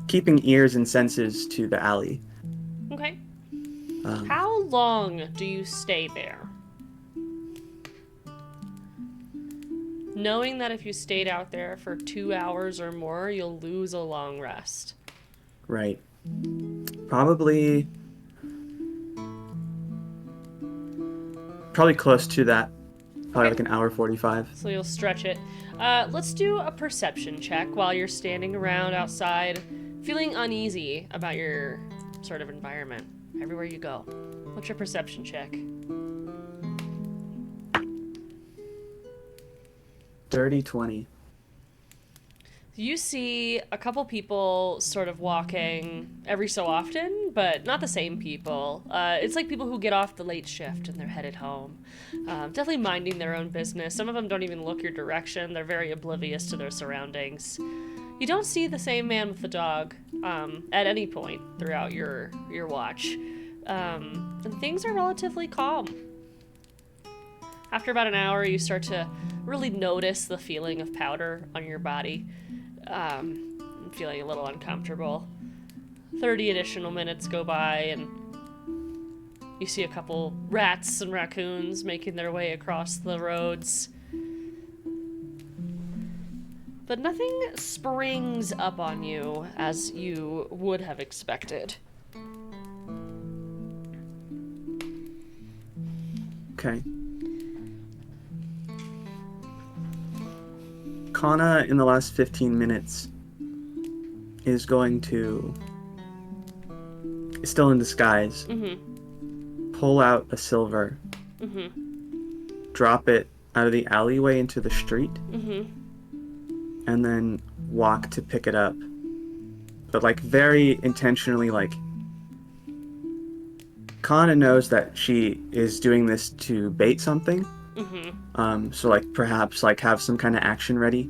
keeping ears and senses to the alley. Okay. How long do you stay there? Knowing that if you stayed out there for 2 hours or more, you'll lose a long rest. Right. Probably close to that. Probably like an hour 45. So you'll stretch it. Let's do a perception check while you're standing around outside, feeling uneasy about your sort of environment everywhere you go. What's your perception check? Dirty 20. You see a couple people sort of walking every so often, but not the same people. It's like people who get off the late shift and they're headed home. Definitely minding their own business. Some of them don't even look your direction. They're very oblivious to their surroundings. You don't see the same man with the dog at any point throughout your watch. And things are relatively calm. After about an hour, you start to really notice the feeling of powder on your body. Feeling a little uncomfortable. 30 additional minutes go by, and you see a couple rats and raccoons making their way across the roads. But nothing springs up on you as you would have expected. Okay. Kanna, in the last 15 minutes, is still in disguise, pull out a silver, drop it out of the alleyway into the street, and then walk to pick it up. But like very intentionally, like Kanna knows that she is doing this to bait something. So like perhaps like have some kind of action ready.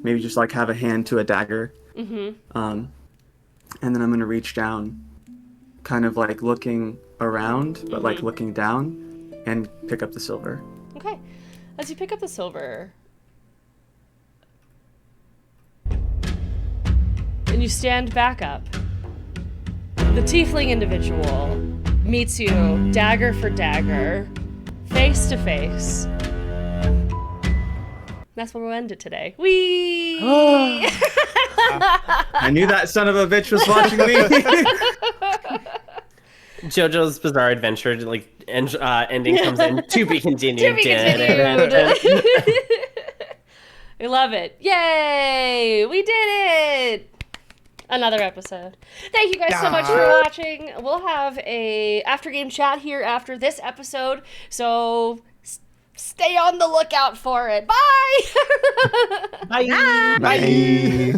Maybe just like have a hand to a dagger. And then I'm gonna reach down, kind of like looking around, but like looking down, and pick up the silver. Okay. As you pick up the silver, and you stand back up, the tiefling individual meets you dagger for dagger, face to face. That's where we'll end it today. Whee! I knew that son of a bitch was watching me. JoJo's Bizarre Adventure, like, ending comes in to be continued. To be continued. We love it. Yay! We did it! Another episode. Thank you guys so much for watching. We'll have a after game chat here after this episode, so stay on the lookout for it. Bye! Bye! Bye.